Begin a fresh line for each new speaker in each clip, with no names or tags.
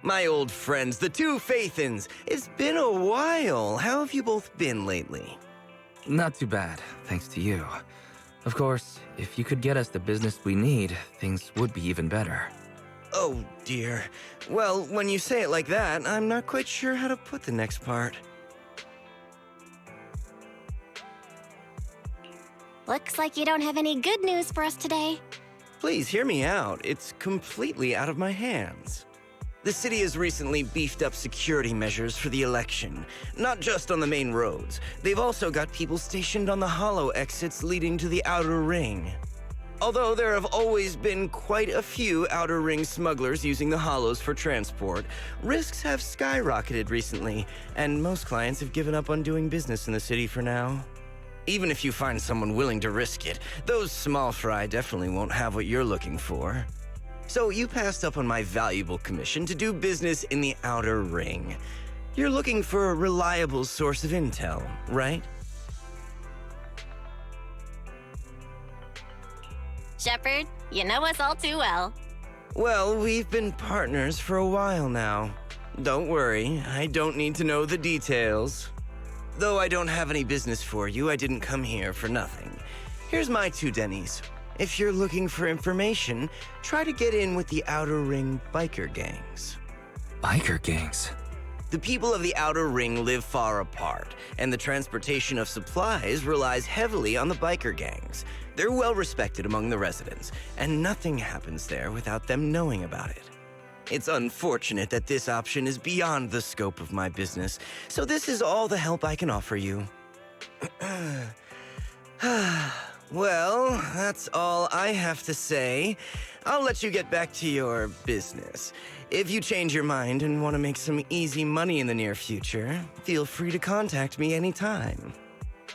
My old friends, the two Faithins. It's been a while. How have you both been lately?
Not too bad, thanks to you. Of course, if you could get us the business we need, things would be even better.
Oh, dear. Well, when you say it like that, I'm not quite sure how to put the next part.
Looks like you don't have any good news for us today.
Please hear me out. It's completely out of my hands. The city has recently beefed up security measures for the election, not just on the main roads. They've also got people stationed on the hollow exits leading to the outer ring. Although there have always been quite a few outer ring smugglers using the hollows for transport, risks have skyrocketed recently, and most clients have given up on doing business in the city for now. Even if you find someone willing to risk it, those small fry definitely won't have what you're looking for. So you passed up on my valuable commission to do business in the outer ring. You're looking for a reliable source of intel, right?
Shepard, you know us all too well.
Well, we've been partners for a while now. Don't worry, I don't need to know the details. Though I don't have any business for you, I didn't come here for nothing. Here's my 2 dennies. If you're looking for information, try to get in with the Outer Ring biker gangs.
Biker gangs?
The people of the Outer Ring live far apart, and the transportation of supplies relies heavily on the biker gangs. They're well respected among the residents, and nothing happens there without them knowing about it. It's unfortunate that this option is beyond the scope of my business, so this is all the help I can offer you. Well, that's all I have to say. I'll let you get back to your business. If you change your mind and want to make some easy money in the near future, feel free to contact me anytime.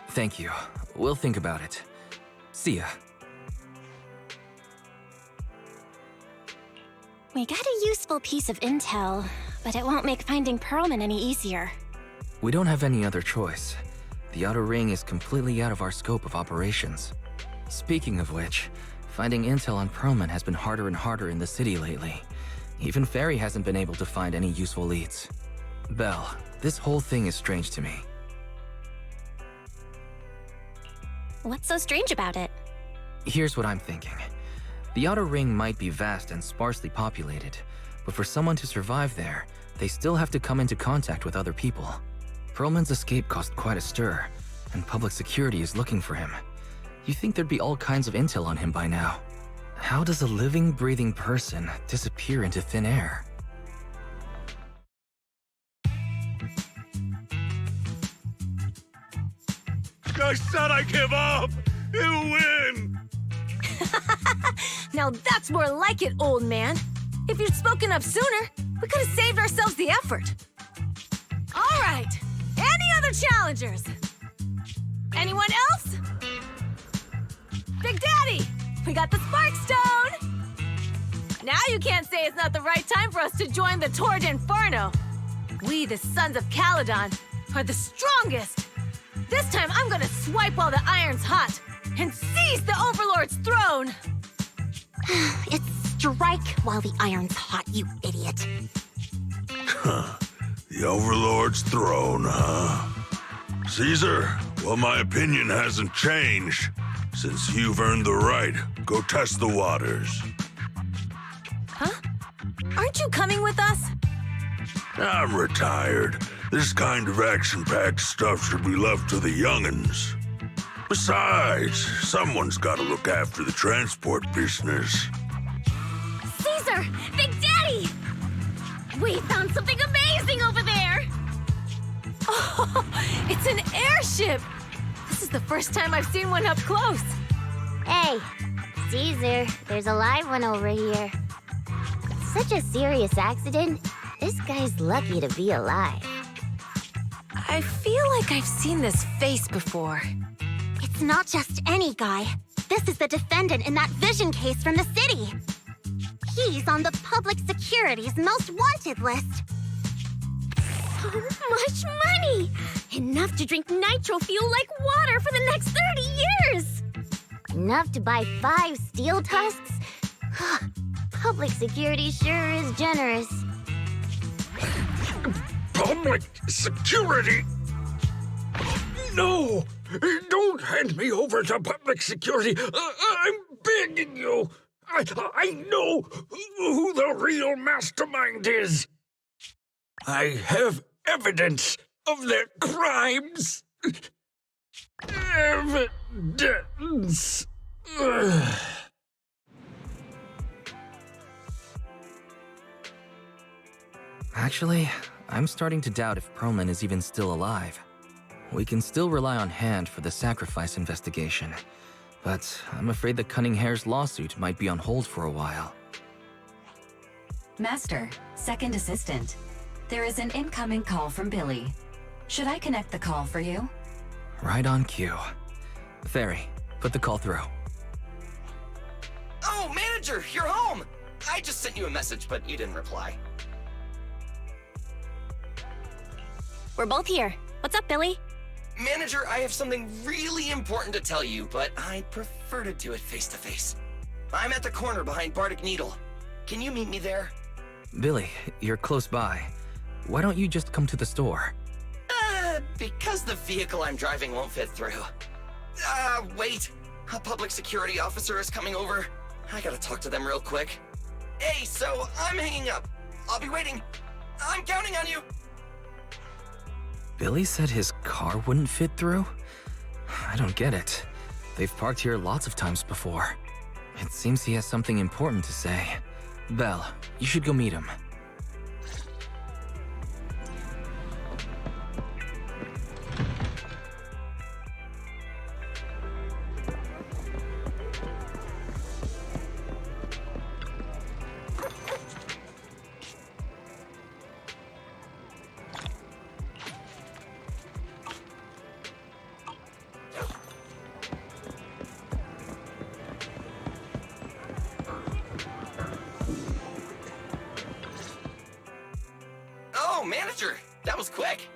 Thank you. We'll think about it. See ya.
We got a useful piece of intel, but it won't make finding Pearlman any easier.
We don't have any other choice. The Outer Ring is completely out of our scope of operations. Speaking of which, finding intel on Pearlman has been harder and harder in the city lately. Even Fairy hasn't been able to find any useful leads. Belle, this whole thing is strange to me.
What's so strange about it?
Here's what I'm thinking. The Outer Ring might be vast and sparsely populated, but for someone to survive there, they still have to come into contact with other people. Pearlman's escape caused quite a stir, and public security is looking for him. You'd think there'd be all kinds of intel on him by now. How does a living, breathing person disappear into thin air?
I said I give up! You win!
Now that's more like it, old man. If you'd spoken up sooner, we could have saved ourselves the effort. All right, any other challengers? Anyone else? Big Daddy, we got the Spark Stone! Now you can't say it's not the right time for us to join the Torrid Inferno. We, the Sons of Caledon, are the strongest. This time I'm gonna swipe while the iron's hot and seize the Overlord's throne!
It's strike while the iron's hot, you idiot.
The Overlord's throne, huh? Caesar, well, my opinion hasn't changed. Since you've earned the right, go test the waters.
Huh? Aren't you coming with us?
I'm retired. This kind of action-packed stuff should be left to the young'uns. Besides, someone's gotta look after the transport business.
Caesar! Big Daddy! We found something amazing over there!
Oh, it's an airship! This is the first time I've seen one up close.
Hey, Caesar, there's a live one over here. Such a serious accident. This guy's lucky to be alive.
I feel like I've seen this face before.
It's not just any guy. This is the defendant in that vision case from the city. He's on the public security's most wanted list. So much money! Enough to drink nitro fuel like water for the next 30 years!
Enough to buy 5 steel tusks? Public security sure is generous.
public security. No! Don't hand me over to public security. I'm begging you. I know who the real mastermind is. I have evidence of their crimes. Evidence.
Actually, I'm starting to doubt if Perlman is even still alive. We can still rely on Hand for the sacrifice investigation, but I'm afraid the Cunning Hare's lawsuit might be on hold for a while.
Master, second assistant. There is an incoming call from Billy. Should I connect the call for you?
Right on cue. Fairy, put the call through.
Oh, manager, you're home! I just sent you a message, but you didn't reply.
We're both here. What's up, Billy?
Manager, I have something really important to tell you, but I'd prefer to do it face-to-face. I'm at the corner behind Bardic Needle. Can you meet me there?
Billy, you're close by. Why don't you just come to the store?
Because the vehicle I'm driving won't fit through. Wait. A public security officer is coming over. I gotta talk to them real quick. Hey, so I'm hanging up. I'll be waiting. I'm counting on you.
Billy said his car wouldn't fit through? I don't get it. They've parked here lots of times before. It seems he has something important to say. Belle, you should go meet him.
Oh, manager, that was quick.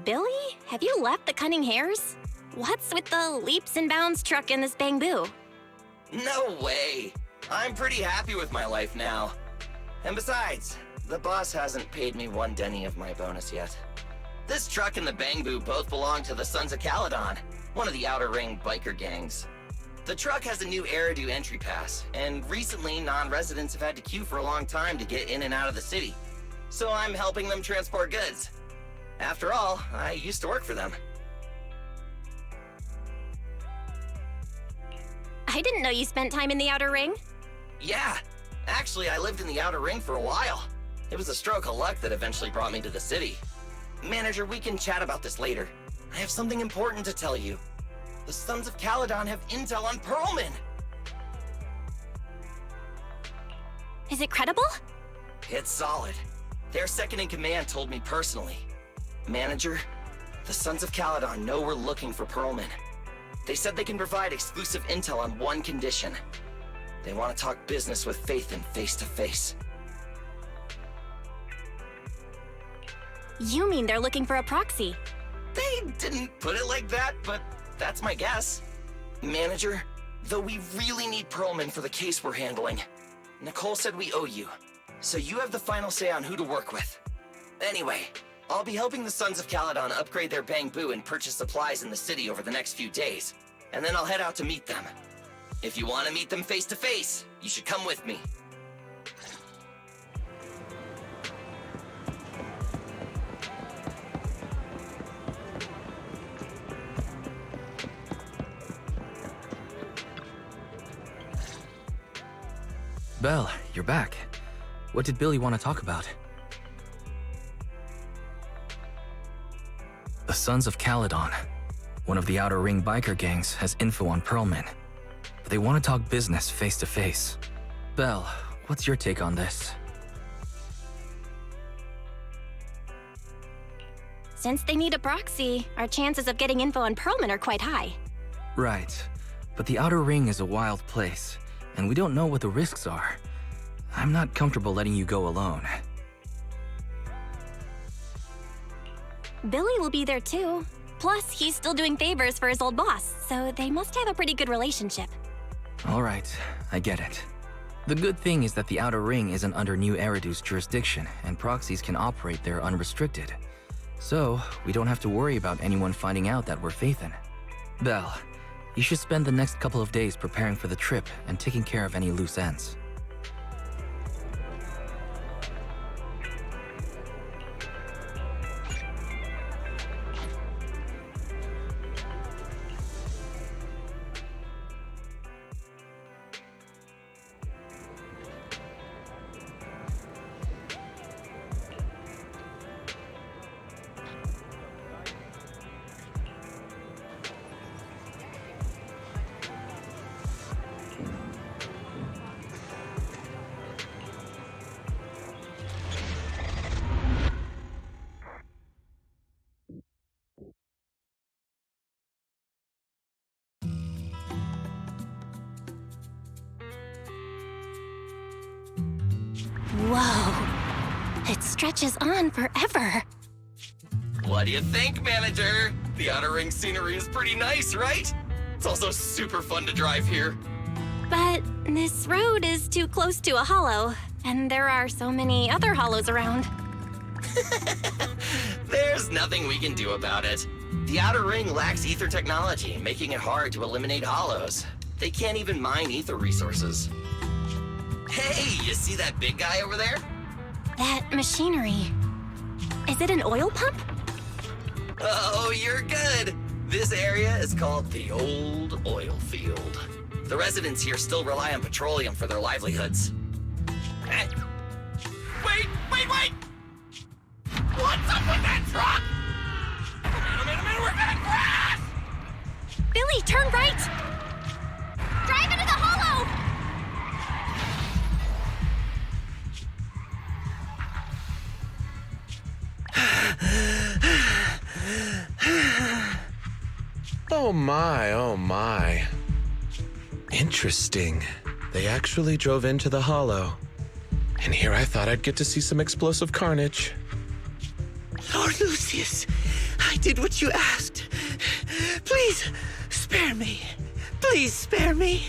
Billy, have you left the Cunning Hares? What's with the leaps and bounds truck and this bamboo?
No way. I'm pretty happy with my life now. And besides, the boss hasn't paid me one denny of my bonus yet. This truck and the Bangbu both belong to the Sons of Caledon, one of the Outer Ring biker gangs. The truck has a new Eridu entry pass, and recently non-residents have had to queue for a long time to get in and out of the city. So I'm helping them transport goods. After all, I used to work for them.
I didn't know you spent time in the Outer Ring.
Yeah, actually I lived in the Outer Ring for a while. It was a stroke of luck that eventually brought me to the city. Manager, we can chat about this later. I have something important to tell you. The Sons of Caledon have intel on Perlman.
Is it credible?
It's solid. Their second-in-command told me personally. Manager, the Sons of Caledon know we're looking for Perlman. They said they can provide exclusive intel on one condition. They want to talk business with Phaethon face-to-face.
You mean they're looking for a proxy?
They didn't put it like that, but that's my guess. Manager, though we really need Perlman for the case we're handling, Nicole said we owe you, so you have the final say on who to work with. Anyway, I'll be helping the Sons of Caledon upgrade their Bangbu and purchase supplies in the city over the next few days, and then I'll head out to meet them. If you want to meet them face-to-face, you should come with me.
Belle, you're back. What did Billy want to talk about? The Sons of Caledon, one of the Outer Ring biker gangs, has info on Perlman. But they want to talk business face-to-face. Belle, what's your take on this?
Since they need a proxy, our chances of getting info on Perlman are quite high.
Right, but the Outer Ring is a wild place, and we don't know what the risks are. I'm not comfortable letting you go alone.
Billy will be there too. Plus, he's still doing favors for his old boss, so they must have a pretty good relationship.
All right, I get it. The good thing is that the Outer Ring isn't under New Eridu's jurisdiction, and proxies can operate there unrestricted. So, we don't have to worry about anyone finding out that we're Phaethon. Belle, you should spend the next couple of days preparing for the trip and taking care of any loose ends.
Whoa. It stretches on forever.
What do you think, manager? The Outer Ring scenery is pretty nice, right? It's also super fun to drive here.
But this road is too close to a hollow, and there are so many other hollows around.
There's nothing we can do about it. The Outer Ring lacks ether technology, making it hard to eliminate hollows. They can't even mine ether resources. Hey, you see that big guy over there?
That machinery. Is it an oil pump?
Oh, you're good. This area is called the Old Oil Field. The residents here still rely on petroleum for their livelihoods. Wait! What's up with that truck? Man, we're gonna crash!
Billy, turn right! Drive into the hollow!
Oh my. Interesting. They actually drove into the hollow. And here I thought I'd get to see some explosive carnage.
Lord Lucius, I did what you asked. Please, spare me. Please spare me.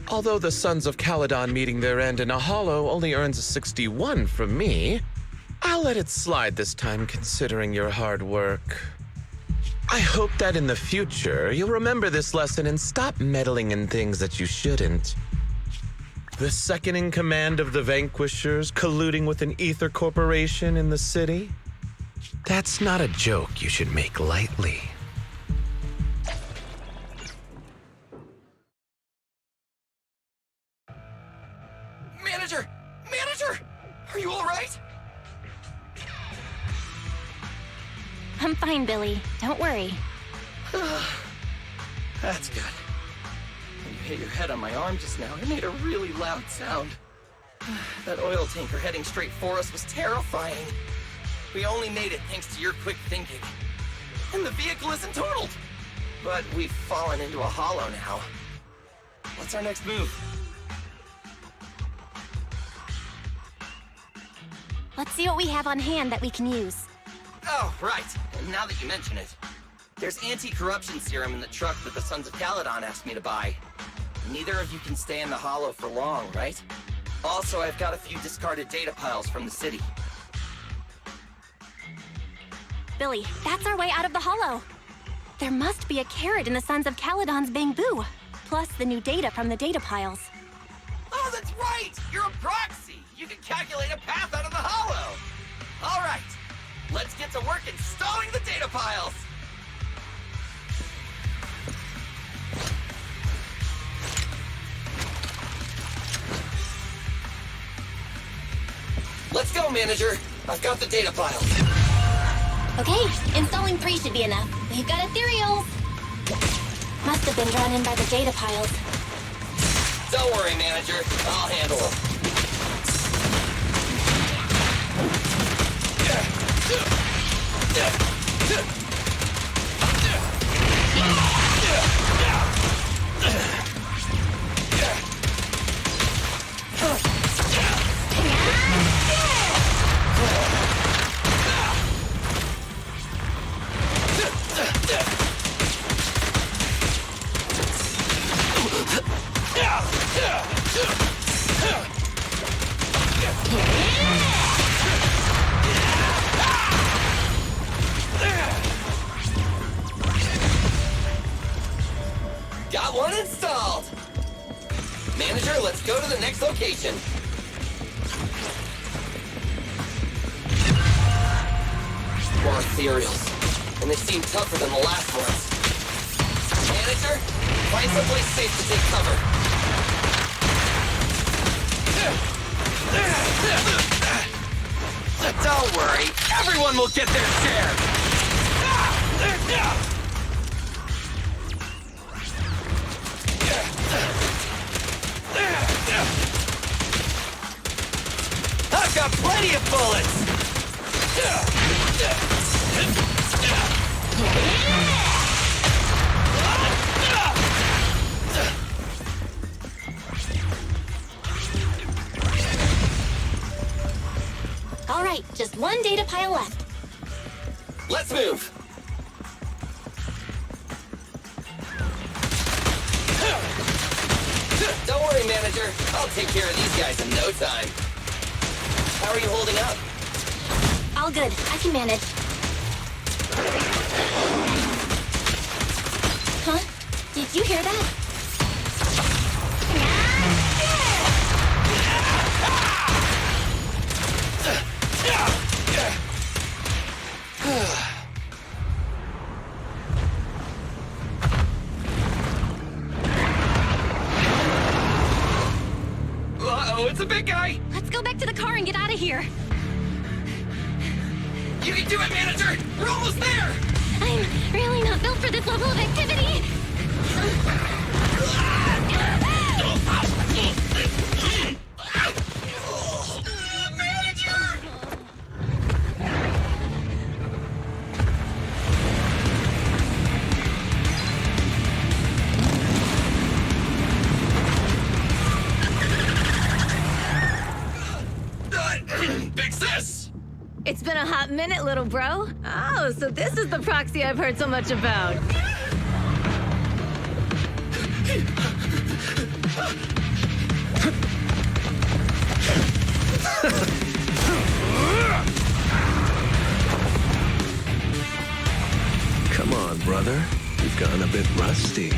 Although the Sons of Caledon meeting their end in a hollow only earns a 61 from me, I'll let it slide this time considering your hard work. I hope that in the future you'll remember this lesson and stop meddling in things that you shouldn't. The second in command of the Vanquishers colluding with an ether corporation in the city? That's not a joke you should make lightly.
Manager! Are you all right?
I'm fine, Billy. Don't worry.
That's good. When you hit your head on my arm just now, it made a really loud sound. That oil tanker heading straight for us was terrifying. We only made it thanks to your quick thinking. And the vehicle isn't totaled. But we've fallen into a hollow now. What's our next move?
Let's see what we have on hand that we can use.
Oh, right. And now that you mention it, there's anti-corruption serum in the truck that the Sons of Caledon asked me to buy. Neither of you can stay in the hollow for long, right? Also, I've got a few discarded data piles from the city.
Billy, that's our way out of the hollow. There must be a carrot in the Sons of Caledon's bamboo, plus the new data from the data piles.
Oh, that's right! You're a proxy! You can calculate a path out of the hollow! All right, let's get to work installing the data piles! Let's go, manager. I've got the data piles.
Okay, installing 3 should be enough. We've got ethereals. Must have been drawn in by the data piles.
Don't worry, manager. I'll handle them. Installed! Manager, let's go to the next location. More ethereals, and they seem tougher than the last ones. Manager, find someplace safe to take cover. Don't worry, everyone will get their share. I've got plenty of bullets!
All right, just one data pile left.
Let's move! Don't worry, manager. I'll take care of these guys in no time. How are you holding up?
All good. I can manage. Huh? Did you hear that?
Uh-oh, it's a big guy!
Let's go back to the car and get out of here.
You can do it, manager! We're almost there!
I'm really not built for this level of activity.
Big sis!
It's been a hot minute, little bro. Oh, so this is the proxy I've heard so much about.
Come on, brother. You've gotten a bit rusty.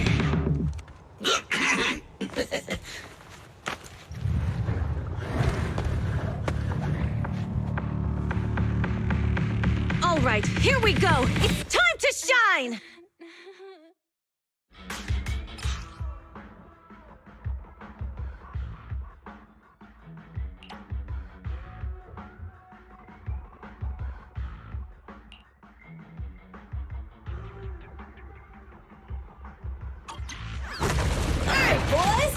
All right, here we go. It's time to shine! All right, boys.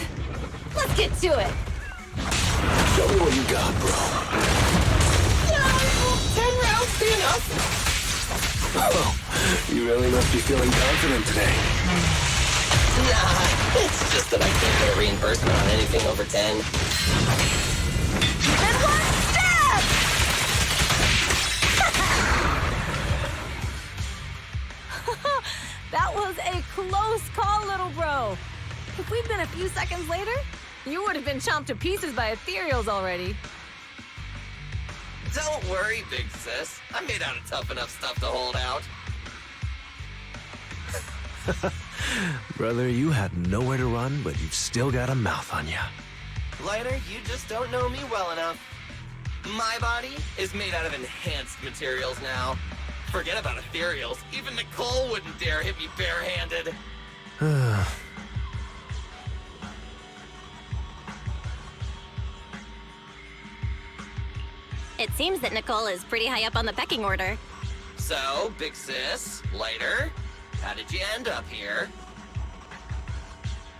Let's get to it.
Show me what you got, bro.
10 rounds be enough?
Oh, you really must be feeling confident today.
Nah, it's just that I can't get a reimbursement on anything over 10.
And one step! That was a close call, little bro. If we'd been a few seconds later, you would have been chomped to pieces by ethereals already.
Don't worry, big sis. I'm made out of tough enough stuff to hold out.
Brother, you had nowhere to run, but you've still got a mouth on you.
Lighter, you just don't know me well enough. My body is made out of enhanced materials now. Forget about ethereals. Even Nicole wouldn't dare hit me barehanded.
It seems that Nicole is pretty high up on the pecking order.
So, big sis, Lighter, how did you end up here?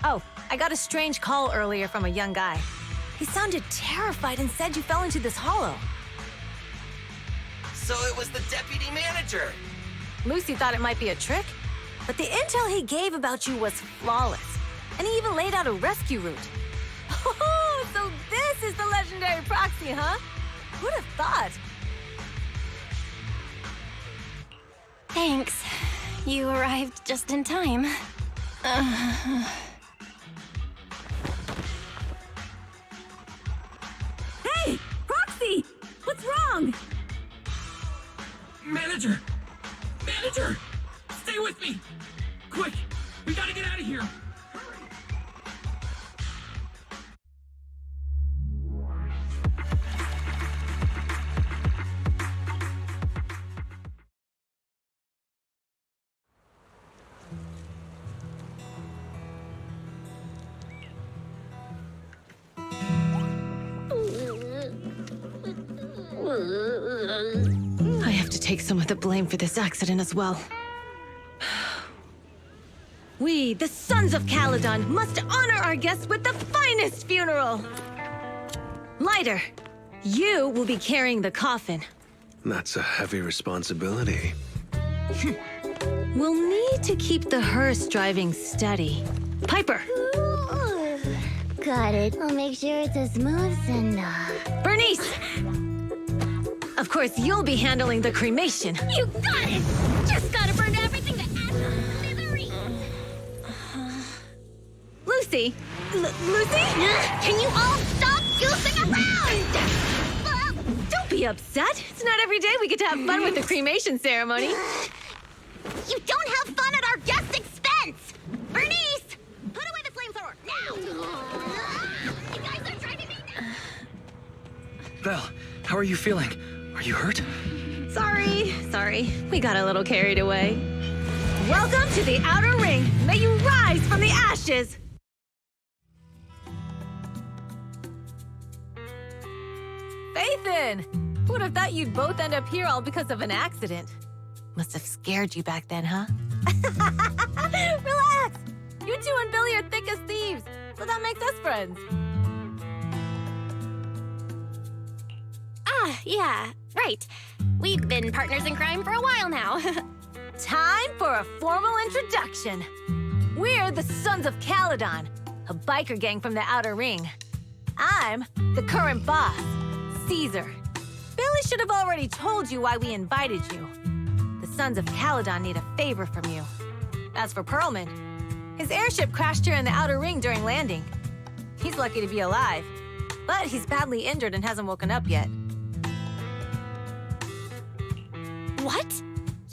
Oh, I got a strange call earlier from a young guy. He sounded terrified and said you fell into this hollow.
So it was the deputy manager.
Lucy thought it might be a trick, but the intel he gave about you was flawless. And he even laid out a rescue route. Oh, so this is the legendary proxy, huh? Who'd have thought?
Thanks. You arrived just in time.
Hey! Proxy! What's wrong?
Manager! Manager! Stay with me! Quick! We gotta get out of here! Hurry!
I have to take some of the blame for this accident as well. We, the Sons of Caledon, must honor our guests with the finest funeral! Lighter, you will be carrying the coffin.
That's a heavy responsibility.
We'll need to keep the hearse driving steady. Piper!
Got it. I'll make sure it's as smooth enough.
Bernice! Of course, you'll be handling the cremation.
You got it! Just gotta burn everything to ashes.
Lucy! Lucy?
Can you all stop goofing around?
Don't be upset. It's not every day we get to have fun with the cremation ceremony.
You don't have fun at our guest expense! Bernice! Put away the flamethrower, now! You guys are driving me nuts!
Belle, how are you feeling? Are you hurt?
Sorry. We got a little carried away. Welcome to the Outer Ring. May you rise from the ashes! Fathan! Who would have thought you'd both end up here all because of an accident? Must have scared you back then, huh? Relax! You two and Billy are thick as thieves, so that makes us friends.
Yeah, right. We've been partners in crime for a while now.
Time for a formal introduction. We're the Sons of Caledon, a biker gang from the Outer Ring. I'm the current boss, Caesar. Billy should have already told you why we invited you. The Sons of Caledon need a favor from you. As for Pearlman, his airship crashed here in the Outer Ring during landing. He's lucky to be alive, but he's badly injured and hasn't woken up yet.
What?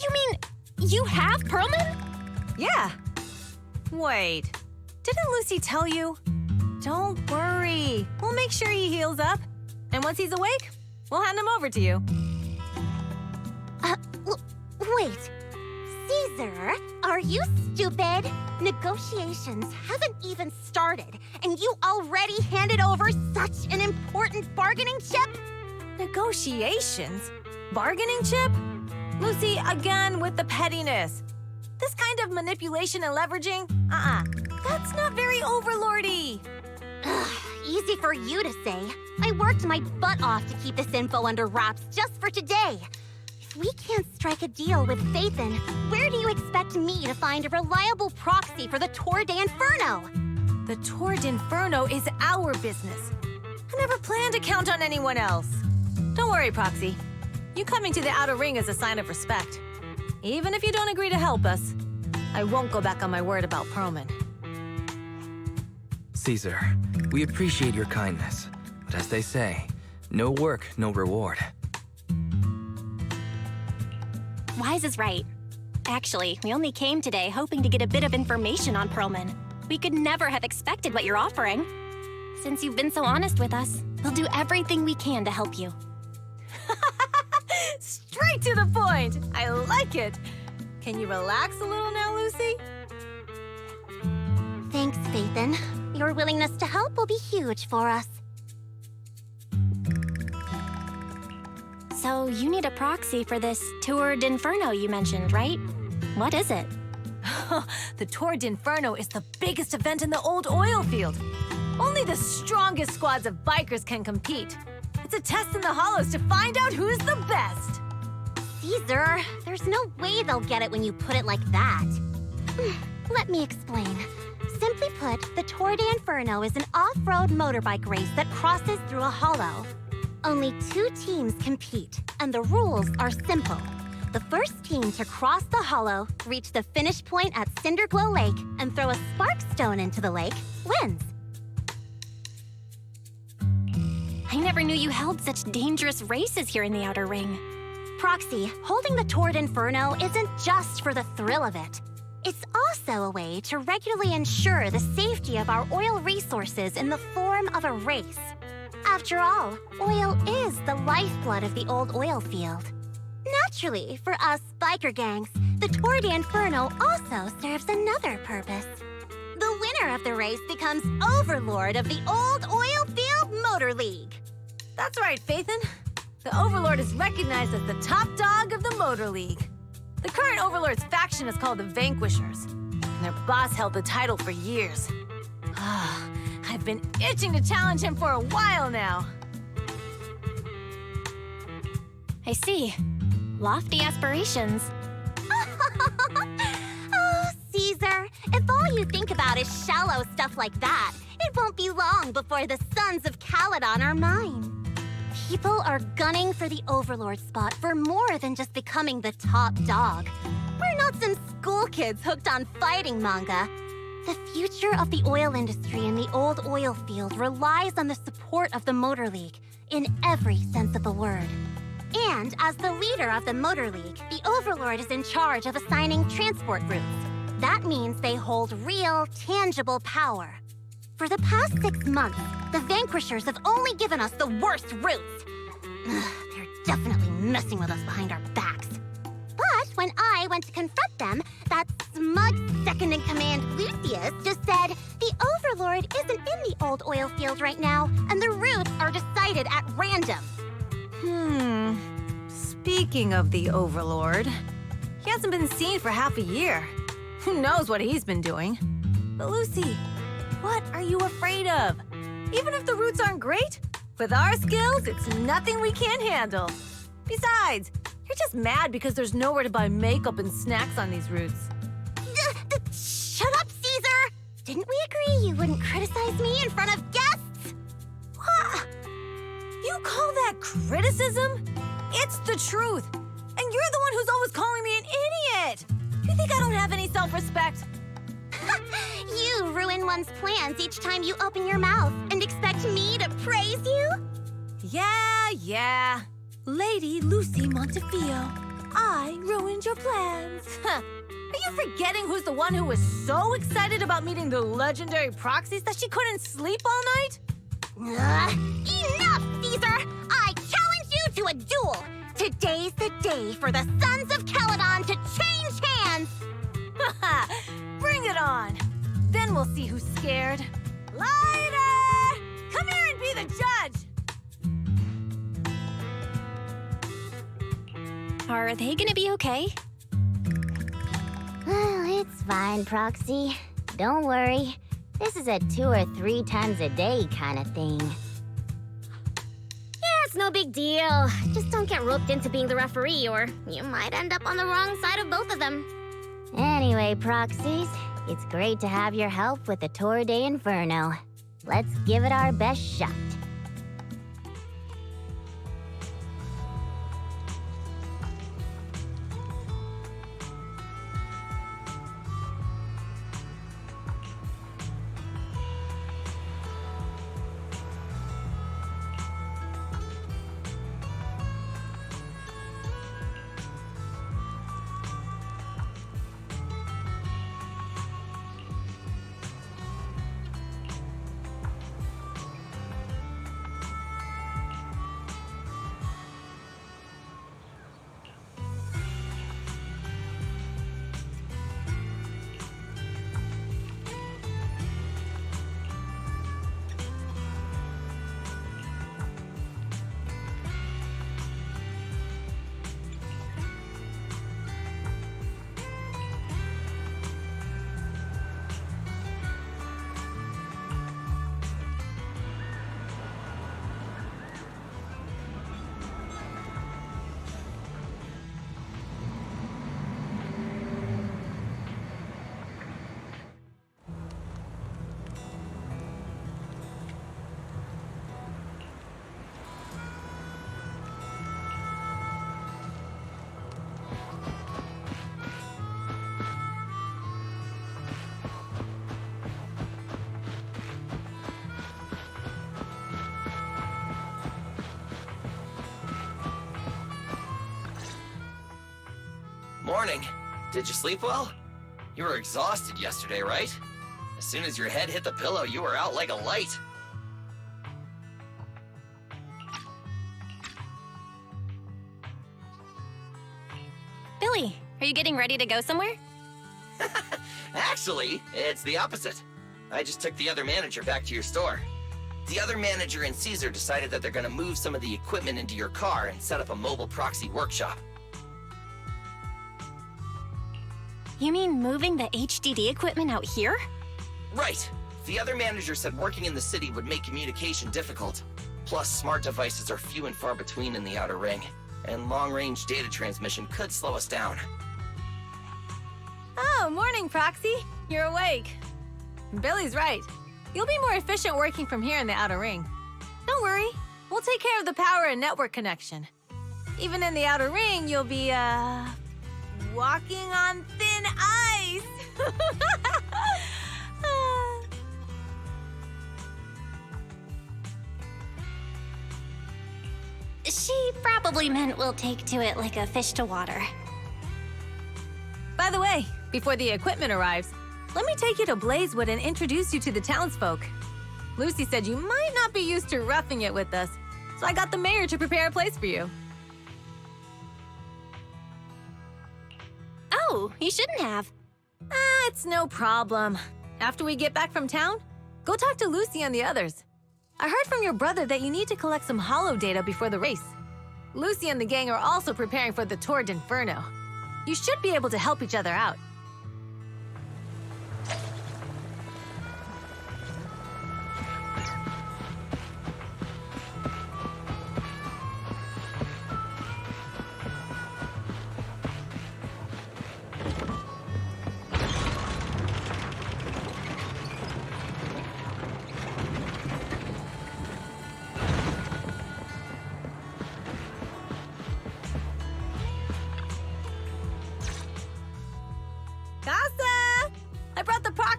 You mean you have Pearlman?
Yeah. Wait, didn't Lucy tell you? Don't worry. We'll make sure he heals up. And once he's awake, we'll hand him over to you.
Wait. Caesar, are you stupid? Negotiations haven't even started, and you already handed over such an important bargaining chip?
Negotiations? Bargaining chip? Lucy, again with the pettiness. This kind of manipulation and leveraging? That's not very overlordy.
Easy for you to say. I worked my butt off to keep this info under wraps just for today. If we can't strike a deal with Fathan, where do you expect me to find a reliable proxy for the Tour d'Inferno?
The Tour d'Inferno is our business. I never planned to count on anyone else. Don't worry, Proxy. You coming to the Outer Ring is a sign of respect. Even if you don't agree to help us, I won't go back on my word about Pearlman.
Caesar, we appreciate your kindness, but as they say, no work, no reward.
Wise is right. Actually, we only came today hoping to get a bit of information on Pearlman. We could never have expected what you're offering. Since you've been so honest with us, we'll do everything we can to help you.
Straight to the point! I like it! Can you relax a little now, Lucy?
Thanks, Fathan. Your willingness to help will be huge for us. So, you need a proxy for this Tour d'Inferno you mentioned, right? What is it?
The Tour d'Inferno is the biggest event in the old oil field. Only the strongest squads of bikers can compete. It's a test in the hollows to find out who's the best.
Caesar, there's no way they'll get it when you put it like that. Let me explain. Simply put, the Tour d'Inferno is an off-road motorbike race that crosses through a hollow. Only 2 teams compete, and the rules are simple. The first team to cross the hollow, reach the finish point at Cinderglow Lake, and throw a spark stone into the lake, wins. I never knew you held such dangerous races here in the Outer Ring. Proxy, holding the Tour d'Inferno isn't just for the thrill of it. It's also a way to regularly ensure the safety of our oil resources in the form of a race. After all, oil is the lifeblood of the old oil field. Naturally, for us biker gangs, the Tour d'Inferno also serves another purpose. The winner of the race becomes Overlord of the Old Oil Field Motor League.
That's right, Fathan. The Overlord is recognized as the top dog of the Motor League. The current Overlord's faction is called the Vanquishers, and their boss held the title for years. I've been itching to challenge him for a while now.
I see. Lofty aspirations.
Oh, Caesar, if all you think about is shallow stuff like that, it won't be long before the sons of Caledon are mine. People are gunning for the Overlord spot for more than just becoming the top dog. We're not some school kids hooked on fighting manga. The future of the oil industry in the old oil field relies on the support of the Motor League, in every sense of the word. And as the leader of the Motor League, the Overlord is in charge of assigning transport routes. That means they hold real, tangible power. For the past 6 months, the Vanquishers have only given us the worst routes. They're definitely messing with us behind our backs. But when I went to confront them, that smug second-in-command Lucius just said the Overlord isn't in the old oil field right now, and the routes are decided at random.
Speaking of the Overlord, he hasn't been seen for half a year. Who knows what he's been doing? But Lucy, what are you afraid of? Even if the routes aren't great, with our skills, it's nothing we can't handle. Besides, you're just mad because there's nowhere to buy makeup and snacks on these routes.
Shut up, Caesar! Didn't we agree you wouldn't criticize me in front of guests?
What? You call that criticism? It's the truth. And you're the one who's always calling me an idiot. You think I don't have any self-respect?
You ruin one's plans each time you open your mouth and expect me to praise you?
Yeah. Lady Lucy Montefiore, I ruined your plans. Are you forgetting who's the one who was so excited about meeting the legendary proxies that she couldn't sleep all night?
Enough, Caesar! I challenge you to a duel! Today's the day for the Sons of Caledon to change hands!
Bring it on! Then we'll see who's scared. Lighter! Come here and be the judge!
Are they gonna be okay?
Well, it's fine, Proxy. Don't worry. This is a 2 or 3 times a day kind of thing.
Yeah, it's no big deal. Just don't get roped into being the referee, or you might end up on the wrong side of both of them.
Anyway, Proxies, it's great to have your help with the Tour de Inferno. Let's give it our best shot.
Morning. Did you sleep well? You were exhausted yesterday, right? As soon as your head hit the pillow, you were out like a light.
Billy, are you getting ready to go somewhere?
Actually, it's the opposite. I just took the other manager back to your store. The other manager and Caesar decided that they're gonna move some of the equipment into your car and set up a mobile proxy workshop.
You mean moving the HDD equipment out here?
Right. The other manager said working in the city would make communication difficult. Plus, smart devices are few and far between in the Outer Ring, and long-range data transmission could slow us down.
Oh, morning, Proxy. You're awake. Billy's right. You'll be more efficient working from here in the Outer Ring. Don't worry. We'll take care of the power and network connection. Even in the Outer Ring, you'll be, walking on thin ice.
She probably meant we'll take to it like a fish to water.
By the way, before the equipment arrives, let me take you to Blazewood and introduce you to the townsfolk. Lucy said you might not be used to roughing it with us, so I got the mayor to prepare a place for you.
Oh, you shouldn't have.
It's no problem. After we get back from town, go talk to Lucy and the others. I heard from your brother that you need to collect some holo data before the race. Lucy and the gang are also preparing for the Tour d'Inferno. You should be able to help each other out.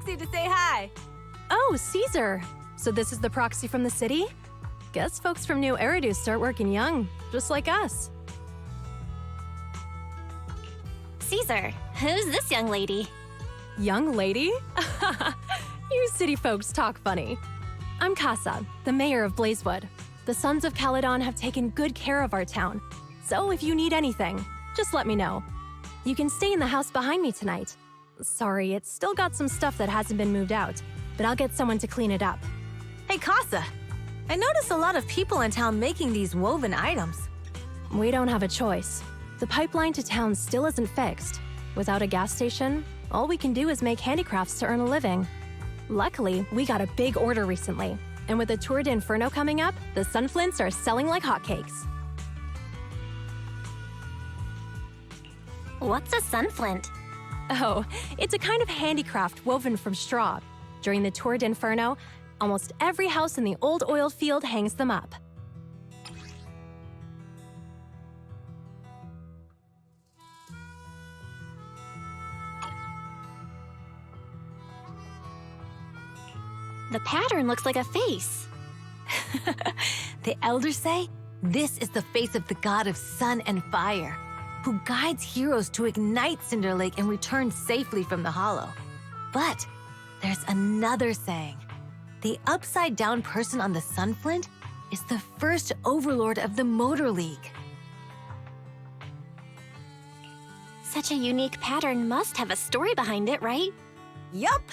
To say hi.
Oh, Caesar. So this is the proxy from the city? Guess folks from New Eridu start working young, just like us.
Caesar, who's this young lady?
Young lady? You city folks talk funny. I'm Casa, the mayor of Blazewood. The Sons of Caledon have taken good care of our town. So if you need anything, just let me know. You can stay in the house behind me tonight. Sorry, it's still got some stuff that hasn't been moved out, but I'll get someone to clean it up.
Hey, Casa. I noticed a lot of people in town making these woven items.
We don't have a choice. The pipeline to town still isn't fixed. Without a gas station, all we can do is make handicrafts to earn a living. Luckily, we got a big order recently, and with the Tour d'Inferno coming up, the sunflints are selling like hotcakes.
What's a sunflint?
Oh, it's a kind of handicraft woven from straw. During the Tour d'Inferno, almost every house in the old oil field hangs them up.
The pattern looks like a face.
The elders say this is the face of the god of sun and fire, who guides heroes to ignite Cinder Lake and return safely from the hollow. But there's another saying. The upside-down person on the sunflint is the first overlord of the Motor League.
Such a unique pattern must have a story behind it, right?
Yup!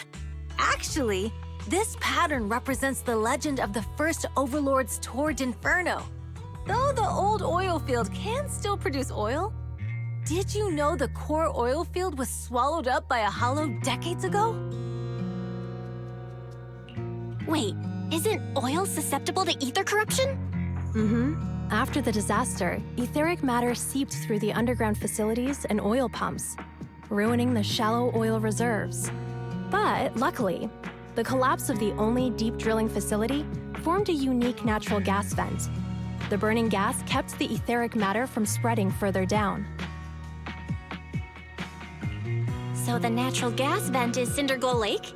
Actually, this pattern represents the legend of the first overlord's Tour d'Inferno. Though the old oil field can still produce oil, did you know the core oil field was swallowed up by a hollow decades ago?
Wait, isn't oil susceptible to ether corruption?
Mm-hmm. After the disaster, etheric matter seeped through the underground facilities and oil pumps, ruining the shallow oil reserves. But luckily, the collapse of the only deep drilling facility formed a unique natural gas vent. The burning gas kept the etheric matter from spreading further down.
So the natural gas vent is Cinderglow Lake?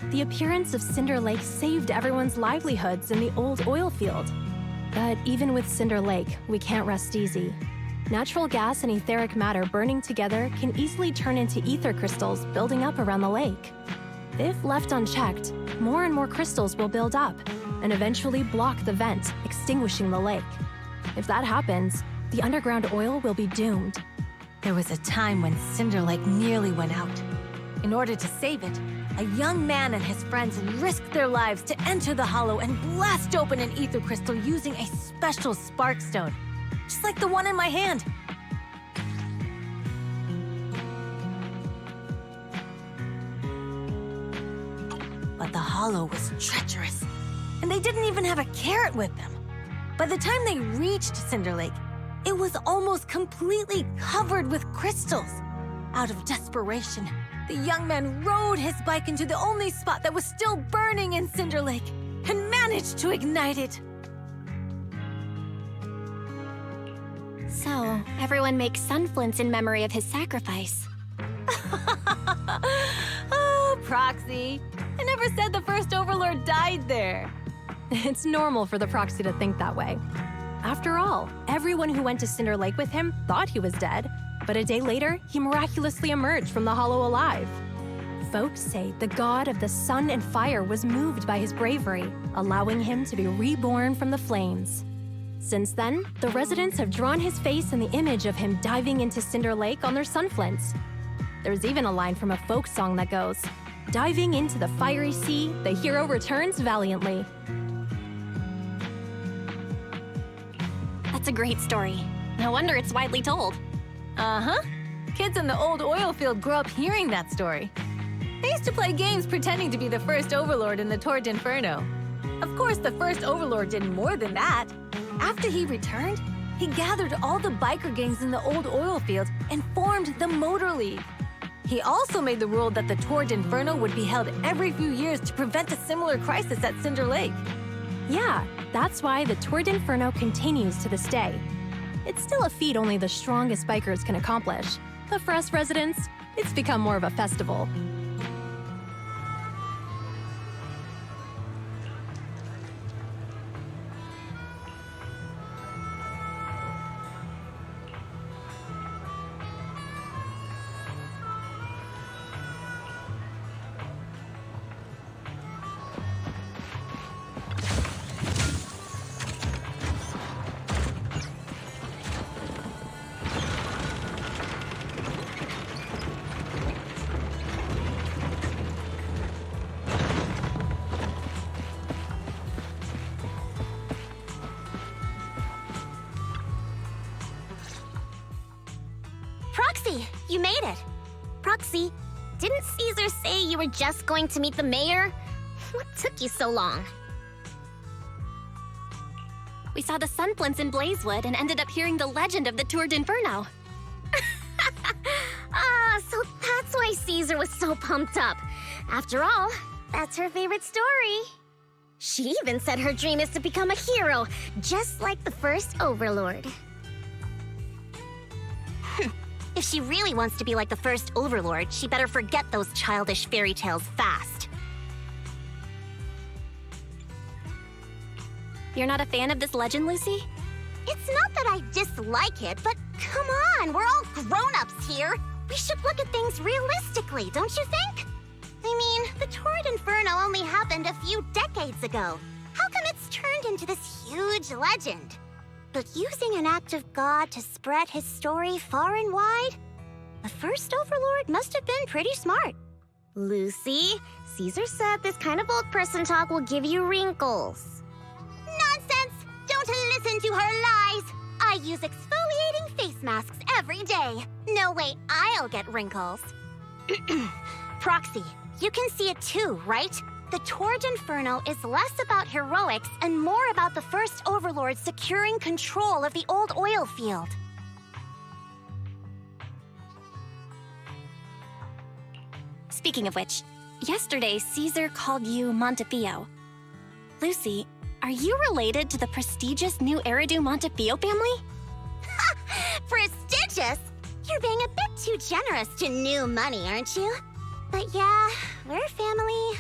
The appearance of Cinder Lake saved everyone's livelihoods in the old oil field. But even with Cinder Lake, we can't rest easy. Natural gas and etheric matter burning together can easily turn into ether crystals building up around the lake. If left unchecked, more and more crystals will build up and eventually block the vent, extinguishing the lake. If that happens, the underground oil will be doomed.
There was a time when Cinder Lake nearly went out. In order to save it, a young man and his friends risked their lives to enter the Hollow and blast open an ether crystal using a special spark stone, just like the one in my hand. But the Hollow was treacherous, and they didn't even have a carrot with them. By the time they reached Cinder Lake, it was almost completely covered with crystals. Out of desperation, the young man rode his bike into the only spot that was still burning in Cinder Lake and managed to ignite it.
So, everyone makes sunflints in memory of his sacrifice.
Oh, Proxy. I never said the first Overlord died there.
It's normal for the Proxy to think that way. After all, everyone who went to Cinder Lake with him thought he was dead, but a day later, he miraculously emerged from the Hollow alive. Folks say the god of the sun and fire was moved by his bravery, allowing him to be reborn from the flames. Since then, the residents have drawn his face and the image of him diving into Cinder Lake on their sunflints. There's even a line from a folk song that goes, "Diving into the fiery sea, the hero returns valiantly."
That's a great story. No wonder it's widely told.
Uh-huh. Kids in the old oil field grew up hearing that story. They used to play games pretending to be the first Overlord in the Torrid Inferno. Of course, the first Overlord did more than that. After he returned, he gathered all the biker gangs in the old oil field and formed the Motor League. He also made the rule that the Torrid Inferno would be held every few years to prevent a similar crisis at Cinder Lake.
Yeah, that's why the Torrid Inferno continues to this day. It's still a feat only the strongest bikers can accomplish, but for us residents, it's become more of a festival.
Proxy, you made it.
Proxy, didn't Caesar say you were just going to meet the mayor? What took you so long? We saw the sunflints in Blazewood and ended up hearing the legend of the Torrid Inferno. So that's why Caesar was so pumped up. After all, that's her favorite story. She even said her dream is to become a hero, just like the first Overlord.
If she really wants to be like the first Overlord, she better forget those childish fairy tales fast.
You're not a fan of this legend, Lucy?
It's not that I dislike it, but come on, we're all grown-ups here. We should look at things realistically, don't you think? I mean, the Torrid Inferno only happened a few decades ago. How come it's turned into this huge legend? But using an act of God to spread his story far and wide? The first Overlord must have been pretty smart.
Lucy, Caesar said this kind of old person talk will give you wrinkles.
Nonsense! Don't listen to her lies! I use exfoliating face masks every day. No way I'll get wrinkles. Proxy, you can see it too, right? The Torrid Inferno is less about heroics and more about the first Overlord securing control of the old oil field.
Speaking of which, yesterday Caesar called you Montefiore. Lucy, are you related to the prestigious new Eridu Montefiore family?
Prestigious? You're being a bit too generous to new money, aren't you? But yeah, we're family.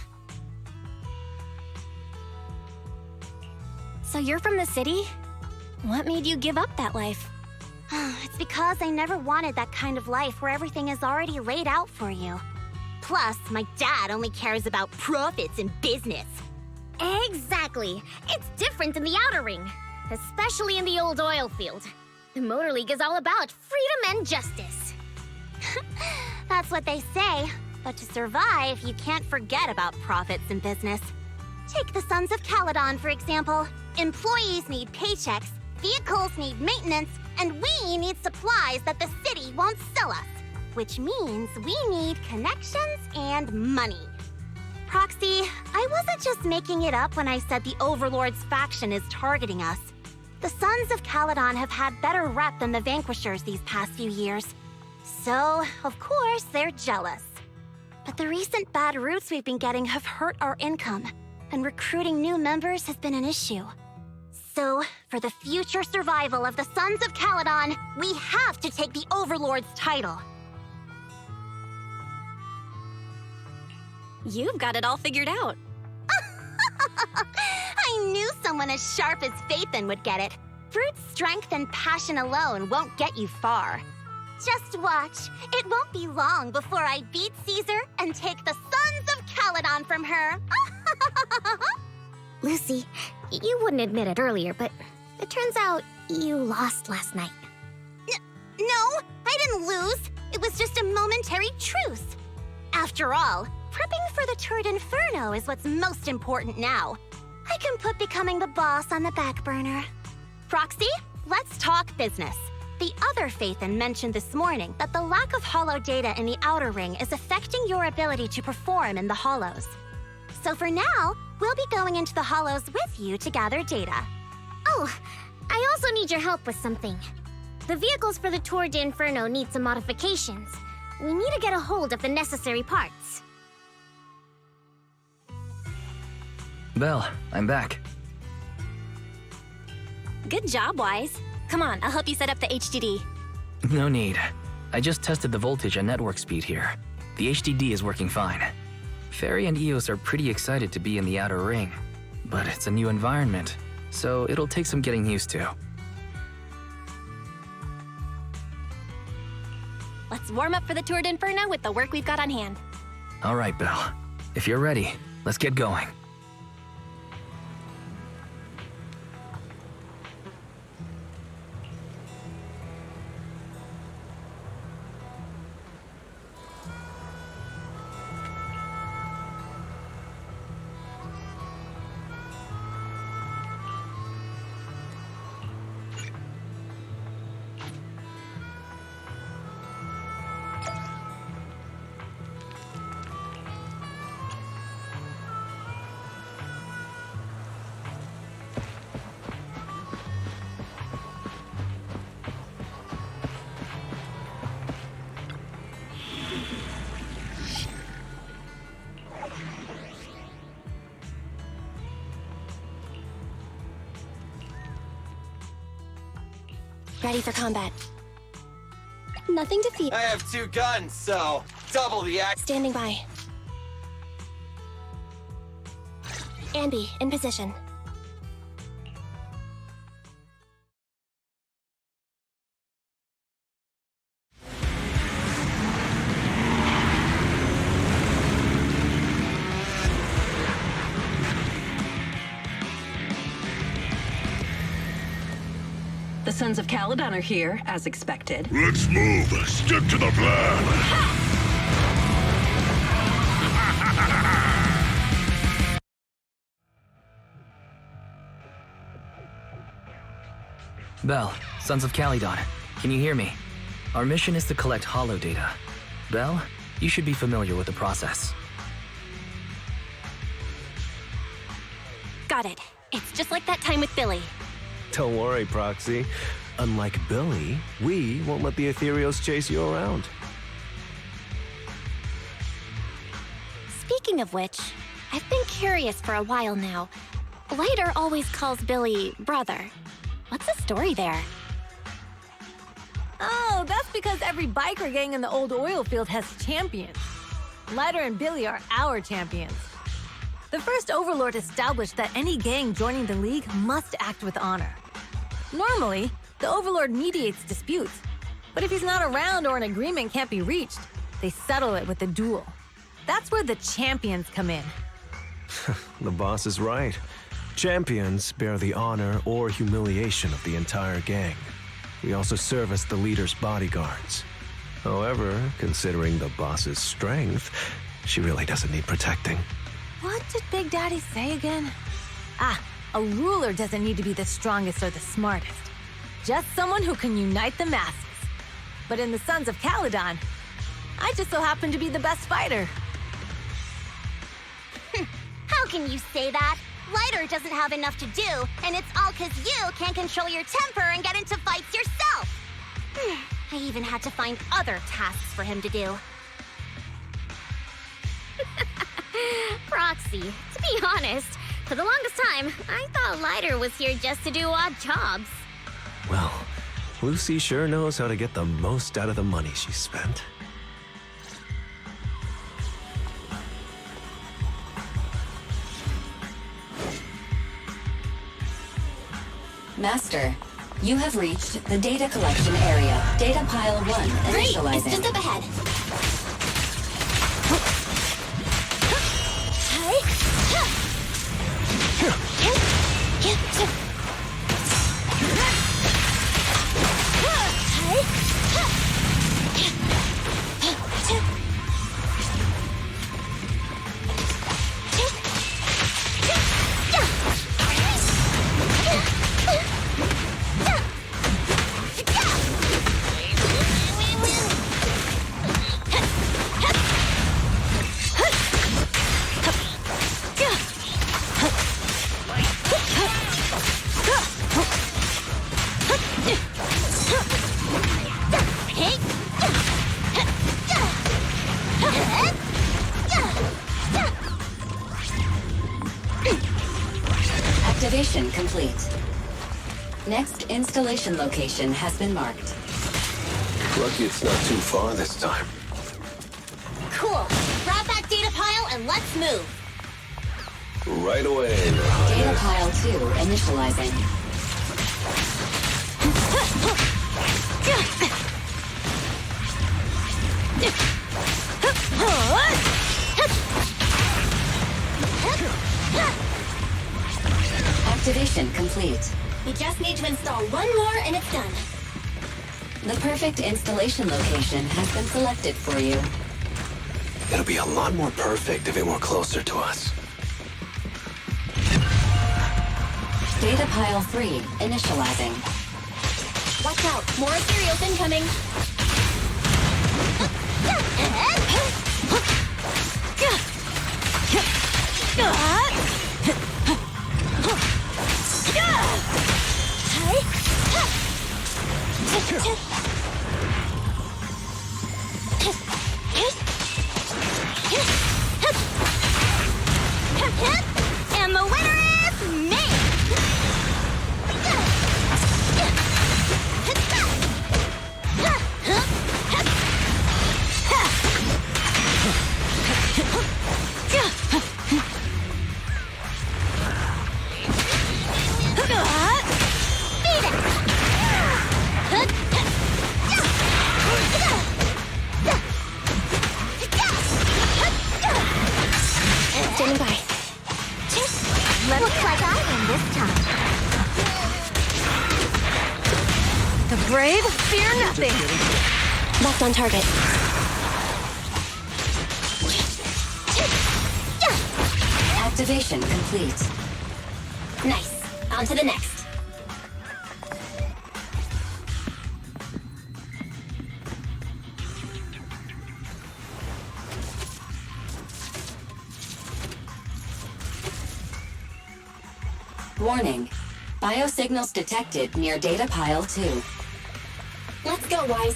So you're from the city? What made you give up that life?
It's because I never wanted that kind of life where everything is already laid out for you. Plus, my dad only cares about profits and business.
Exactly. It's different in the Outer Ring, especially in the old oil field. The Motor League is all about freedom and justice.
That's what they say. But to survive, you can't forget about profits in business. Take the Sons of Caledon, for example. Employees need paychecks, vehicles need maintenance, and we need supplies that the city won't sell us. Which means we need connections and money. Proxy, I wasn't just making it up when I said the Overlord's faction is targeting us. The Sons of Caledon have had better rep than the Vanquishers these past few years. So, of course, they're jealous. But the recent bad routes we've been getting have hurt our income, and recruiting new members has been an issue. So, for the future survival of the Sons of Caledon, we have to take the Overlord's title.
You've got it all figured out.
I knew someone as sharp as Phaethon would get it. Brute strength and passion alone won't get you far. Just watch. It won't be long before I beat Caesar and take the Sons of Caledon from her.
Lucy, you wouldn't admit it earlier, but it turns out you lost last night.
No, I didn't lose. It was just a momentary truce. After all, prepping for the Turd Inferno is what's most important now. I can put becoming the boss on the back burner. Proxy, let's talk business. The other Phaethon mentioned this morning that the lack of hollow data in the Outer Ring is affecting your ability to perform in the Hollows. So for now, we'll be going into the Hollows with you to gather data.
Oh, I also need your help with something. The vehicles for the Tour d'Inferno need some modifications. We need to get a hold of the necessary parts.
Belle, I'm back.
Good job, Wise. Come on, I'll help you set up the HDD.
No need. I just tested the voltage and network speed here. The HDD is working fine. Fairy and Eos are pretty excited to be in the Outer Ring, but it's a new environment, so it'll take some getting used to.
Let's warm up for the Tour d'Inferno with the work we've got on hand.
All right, Belle. If you're ready, let's get going.
Ready for combat. Nothing to fear.
I have 2 guns, so double the act.
Standing by. Anby, in position.
The Sons of Caledon are here, as expected.
Let's move. Stick to the plan.
Belle, Sons of Caledon, can you hear me? Our mission is to collect hollow data. Belle, you should be familiar with the process.
Got it. It's just like that time with Billy.
Don't worry, Proxy. Unlike Billy, we won't let the Ethereals chase you around.
Speaking of which, I've been curious for a while now. Lighter always calls Billy brother. What's the story there?
Oh, that's because every biker gang in the old oil field has champions. Lighter and Billy are our champions. The first Overlord established that any gang joining the League must act with honor. Normally, the Overlord mediates disputes, but if he's not around or an agreement can't be reached, they settle it with a duel. That's where the champions come in.
The boss is right. Champions bear the honor or humiliation of the entire gang. We also serve as the leader's bodyguards. However, considering the boss's strength, she really doesn't need protecting.
What did Big Daddy say again? A ruler doesn't need to be the strongest or the smartest. Just someone who can unite the masses. But in the Sons of Caledon, I just so happen to be the best fighter.
How can you say that? Lighter doesn't have enough to do, and it's all 'cause you can't control your temper and get into fights yourself. I even had to find other tasks for him to do.
Proxy, to be honest, for the longest time, I thought Lighter was here just to do odd jobs.
Well, Lucy sure knows how to get the most out of the money she spent.
Master, you have reached the data collection area. Data pile 1 initializing.
Great, it's just up ahead.
Activation complete. Next installation location has been marked.
Lucky it's not too far this time.
Cool. Grab that data pile and let's move.
Right away, Your
Data
Highness.
pile 2 initializing. Activation complete.
We just need to install one more and it's done.
The perfect installation location has been selected for you.
It'll be a lot more perfect if it were closer to us.
Data pile 3 initializing.
Watch out, more cereals incoming. And the winner is me! Standing by. Looks like I win this time.
The brave fear nothing.
Left on target.
Activation complete.
Nice. On to the next.
Warning. Biosignals detected near data pile 2.
Let's go, Wise.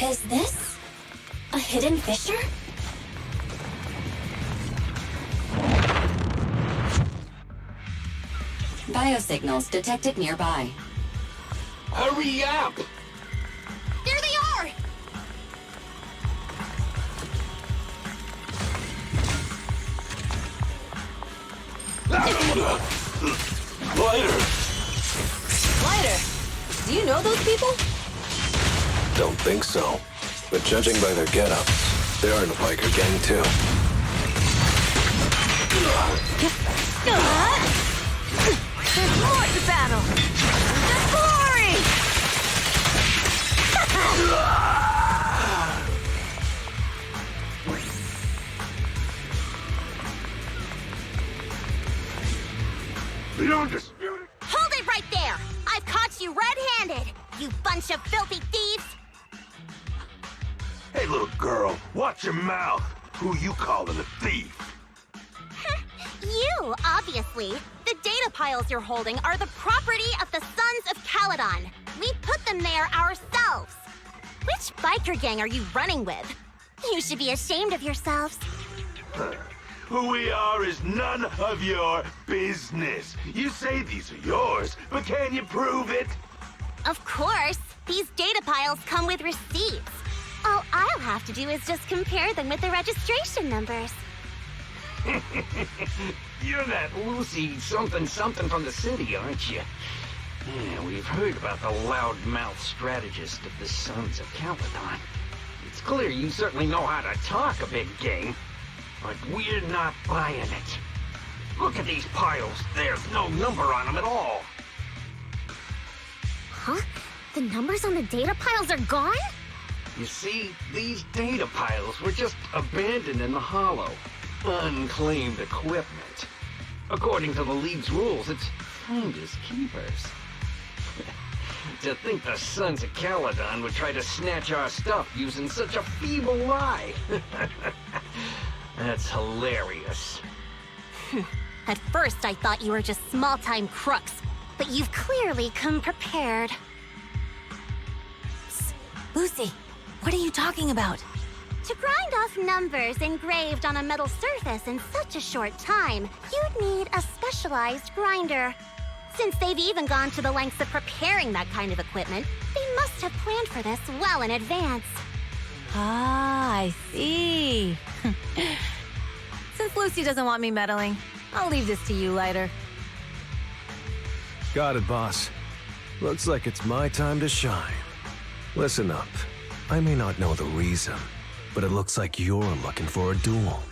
Is this a hidden fissure?
Biosignals detected nearby.
Hurry up!
There they are! Lighter, do you know those people?
Don't think so. But judging by their get-ups, they're in a biker gang too.
There's more to battle! There's glory!
Beyond dispute.
Hold it right there! I've caught you red-handed, you bunch of filthy thieves!
Hey, little girl, watch your mouth. Who you calling a thief?
You, obviously. The data piles you're holding are the property of the Sons of Caledon. We put them there ourselves. Which biker gang are you running with? You should be ashamed of yourselves.
Who we are is none of your business. You say these are yours, but can you prove it?
Of course. These data piles come with receipts. All I'll have to do is just compare them with the registration numbers.
You're that Lucy something from the city, aren't you? Yeah, we've heard about the loudmouth strategist of the Sons of Caledon. It's clear you certainly know how to talk a big game, but we're not buying it. Look at these piles. There's no number on them at all.
Huh? The numbers on the data piles are gone?
You see, these data piles were just abandoned in the hollow. Unclaimed equipment. According to the League's rules, it's finders keepers. To think the Sons of Caledon would try to snatch our stuff using such a feeble lie. That's hilarious.
At first, I thought you were just small-time crooks, but you've clearly come prepared.
Psst. Lucy, what are you talking about?
To grind off numbers engraved on a metal surface in such a short time, you'd need a specialized grinder. Since they've even gone to the lengths of preparing that kind of equipment, they must have planned for this well in advance.
Ah, I see. Since Lucy doesn't want me meddling, I'll leave this to you, Lighter.
Got it, boss. Looks like it's my time to shine. Listen up. I may not know the reason, but it looks like you're looking for a duel.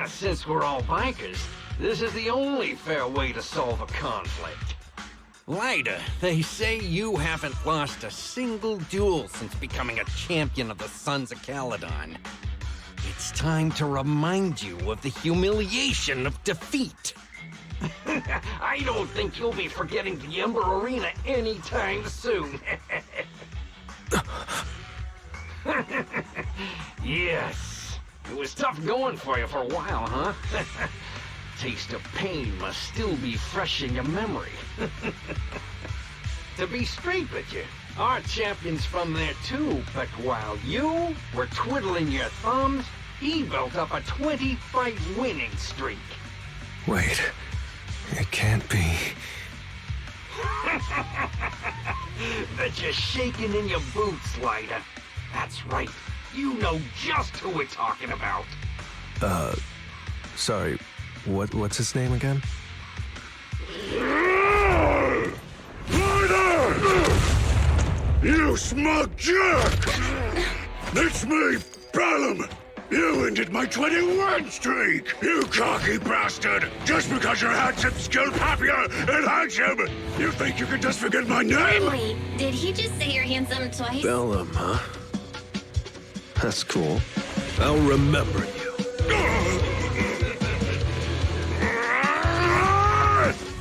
Since we're all bikers, this is the only fair way to solve a conflict. Lighter, they say you haven't lost a single duel since becoming a champion of the Sons of Caledon. It's time to remind you of the humiliation of defeat. I don't think you'll be forgetting the Ember Arena anytime soon. Yes, it was tough going for you for a while, huh? Taste of pain must still be fresh in your memory. To be straight with you, our champion's from there too, but while you were twiddling your thumbs, he built up a 20-fight winning streak.
Wait, it can't be.
Bet you're shaking in your boots, Lighter. That's right. You know just who we're talking about.
Sorry, what's his name again?
Lighter! You smug jerk! It's me, Bellum! You ended my 21 streak, you cocky bastard! Just because you're handsome, skilled, happier, and handsome! You think you can just forget my name?
Wait, did he just say you're handsome twice?
Bellum, huh? That's cool. I'll remember you.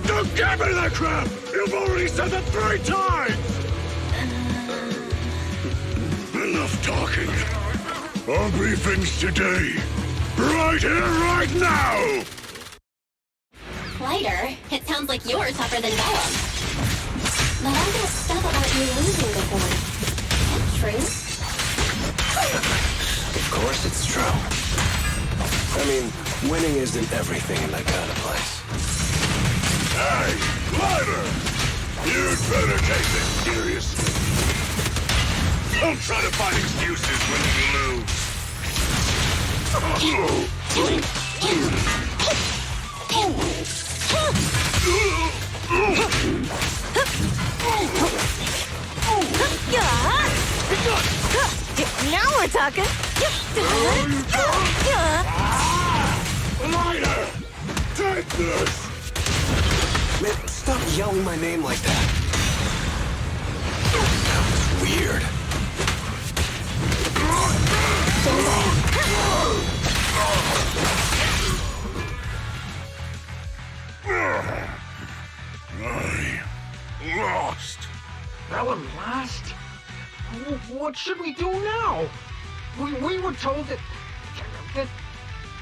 Don't give me that crap! You've already said that 3 times! Enough talking. I'll be finished today. Right here, right now!
Lighter, it sounds like you're tougher than Bellum. But all that stuff about you losing before, is that true?
Of course it's true. I mean, Winning isn't everything in that kind of place.
Hey, Lighter! You'd better take this seriously. Don't try to find excuses when you lose.
Now we're talking.
Lighter! Take this!
Man, stop yelling my name like that. That was weird.
I lost.
Bellum lost? What should we do now? We were told that...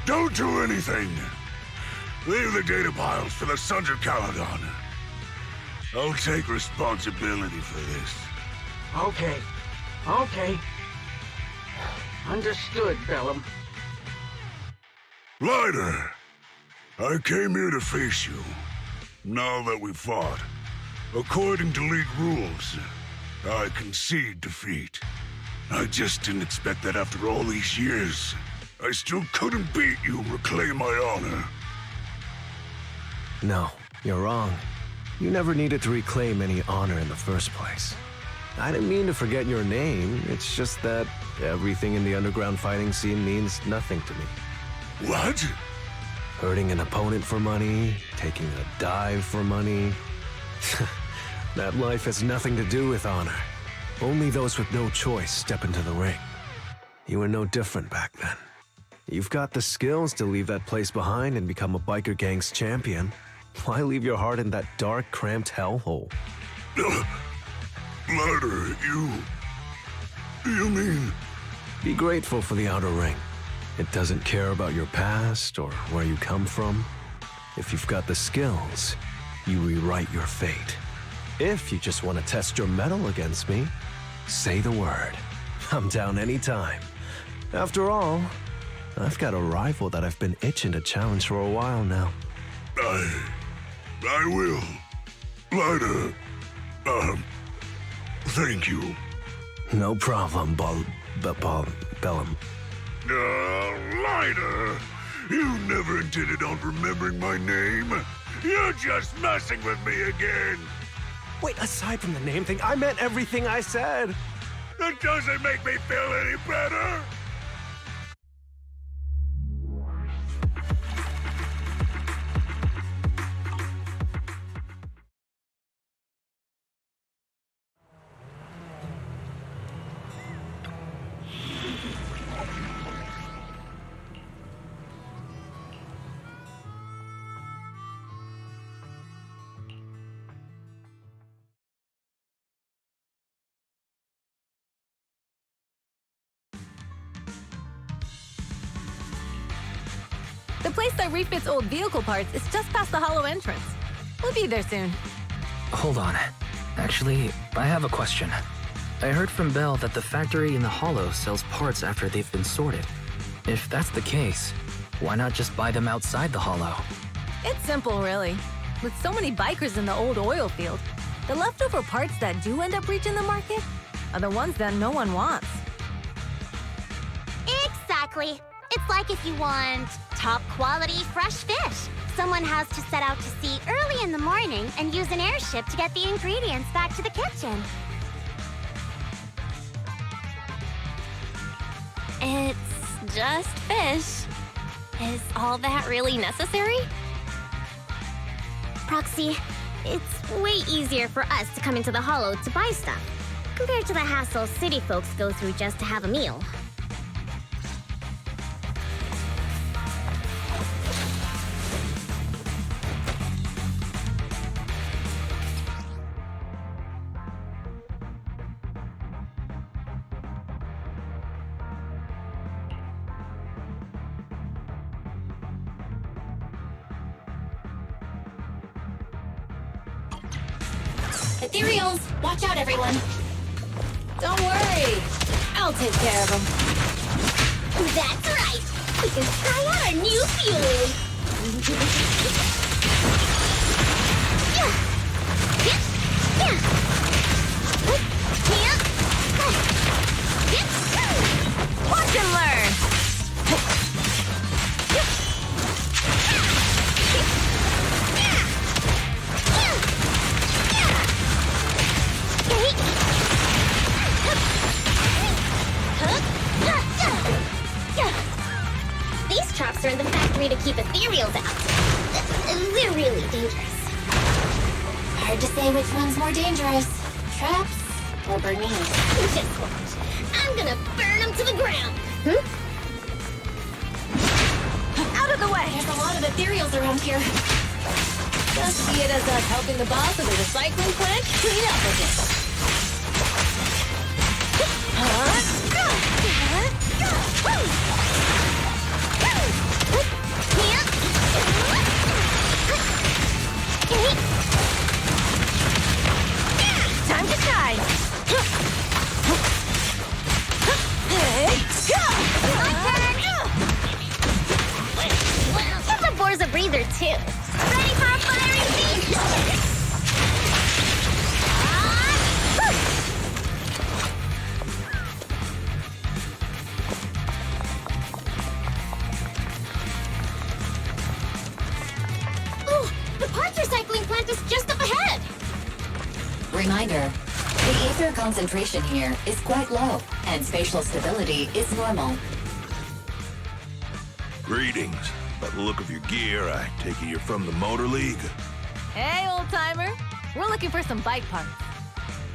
Don't do anything. Leave the data piles for the Sons of Caledon. I'll take responsibility for this.
Okay. Understood, Bellum.
Lighter, I came here to face you. Now that we've fought, according to League rules, I concede defeat. I just didn't expect that after all these years, I still couldn't beat you and reclaim my honor.
No, you're wrong. You never needed to reclaim any honor in the first place. I didn't mean to forget your name, it's just that everything in the underground fighting scene means nothing to me.
What?
Hurting an opponent for money, taking a dive for money. That life has nothing to do with honor. Only those with no choice step into the ring. You were no different back then. You've got the skills to leave that place behind and become a biker gang's champion. Why leave your heart in that dark, cramped hellhole?
Lighter, you mean...
Be grateful for the outer ring. It doesn't care about your past or where you come from. If you've got the skills, you rewrite your fate. If you just want to test your mettle against me, say the word. I'm down anytime. After all, I've got a rival that I've been itching to challenge for a while now.
I will. Lighter, thank you.
No problem, Bellum.
Lighter, you never intended on remembering my name. You're just messing with me again.
Wait, aside from the name thing, I meant everything I said.
That doesn't make me feel any better.
The place that refits old vehicle parts is just past the hollow entrance. We'll be there soon.
Hold on. Actually, I have a question. I heard from Belle that the factory in the hollow sells parts after they've been sorted. If that's the case, why not just buy them outside the hollow?
It's simple, really. With so many bikers in the old oil field, the leftover parts that do end up reaching the market are the ones that no one wants.
Exactly. It's like if you want top quality fresh fish. Someone has to set out to sea early in the morning and use an airship to get the ingredients back to the kitchen.
It's just fish. Is all that really necessary? Proxy, it's way easier for us to come into the hollow to buy stuff, compared to the hassle city folks go through just to have a meal.
Ethereals! Watch out, everyone!
Don't worry! I'll take care of them.
That's right! We can try out our new fuel!
Watch and learn!
These traps are in the factory to keep ethereals out. They're really dangerous.
Hard to say which one's more dangerous. Traps or Bernice?
Just watch. I'm gonna burn them to the ground.
Out of the way!
There's a lot of ethereals around here.
Just see it as us helping the boss of the recycling plant clean up a bit. Time to shine!
Give the boars a breather, too. Ready for a fiery feast? Oh, the parts recycling plant is just up ahead.
Reminder, the ether concentration here is quite low, and spatial stability is normal.
Greetings. By the look of your gear, I take it you're from the Motor League.
Hey, old-timer. We're looking for some bike parts.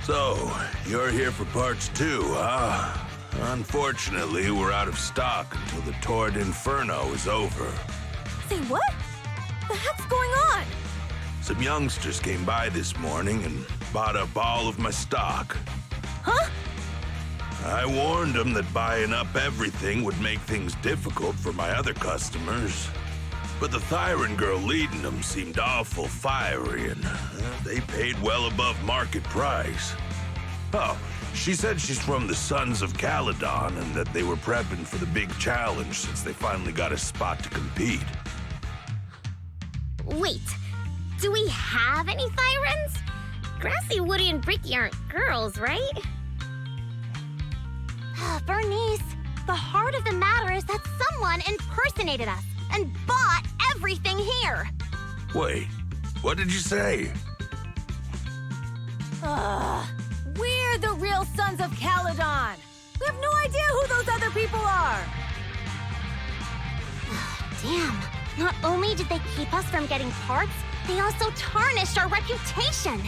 So, you're here for parts too, huh? Unfortunately, we're out of stock until the Torrid Inferno is over.
Say what? The heck's going on?
Some youngsters came by this morning and bought up all of my stock.
Huh?
I warned them that buying up everything would make things difficult for my other customers. But the Thyran girl leading them seemed awful fiery, and they paid well above market price. Oh, she said she's from the Sons of Caledon and that they were prepping for the big challenge since they finally got a spot to compete.
Wait, do we have any Thyrans? Grassy, Woody, and Bricky aren't girls, right? Bernice, the heart of the matter is that someone impersonated us and bought everything here.
Wait, what did you say?
We're the real Sons of Caledon. We have no idea who those other people are.
Damn. Not only did they keep us from getting parts, they also tarnished our reputation.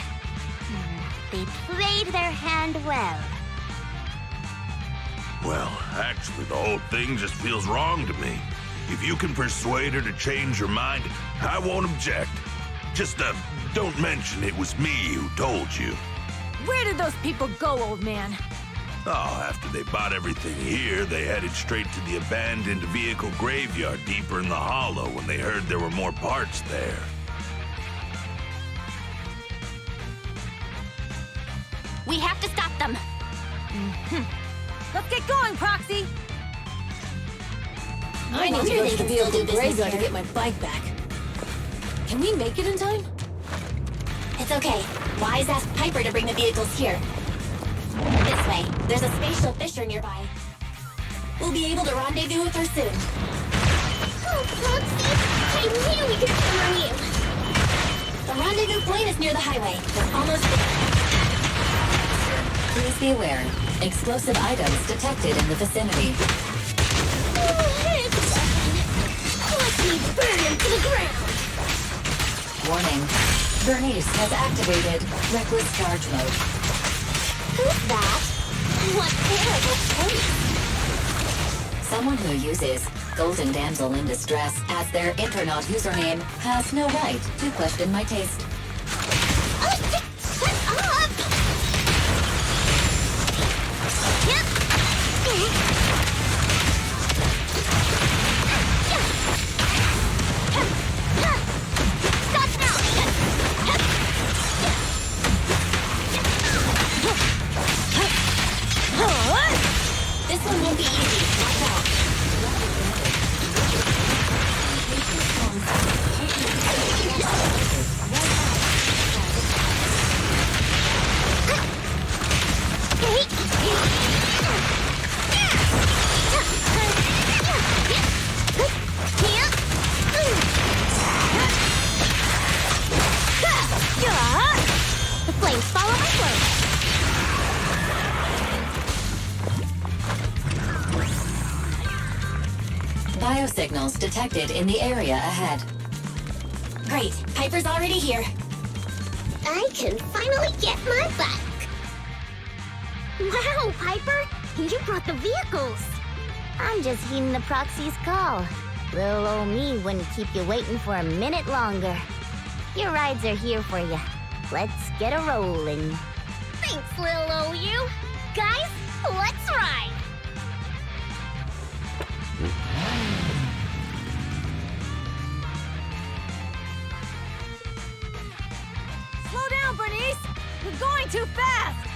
They played their hand well.
Well, actually, the whole thing just feels wrong to me. If you can persuade her to change her mind, I won't object. Just, don't mention it was me who told you.
Where did those people go, old man?
Oh, after they bought everything here, they headed straight to the abandoned vehicle graveyard deeper in the hollow when they heard there were more parts there.
We have to stop them.
Let's get going, Proxy! I need to
wonder
go
they
to the
can still do
vehicle
business
graveyard to
here.
get my bike back. Can we make it in time?
It's okay. Wise asked Piper to bring the vehicles here. This way. There's a spatial fissure nearby. We'll be able to rendezvous with her soon.
Oh, Proxy, I knew we could count on you.
The rendezvous point is near the highway. We're almost there.
Please be aware, explosive items detected in the vicinity.
Oh, it's done. Let me burn him to the ground.
Warning, Bernice has activated reckless charge mode.
Who's that? What terrible place.
Someone who uses Golden Damsel in Distress as their Internaut username has no right to question my taste.
Shut up!
Stop now!
This one won't be easy. Watch out.
flames follow upwards.
Biosignals detected in the area ahead.
Great, Piper's already here.
I can finally get my back. Wow, Piper, you brought the vehicles.
I'm just heeding the proxy's call. Little old me wouldn't keep you waiting for a minute longer. Your rides are here for you. Let's get a rolling.
Thanks, little OU. Guys, let's ride.
Slow down, Bernice! You're going too fast!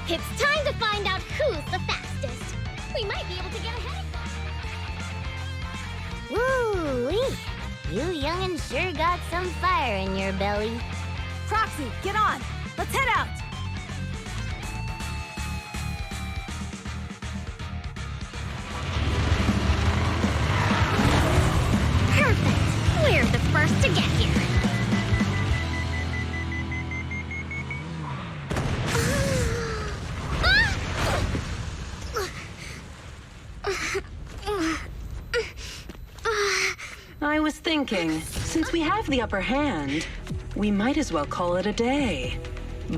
It's time to find out who's the fastest. We might be able to get ahead of them.
Woo-wee! You young'uns sure got some fire in your belly.
Proxy, get on! Let's head out!
Perfect! We're the first to get here.
I was thinking, since we have the upper hand, we might as well call it a day.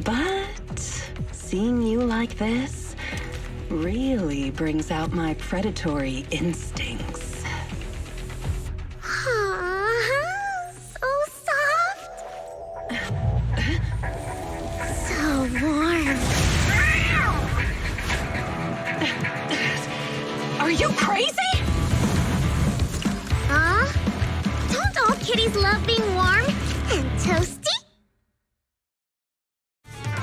But seeing you like this really brings out my predatory instincts.
So soft. So warm.
Are you crazy?
Huh? Don't all kitties love being warm and toasty?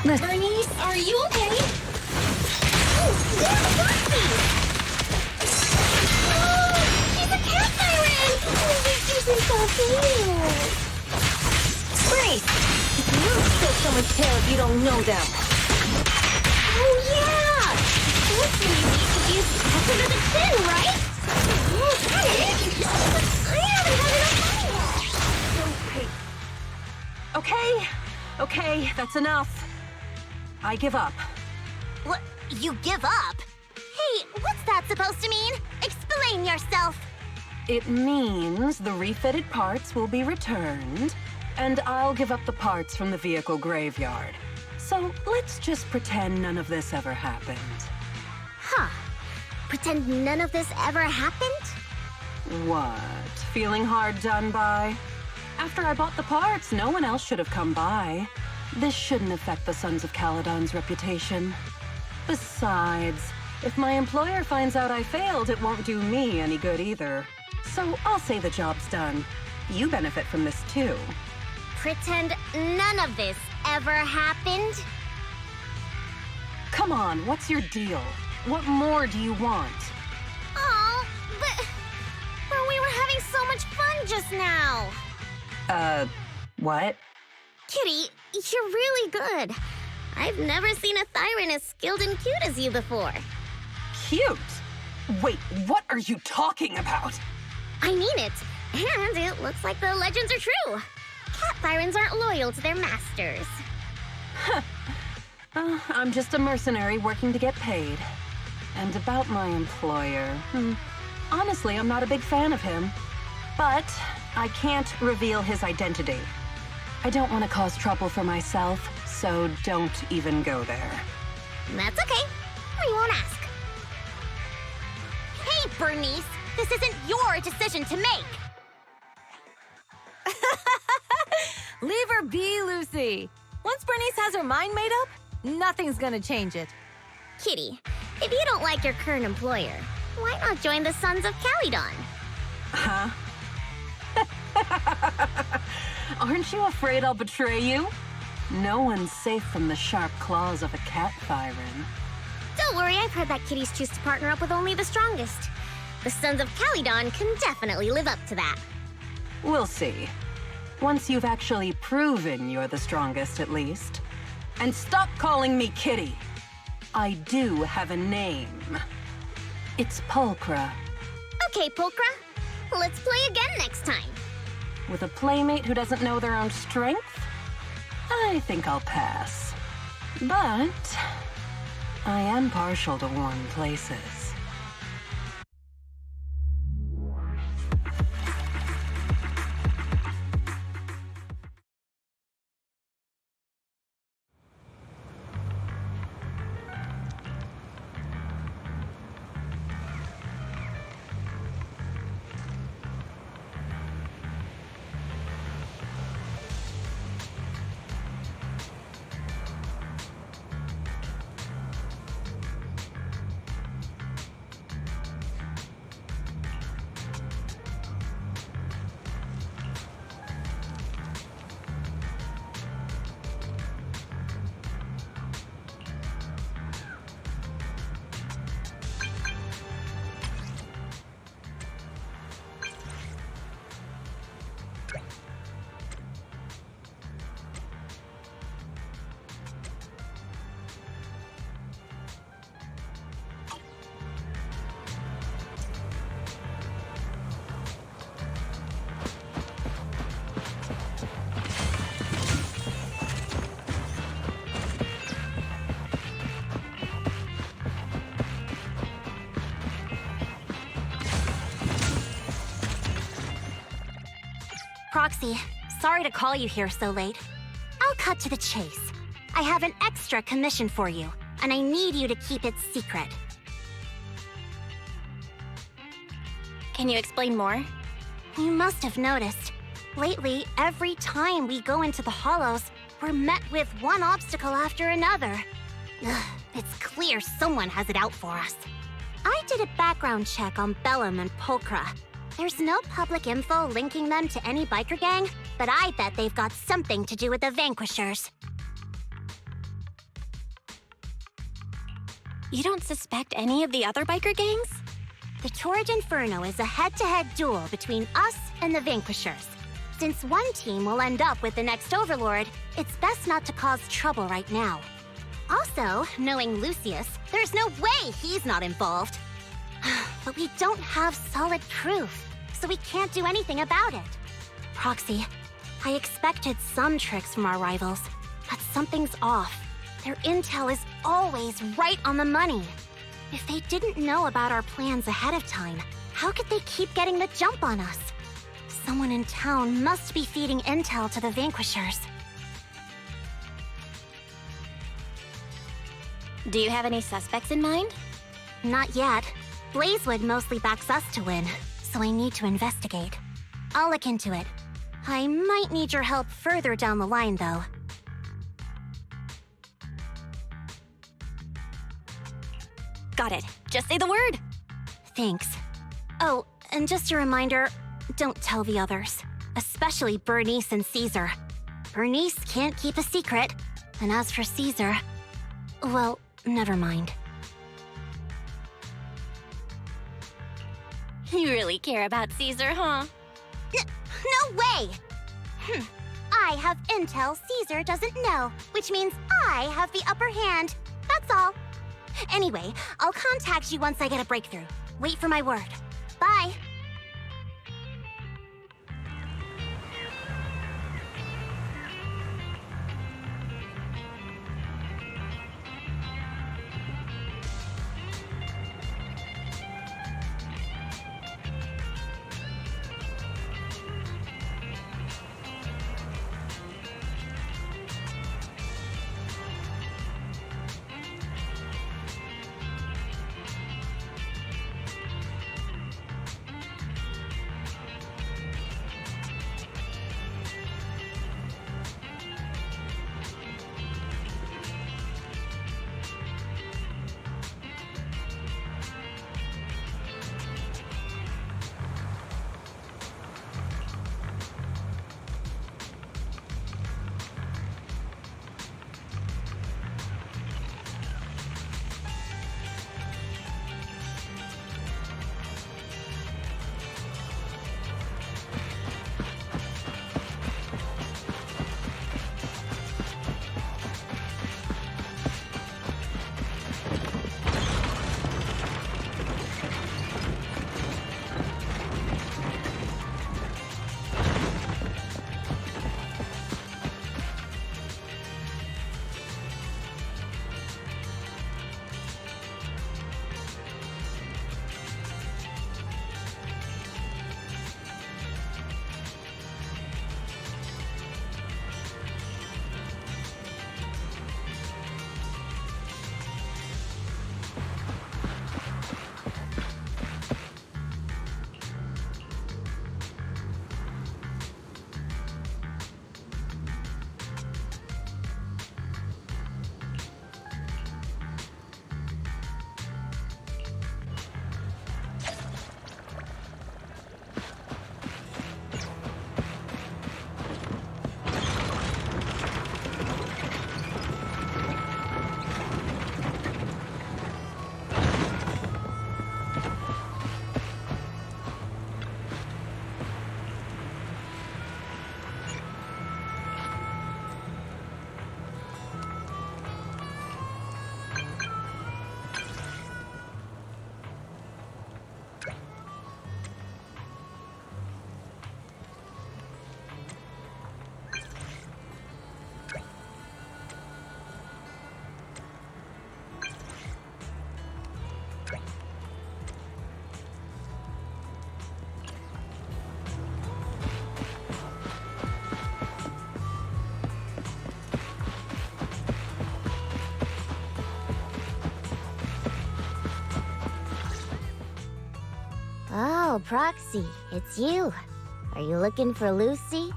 Bernice, are you okay?
Oh, there's Roxy! Oh, she's a cat siren! Oh, this isn't so cute.
Bernice! You don't show someone's tail if you don't know them.
Oh, yeah! This maybe could use tap under the chin, right? Oh, got it! I haven't had enough money yet.
Okay, that's enough. I give up.
What? You give up? Hey, what's that supposed to mean? Explain yourself.
It means the refitted parts will be returned, and I'll give up the parts from the vehicle graveyard. So let's just pretend none of this ever happened.
Huh. Pretend none of this ever happened?
What? Feeling hard done by? After I bought the parts, no one else should have come by. This shouldn't affect the Sons of Caledon's reputation. Besides, if my employer finds out I failed, it won't do me any good either. So I'll say the job's done. You benefit from this too.
Pretend none of this ever happened?
Come on, what's your deal? What more do you want?
Oh, but we were having so much fun just now.
What?
Kitty, you're really good. I've never seen a Thyran as skilled and cute as you before.
Cute? Wait, what are you talking about?
I mean it. And it looks like the legends are true. Cat Thyrans aren't loyal to their masters.
I'm just a mercenary working to get paid. And about my employer, honestly, I'm not a big fan of him. But I can't reveal his identity. I don't want to cause trouble for myself, so don't even go there.
That's okay. We won't ask. Hey, Bernice! This isn't your decision to make!
Leave her be, Lucy. Once Bernice has her mind made up, nothing's gonna change it.
Kitty, if you don't like your current employer, why not join the Sons of Caledon?
Huh? Aren't you afraid I'll betray you? No one's safe from the sharp claws of a cat Thyran.
Don't worry, I've heard that kitties choose to partner up with only the strongest. The Sons of Caledon can definitely live up to that.
We'll see. Once you've actually proven you're the strongest, at least. And stop calling me Kitty. I do have a name. It's Pulchra.
Okay, Pulchra. Let's play again next time.
With a playmate who doesn't know their own strength? I think I'll pass. But I am partial to warm places.
Proxy, sorry to call you here so late. I'll cut to the chase. I have an extra commission for you, and I need you to keep it secret.
Can you explain more?
You must have noticed. Lately, every time we go into the Hollows, we're met with one obstacle after another. Ugh, it's clear someone has it out for us. I did a background check on Bellum and Pulchra. There's no public info linking them to any biker gang, but I bet they've got something to do with the Vanquishers.
You don't suspect any of the other biker gangs?
The Torrid Inferno is a head-to-head duel between us and the Vanquishers. Since one team will end up with the next Overlord, it's best not to cause trouble right now. Also, knowing Lucius, there's no way he's not involved. But we don't have solid proof, so we can't do anything about it. Proxy, I expected some tricks from our rivals, but something's off. Their intel is always right on the money. If they didn't know about our plans ahead of time, how could they keep getting the jump on us? Someone in town must be feeding intel to the Vanquishers.
Do you have any suspects in mind?
Not yet. Blazewood mostly backs us to win, so I need to investigate. I'll look into it. I might need your help further down the line, though.
Got it. Just say the word.
Thanks. Oh, and just a reminder, don't tell the others. Especially Bernice and Caesar. Bernice can't keep a secret. And as for Caesar, well, never mind.
You really care about Caesar, huh?
No way! I have intel Caesar doesn't know, which means I have the upper hand. That's all. Anyway, I'll contact you once I get a breakthrough. Wait for my word. Bye.
Oh, Proxy, it's you. Are you looking for Lucy?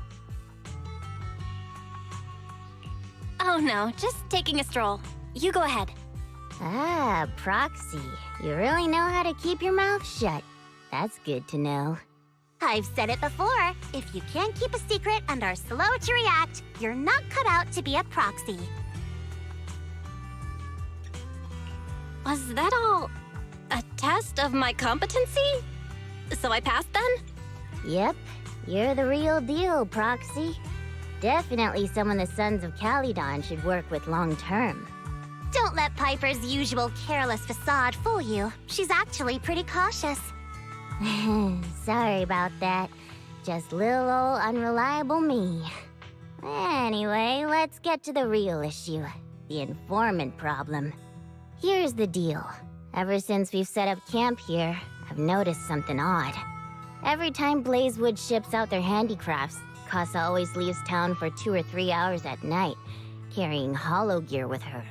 Oh no, just taking a stroll. You go ahead.
Ah, Proxy. You really know how to keep your mouth shut. That's good to know.
I've said it before. If you can't keep a secret and are slow to react, you're not cut out to be a proxy.
Was that all a test of my competency? So I passed then?
Yep, you're the real deal, Proxy. Definitely someone the Sons of Caledon should work with long term.
Don't let Piper's usual careless facade fool you. She's actually pretty cautious.
Sorry about that. Just little old unreliable me. Anyway, let's get to the real issue. The informant problem. Here's the deal. Ever since we've set up camp here, I've noticed something odd. Every time Blazewood ships out their handicrafts, Casa always leaves town for 2 or 3 hours at night, carrying hollow gear with her.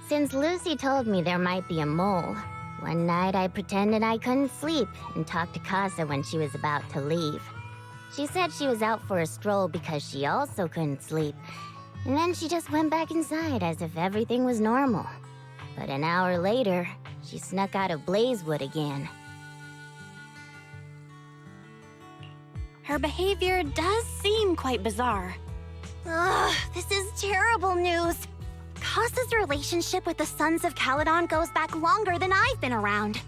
Since Lucy told me there might be a mole, one night I pretended I couldn't sleep and talked to Casa when she was about to leave. She said she was out for a stroll because she also couldn't sleep, and then she just went back inside as if everything was normal. But an hour later, she snuck out of Blazewood again.
Her behavior does seem quite bizarre.
Ugh, this is terrible news. Casa's relationship with the Sons of Caledon goes back longer than I've been around.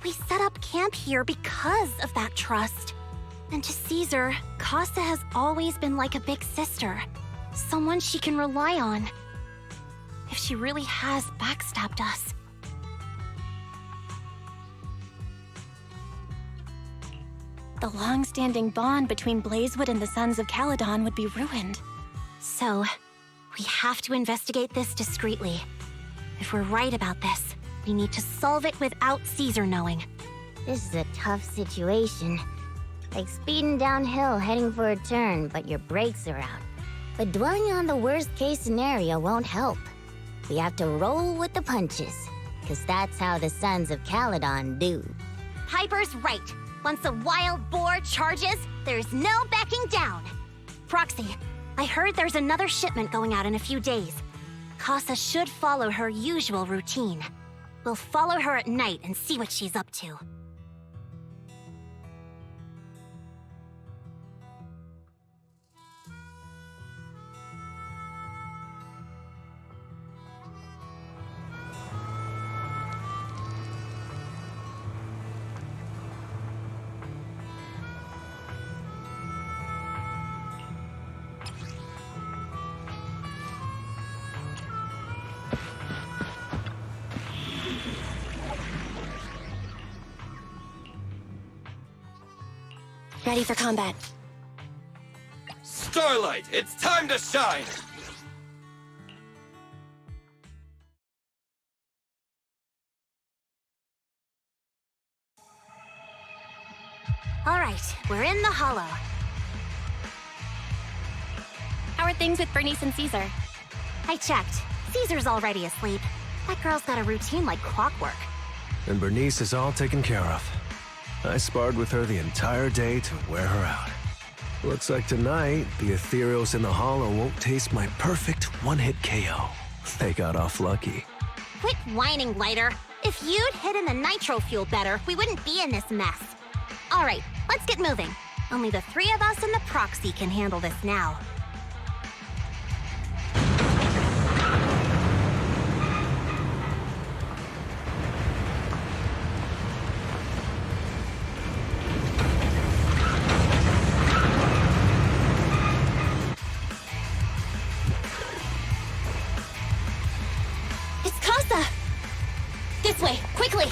We set up camp here because of that trust. And to Caesar, Casa has always been like a big sister. Someone she can rely on. If she really has backstabbed us.
The long-standing bond between Blazewood and the Sons of Caledon would be ruined.
So, we have to investigate this discreetly. If we're right about this, we need to solve it without Caesar knowing.
This is a tough situation. Like speeding downhill heading for a turn, but your brakes are out. But dwelling on the worst-case scenario won't help. We have to roll with the punches, because that's how the Sons of Caledon do.
Piper's right. Once a wild boar charges, there's no backing down. Proxy, I heard there's another shipment going out in a few days. Casa should follow her usual routine. We'll follow her at night and see what she's up to.
Ready for combat.
Starlight, it's time to shine!
All right, we're in the hollow.
How are things with Bernice and Caesar?
I checked. Caesar's already asleep. That girl's got a routine like clockwork.
And Bernice is all taken care of. I sparred with her the entire day to wear her out. Looks like tonight, the ethereals in the hollow won't taste my perfect one-hit KO. They got off lucky.
Quit whining, Lighter. If you'd hidden the nitro fuel better, we wouldn't be in this mess. All right, let's get moving. Only the 3 of us and the proxy can handle this now.
This way, quickly!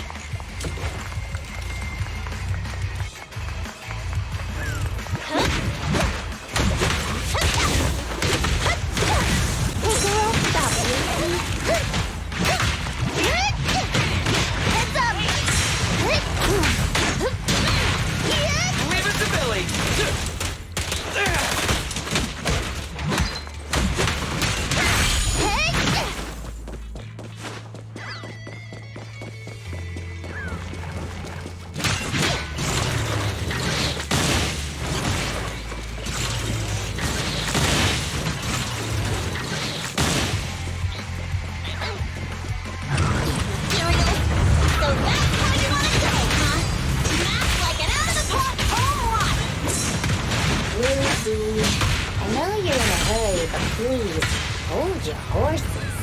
Leave it to Billy!
Please, hold your horses.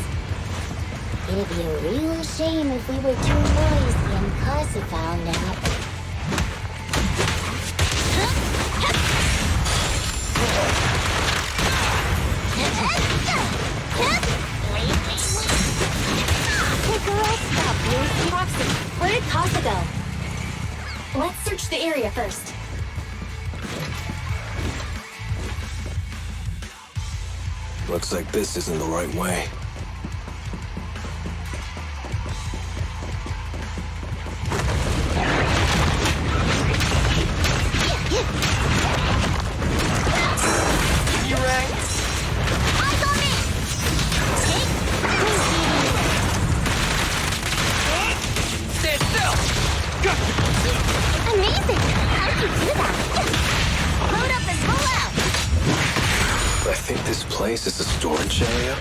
It'd be a real shame if we were too noisy and Casa found out.
Take a rest stop, please. Proxy, where did Casa go? Let's search the area first.
Looks like this isn't the right way.
You rang?
Eyes on me!
Stand still!
Amazing! How did you do that? Load up and roll out!
I think this place is a storage area.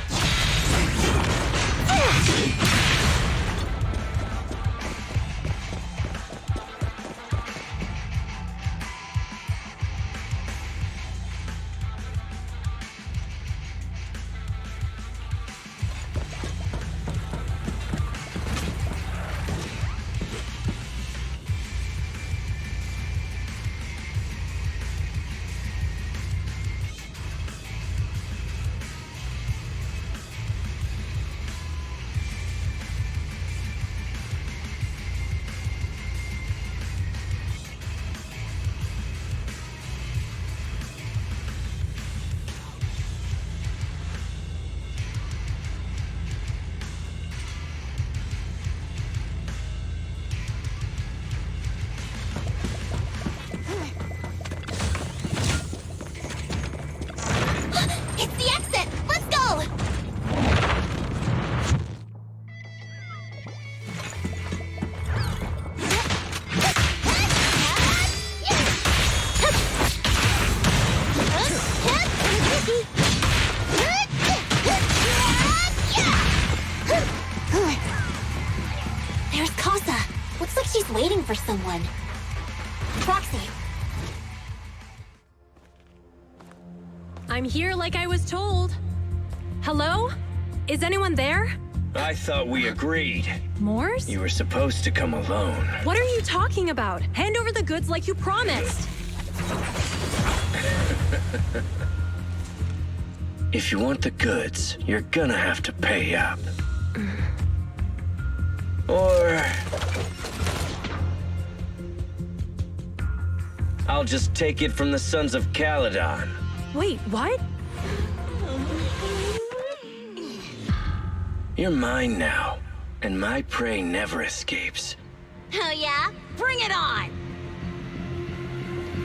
It's the exit! Let's go! There's Casa. Looks like she's waiting for someone. Proxy.
I'm here like I was told. Hello? Is anyone there?
I thought we agreed.
Morse?
You were supposed to come alone.
What are you talking about? Hand over the goods like you promised.
If you want the goods, you're gonna have to pay up. Or... I'll just take it from the Sons of Caledon.
Wait, what?
You're mine now, and my prey never escapes.
Oh yeah? Bring it on!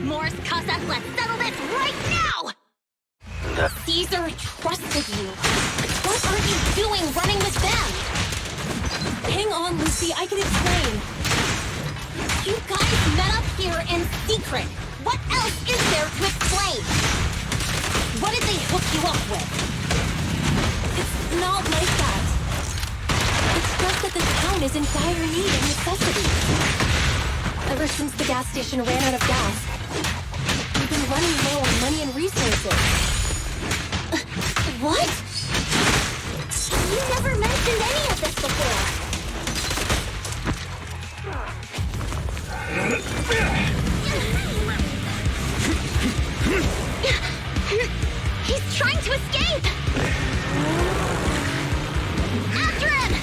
Morse, Casa, let's settle this right now! Caesar trusted you. What are you doing running with them?
Hang on, Lucy, I can explain.
You guys met up here in secret. What else is there to explain? What did they hook you up with?
It's not like that. It's just that the town is in dire need of necessities. Ever since the gas station ran out of gas, we've been running low on money and resources.
What? You never mentioned any of this before. He's trying to escape! After him!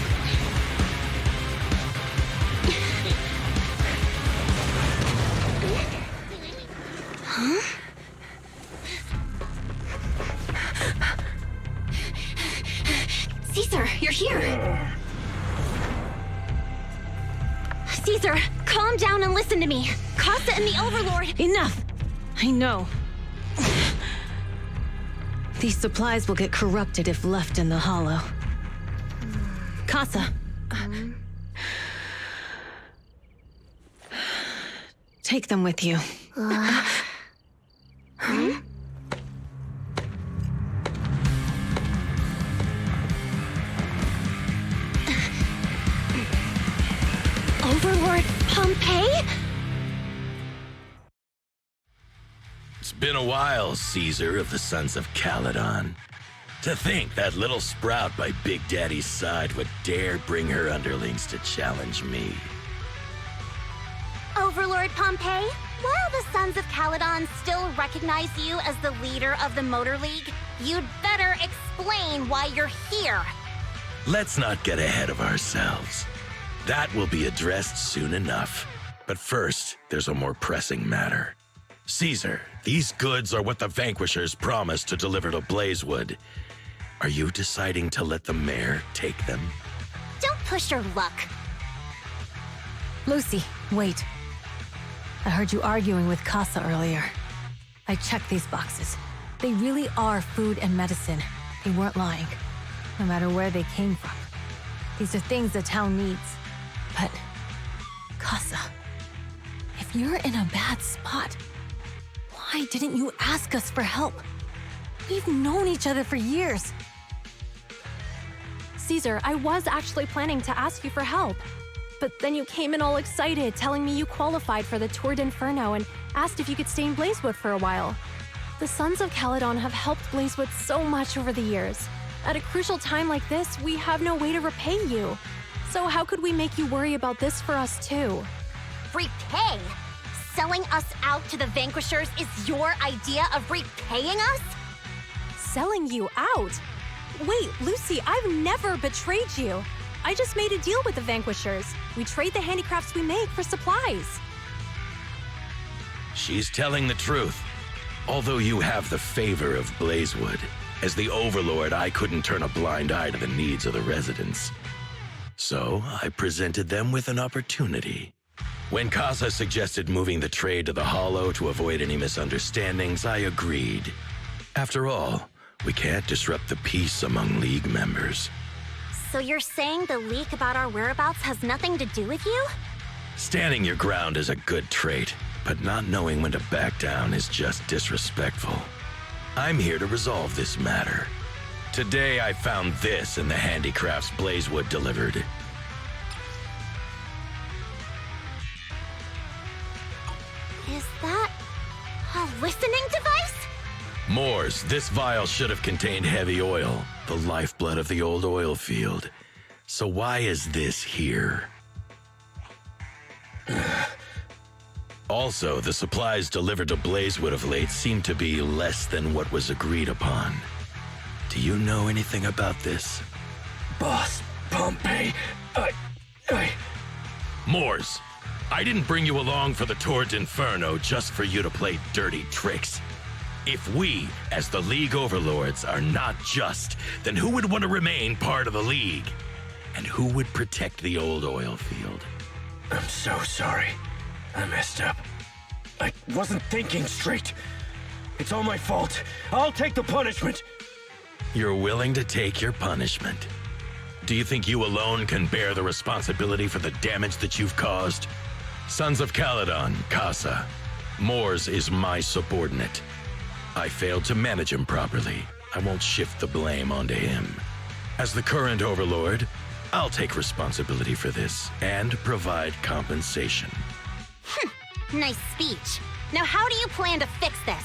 Huh? Caesar, you're here! Caesar, calm down and listen to me. Casa and the Overlord...
Enough! I know. These supplies will get corrupted if left in the hollow. Casa. Take them with you.
Overlord Pompeii?
It's been a while, Caesar of the Sons of Caledon.
To think that little sprout by Big Daddy's side would dare bring her underlings to challenge me.
Overlord Pompeii, while the Sons of Caledon still recognize you as the leader of the Motor League, you'd better explain why you're here.
Let's not get ahead of ourselves. That will be addressed soon enough. But first, there's a more pressing matter. Caesar, these goods are what the Vanquishers promised to deliver to Blazewood. Are you deciding to let the mayor take them?
Don't push your luck.
Lucy, wait. I heard you arguing with Casa earlier. I checked these boxes. They really are food and medicine. They weren't lying, no matter where they came from. These are things the town needs. But, Casa, if you're in a bad spot, why didn't you ask us for help? We've known each other for years.
Caesar, I was actually planning to ask you for help. But then you came in all excited, telling me you qualified for the Tour d'Inferno and asked if you could stay in Blazewood for a while. The Sons of Caledon have helped Blazewood so much over the years. At a crucial time like this, we have no way to repay you. So how could we make you worry about this for us too?
Repay? Selling us out to the Vanquishers is your idea of repaying us?
Selling you out? Wait, Lucy, I've never betrayed you. I just made a deal with the Vanquishers. We trade the handicrafts we make for supplies.
She's telling the truth. Although you have the favor of Blazewood, as the Overlord, I couldn't turn a blind eye to the needs of the residents. So I presented them with an opportunity. When Casa suggested moving the trade to the Hollow to avoid any misunderstandings, I agreed. After all, we can't disrupt the peace among League members.
So you're saying the leak about our whereabouts has nothing to do with you?
Standing your ground is a good trait, but not knowing when to back down is just disrespectful. I'm here to resolve this matter. Today I found this in the handicrafts Blazewood delivered.
Is that a listening device?
Moors, this vial should have contained heavy oil, the lifeblood of the old oil field. So why is this here? Also, the supplies delivered to Blazewood of late seem to be less than what was agreed upon. Do you know anything about this?
Boss, Pompeii,
Moors, I didn't bring you along for the Tour d'Inferno just for you to play dirty tricks. If we, as the League Overlords, are not just, then who would want to remain part of the League? And who would protect the old oil field?
I'm so sorry. I messed up. I wasn't thinking straight. It's all my fault. I'll take the punishment.
You're willing to take your punishment. Do you think you alone can bear the responsibility for the damage that you've caused? Sons of Caledon, Casa. Moors is my subordinate. I failed to manage him properly. I won't shift the blame onto him. As the current Overlord, I'll take responsibility for this and provide compensation.
Nice speech. Now how do you plan to fix this?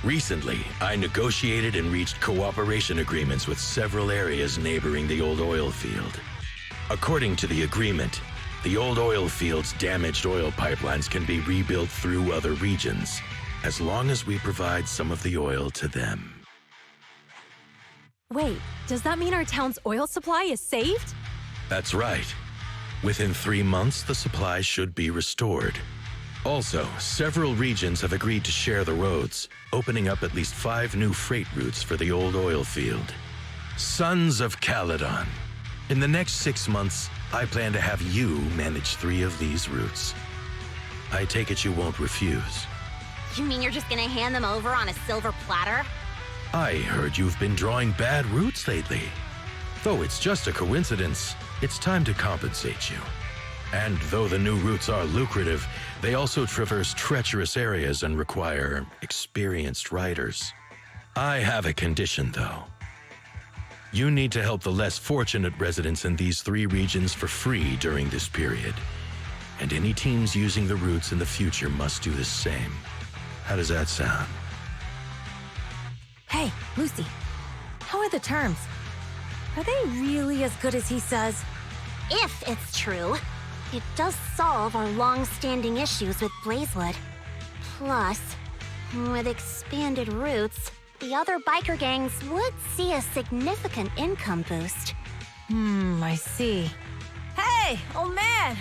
Recently, I negotiated and reached cooperation agreements with several areas neighboring the old oil field. According to the agreement, the old oil field's damaged oil pipelines can be rebuilt through other regions, as long as we provide some of the oil to them.
Wait, does that mean our town's oil supply is saved?
That's right. Within 3 months, the supply should be restored. Also, several regions have agreed to share the roads, opening up at least 5 new freight routes for the old oil field. Sons of Caledon. In the next 6 months, I plan to have you manage 3 of these routes. I take it you won't refuse.
You mean you're just gonna hand them over on a silver platter?
I heard you've been drawing bad routes lately. Though it's just a coincidence, it's time to compensate you. And though the new routes are lucrative, they also traverse treacherous areas and require experienced riders. I have a condition, though. You need to help the less fortunate residents in these 3 regions for free during this period. And any teams using the routes in the future must do the same. How does that sound?
Hey, Lucy. How by the terms. Are they really as good as he says?
If it's true, it does solve our long-standing issues with Blazewood. Plus, with expanded routes, the other biker gangs would see a significant income boost.
I see. Hey, old man!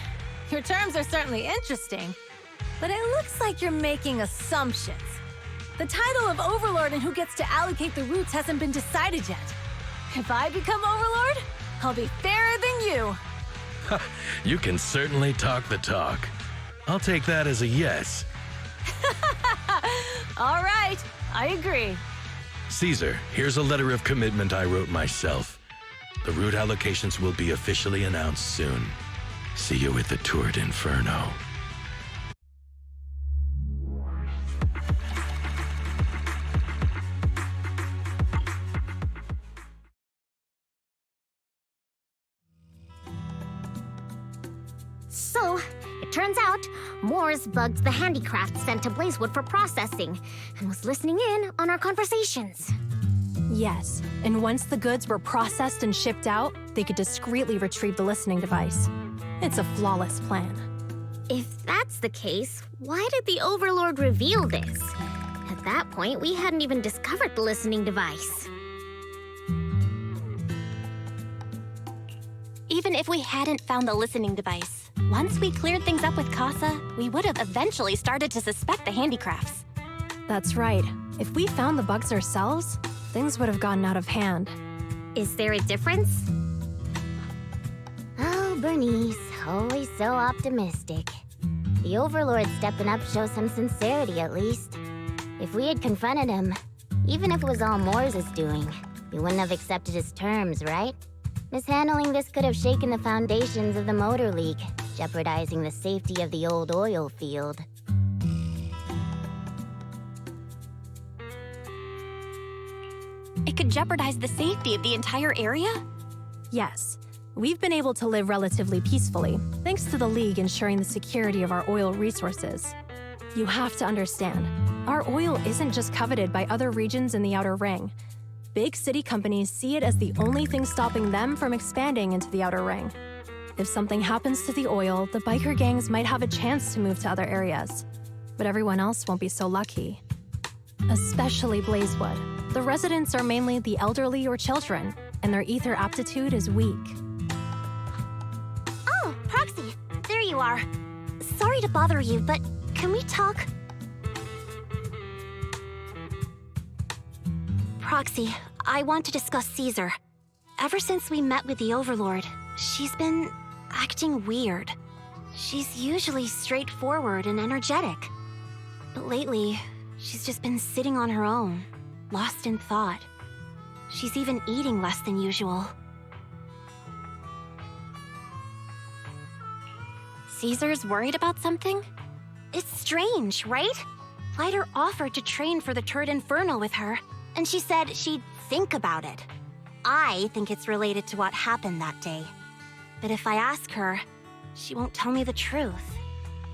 Your terms are certainly interesting, but it looks like you're making assumptions. The title of Overlord and who gets to allocate the routes hasn't been decided yet. If I become Overlord, I'll be fairer than you.
You can certainly talk the talk. I'll take that as a yes.
All right, I agree.
Caesar, here's a letter of commitment I wrote myself. The route allocations will be officially announced soon. See you at the Tour d'Inferno.
So, it turns out, Moores bugged the handicraft sent to Blazewood for processing, and was listening in on our conversations.
Yes, and once the goods were processed and shipped out, they could discreetly retrieve the listening device. It's a flawless plan.
If that's the case, why did the Overlord reveal this? At that point, we hadn't even discovered the listening device.
Even if we hadn't found the listening device, once we cleared things up with Casa, we would have eventually started to suspect the handicrafts.
That's right. If we found the bugs ourselves, things would have gotten out of hand.
Is there a difference?
Oh, Bernice, always so optimistic. The Overlord stepping up shows some sincerity, at least. If we had confronted him, even if it was all Moores' doing, we wouldn't have accepted his terms, right? Mishandling this could have shaken the foundations of the Motor League, jeopardizing the safety of the old oil field. It could jeopardize the safety of the entire area?
Yes. We've been able to live relatively peacefully, thanks to the League ensuring the security of our oil resources. You have to understand, our oil isn't just coveted by other regions in the Outer Ring. Big city companies see it as the only thing stopping them from expanding into the Outer Ring. If something happens to the oil, the biker gangs might have a chance to move to other areas. But everyone else won't be so lucky. Especially Blazewood. The residents are mainly the elderly or children, and their ether aptitude is weak.
Oh, Proxy, there you are. Sorry to bother you, but can we talk? Proxy, I want to discuss Caesar. Ever since we met with the Overlord, she's been acting weird. She's usually straightforward and energetic. But lately, she's just been sitting on her own, lost in thought. She's even eating less than usual.
Caesar's worried about something?
It's strange, right? Lighter offered to train for the Tour d'Inferno with her, and she said she'd think about it. I think it's related to what happened that day. But if I ask her, she won't tell me the truth.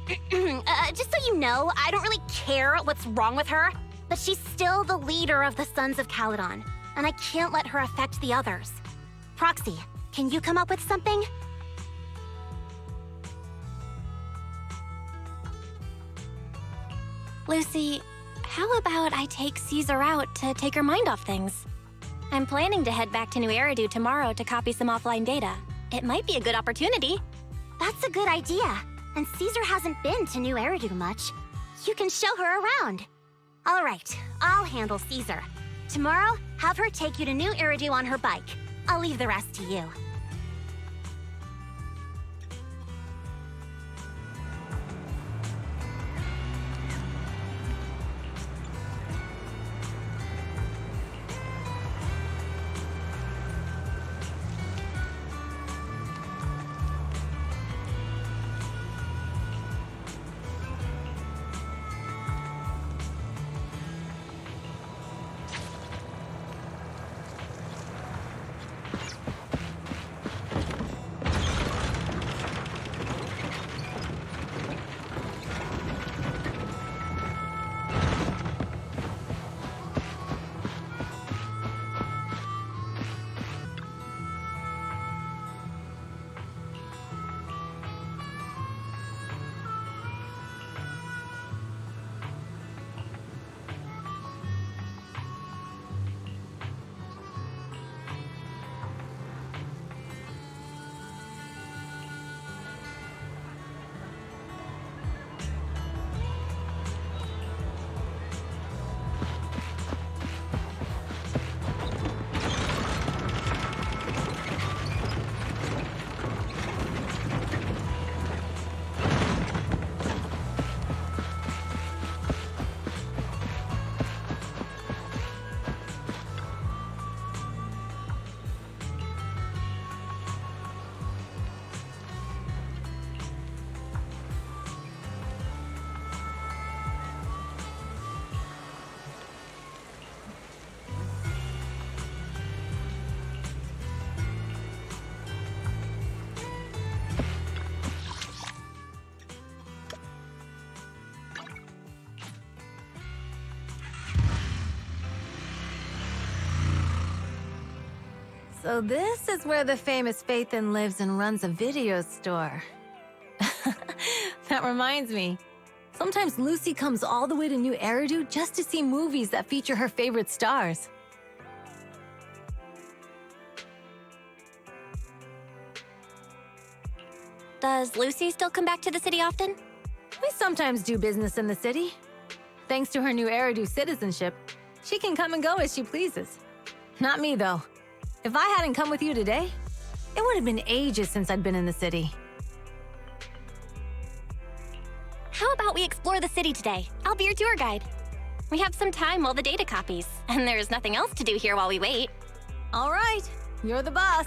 Just so you know, I don't really care what's wrong with her, but she's still the leader of the Sons of Caledon, and I can't let her affect the others. Proxy, can you come up with something?
Lucy, how about I take Caesar out to take her mind off things? I'm planning to head back to New Eridu tomorrow to copy some offline data. It might be a good opportunity.
That's a good idea. And Caesar hasn't been to New Eridu much. You can show her around. All right, I'll handle Caesar. Tomorrow, have her take you to New Eridu on her bike. I'll leave the rest to you.
So this is where the famous Faithin lives and runs a video store. That reminds me. Sometimes Lucy comes all the way to New Eridu just to see movies that feature her favorite stars.
Does Lucy still come back to the city often?
We sometimes do business in the city. Thanks to her New Eridu citizenship, she can come and go as she pleases. Not me, though. If I hadn't come with you today, it would have been ages since I'd been in the city.
How about we explore the city today? I'll be your tour guide. We have some time while the data copies, and there's nothing else to do here while we wait.
All right, you're the boss.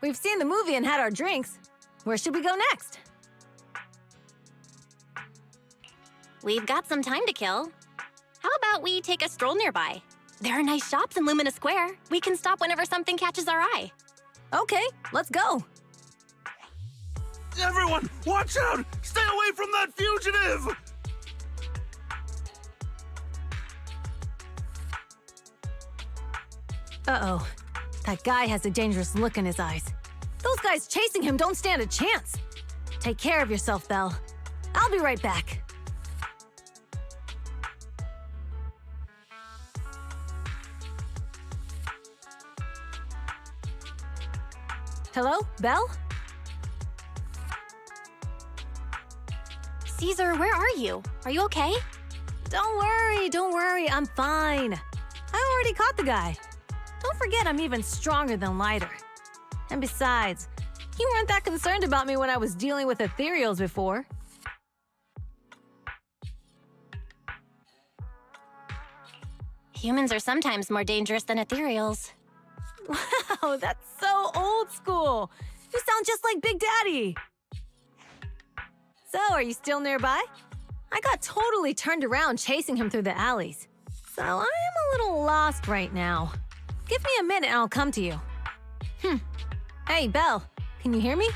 We've seen the movie and had our drinks. Where should we go next?
We've got some time to kill. How about we take a stroll nearby? There are nice shops in Lumina Square. We can stop whenever something catches our eye.
Okay, let's go.
Everyone, watch out! Stay away from that fugitive!
Uh-oh. That guy has a dangerous look in his eyes. Those guys chasing him don't stand a chance. Take care of yourself, Belle. I'll be right back. Hello, Belle?
Caesar, where are you? Are you okay?
Don't worry, I'm fine. I already caught the guy. Don't forget I'm even stronger than Lighter. And besides, you weren't that concerned about me when I was dealing with ethereals before.
Humans are sometimes more dangerous than ethereals.
Wow, that's so old school. You sound just like Big Daddy. So, are you still nearby? I got totally turned around chasing him through the alleys. So, I am a little lost right now. Give me a minute and I'll come to you. Hey, Belle, can you hear me?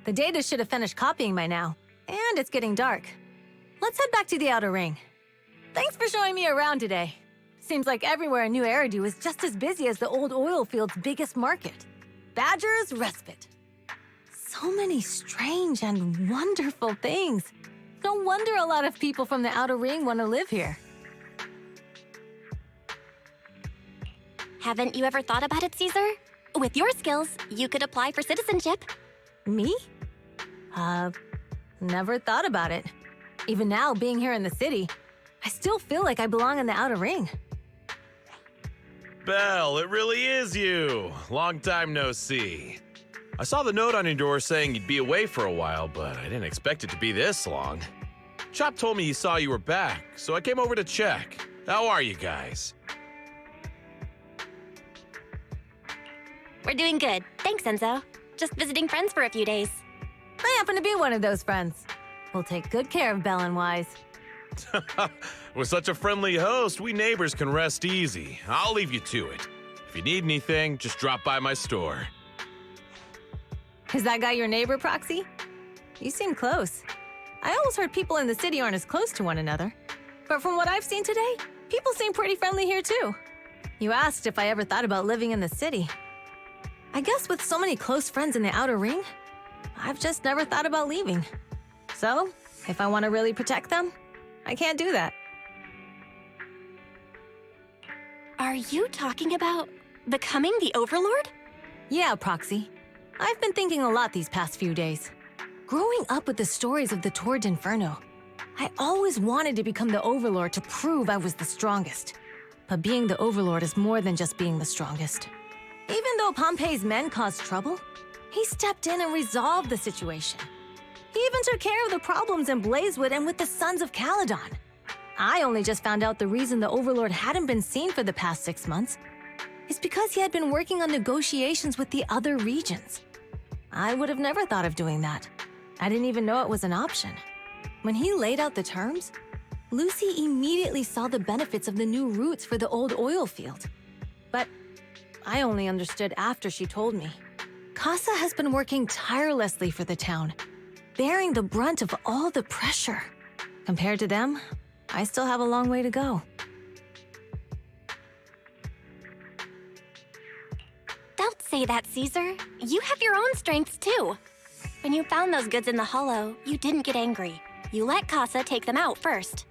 The data should have finished copying by now, and it's getting dark. Let's head back to the Outer Ring. Thanks for showing me around today. Seems like everywhere in New Eridu is just as busy as the old oil field's biggest market. Badger's Respite. So many strange and wonderful things. No wonder a lot of people from the Outer Ring want to live here.
Haven't you ever thought about it, Caesar? With your skills, you could apply for citizenship.
Me? Never thought about it. Even now, being here in the city, I still feel like I belong in the Outer Ring.
Belle, it really is you. Long time no see. I saw the note on your door saying you'd be away for a while, but I didn't expect it to be this long. Chop told me he saw you were back, so I came over to check. How are you guys?
We're doing good. Thanks, Enzo. Just visiting friends for a few days.
I happen to be one of those friends. We'll take good care of Belle and Wise.
With such a friendly host, we neighbors can rest easy. I'll leave you to it. If you need anything, just drop by my store.
Is that guy your neighbor, Proxy? You seem close. I always heard people in the city aren't as close to one another. But from what I've seen today, people seem pretty friendly here too. You asked if I ever thought about living in the city. I guess with so many close friends in the Outer Ring, I've just never thought about leaving. So, if I want to really protect them, I can't do that.
Are you talking about becoming the Overlord?
Yeah, Proxy. I've been thinking a lot these past few days. Growing up with the stories of the Torrid Inferno, I always wanted to become the Overlord to prove I was the strongest. But being the Overlord is more than just being the strongest. Even though Pompey's men caused trouble, he stepped in and resolved the situation. He even took care of the problems in Blazewood and with the Sons of Caledon. I only just found out the reason the Overlord hadn't been seen for the past 6 months is because he had been working on negotiations with the other regions. I would have never thought of doing that. I didn't even know it was an option. When he laid out the terms, Lucy immediately saw the benefits of the new routes for the old oil field. But I only understood after she told me. Casa has been working tirelessly for the town, bearing the brunt of all the pressure. Compared to them, I still have a long way to go.
Don't say that, Caesar. You have your own strengths, too. When you found those goods in the Hollow, you didn't get angry. You let Casa take them out first.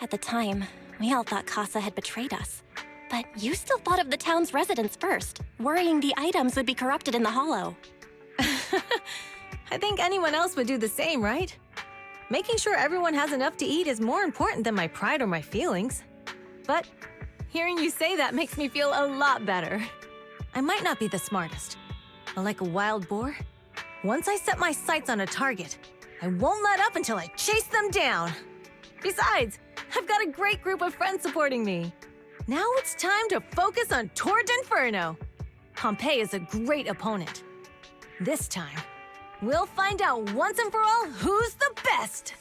At the time, we all thought Casa had betrayed us. But you still thought of the town's residents first, worrying the items would be corrupted in the Hollow.
I think anyone else would do the same, right? Making sure everyone has enough to eat is more important than my pride or my feelings. But hearing you say that makes me feel a lot better. I might not be the smartest, but like a wild boar, once I set my sights on a target, I won't let up until I chase them down. Besides, I've got a great group of friends supporting me. Now it's time to focus on Torrid Inferno. Pompey is a great opponent. This time, we'll find out once and for all who's the best!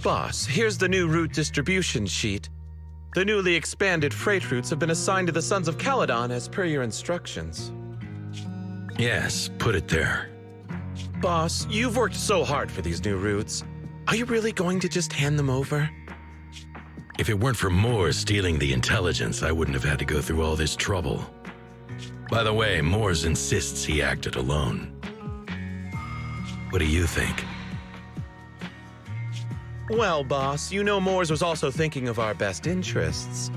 Boss, here's the new route distribution sheet. The newly expanded freight routes have been assigned to the Sons of Caledon as per your instructions.
Yes, put it there.
Boss, you've worked so hard for these new routes. Are you really going to just hand them over?
If it weren't for Moore stealing the intelligence, I wouldn't have had to go through all this trouble. By the way, Moores insists he acted alone. What do you think?
Well, boss, you know Moores was also thinking of our best interests.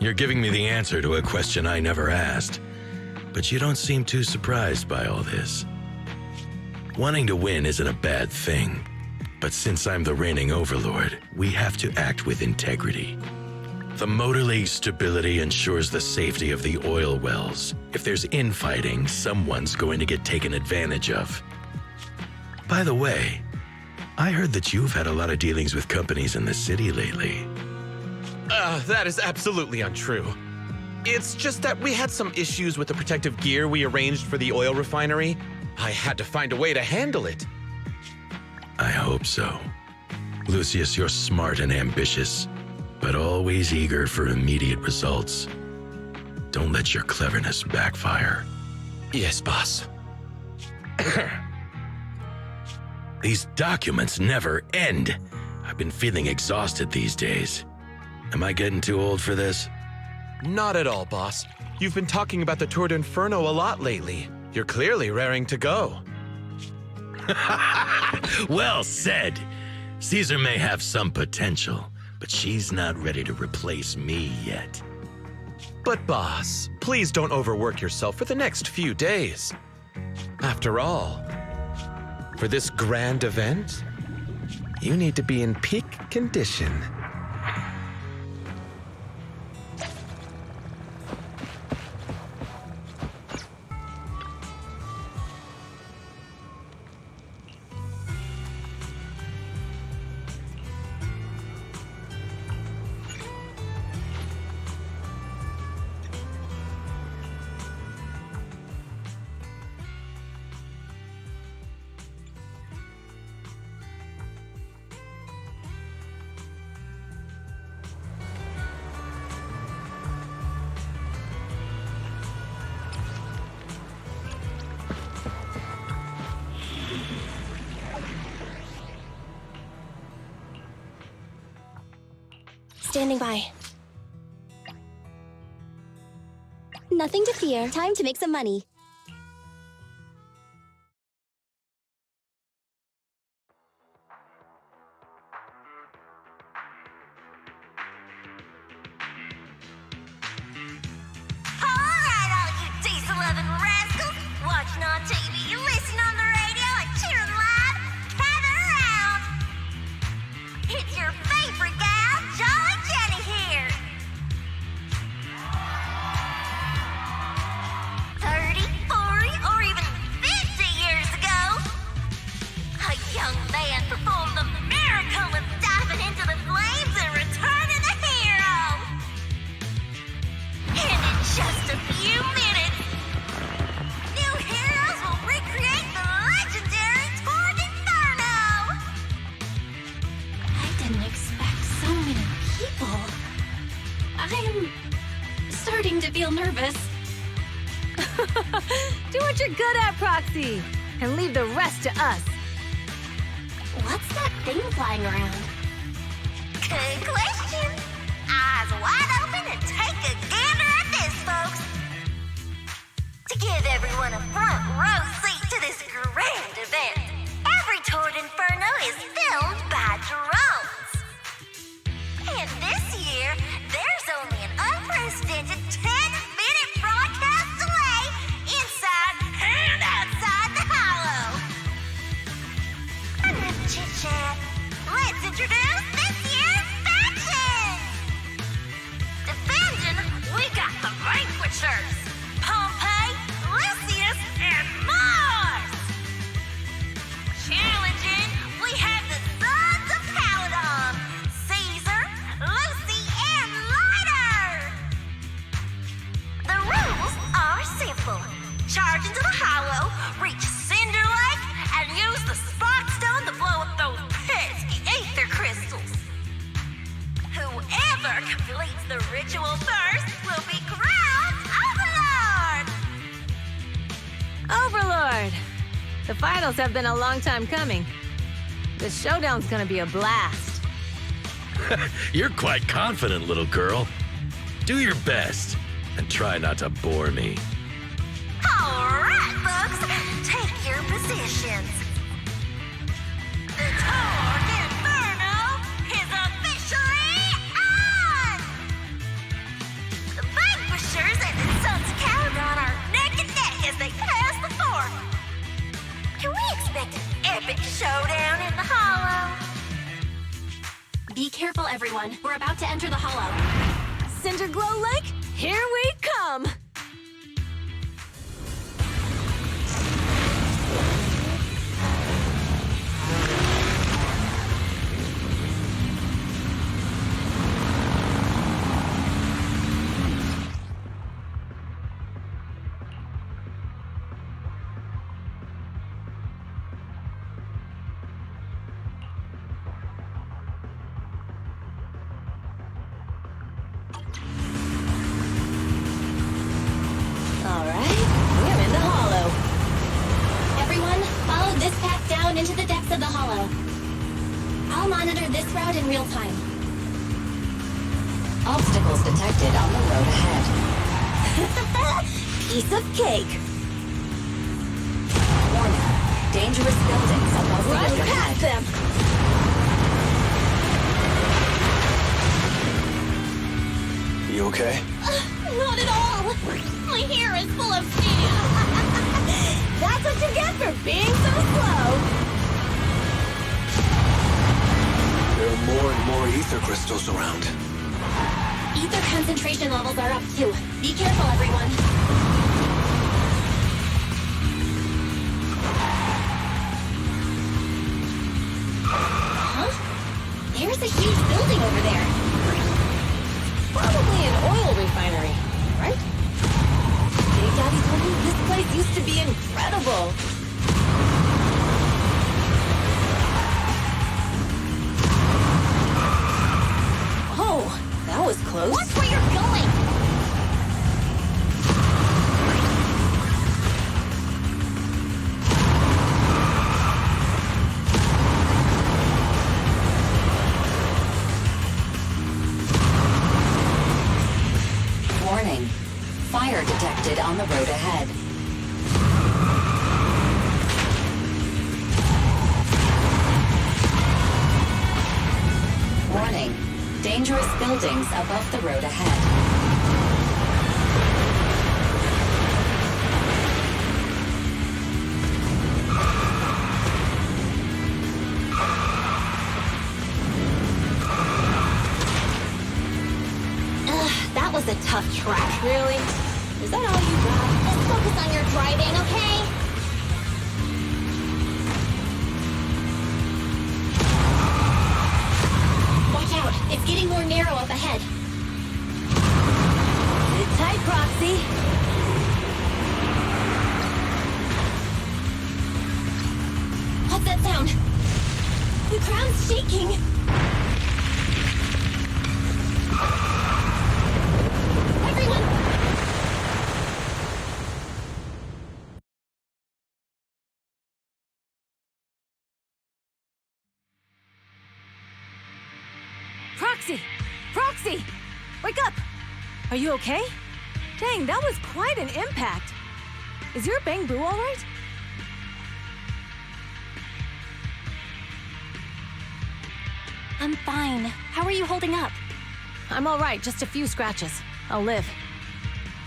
You're giving me the answer to a question I never asked. But you don't seem too surprised by all this. Wanting to win isn't a bad thing. But since I'm the reigning Overlord, we have to act with integrity. The Motor League's stability ensures the safety of the oil wells. If there's infighting, someone's going to get taken advantage of. By the way, I heard that you've had a lot of dealings with companies in the city lately.
That is absolutely untrue. It's just that we had some issues with the protective gear we arranged for the oil refinery. I had to find a way to handle it.
I hope so. Lucius, you're smart and ambitious, but always eager for immediate results. Don't let your cleverness backfire.
Yes, boss.
These documents never end. I've been feeling exhausted these days. Am I getting too old for this?
Not at all, boss. You've been talking about the Tour d'Inferno a lot lately. You're clearly raring to go.
Well said. Caesar may have some potential, but she's not ready to replace me yet.
But boss, please don't overwork yourself for the next few days. After all, for this grand event, you need to be in peak condition.
Standing by. Nothing to fear. Time to make some money.
Alright, all you diesel-loving rascals, watching on TV, you listen on the radio, and cheering live, gather around. It's your favorite gal, Jolly Jenny here. 30, 40, or even 50 years ago, a young man performed the miracle of diving into the flames and returning a hero. And in just a few minutes, new heroes will recreate the legendary Tour d'Inferno.
I didn't expect so many people. I'm starting to feel nervous.
Do what you're good at, Proxy, and leave the rest to us.
What's that thing flying around?
Good question. Eyes wide open and take a gander at this, folks. To give everyone a front row seat to this grand event, every Tour d'Inferno is filmed by drones. And this year, there's only an unprecedented 10-minute broadcast delay inside and outside the Hollow. Enough chit-chat. Let's introduce this year's factions. Defending, we got the Vanquishers, Pompey, Lucius, and Mars. Challenging, we have the Sons of Caledon, Caesar, Lucy, and Lighter. The rules are simple. Charge into the Hollow, reach Cinder Lake, and use the Spark Stone to blow up those pesky ether crystals. Whoever completes the ritual first will be crowned Overlord.
Overlord! The finals have been a long time coming. The showdown's gonna be a blast.
You're quite confident, little girl. Do your best, and try not to bore me.
All right, folks, take your positions. The Tour d'Inferno is officially on! The Vanquishers and the Sons of Caledon are neck and neck as they pass the fort. Can we expect an epic showdown in the Hollow?
Be careful, everyone. We're about to enter the Hollow.
Cinderglow Lake, here we come!
into the depths of the hollow. I'll monitor this route in real time.
Obstacles detected on the road ahead.
Piece of cake.
Warning. Dangerous buildings above the
Rush
road
past
ahead.
them.
You okay?
Not at all! My hair is full of steam!
That's what you get for being so slow!
There are more and more ether crystals around.
Ether concentration levels are up too. Be careful, everyone. Huh? There's a huge building over there.
Probably an oil refinery, right? Big Daddy told me this place used to be incredible. Oh, that was close.
Watch where you're going!
Warning. Fire detected on the road ahead. Warning. Dangerous buildings above the road ahead.
That was a tough track.
Really? Is that all you got?
Just focus on your driving, okay?
Watch out. It's getting more narrow up ahead.
Sit tight, Proxy.
What's that sound? The ground's shaking. Everyone!
Proxy! Proxy! Wake up! Are you okay? Dang, that was quite an impact. Is your bang boo all right?
I'm fine. How are you holding up?
I'm all right, just a few scratches. I'll live.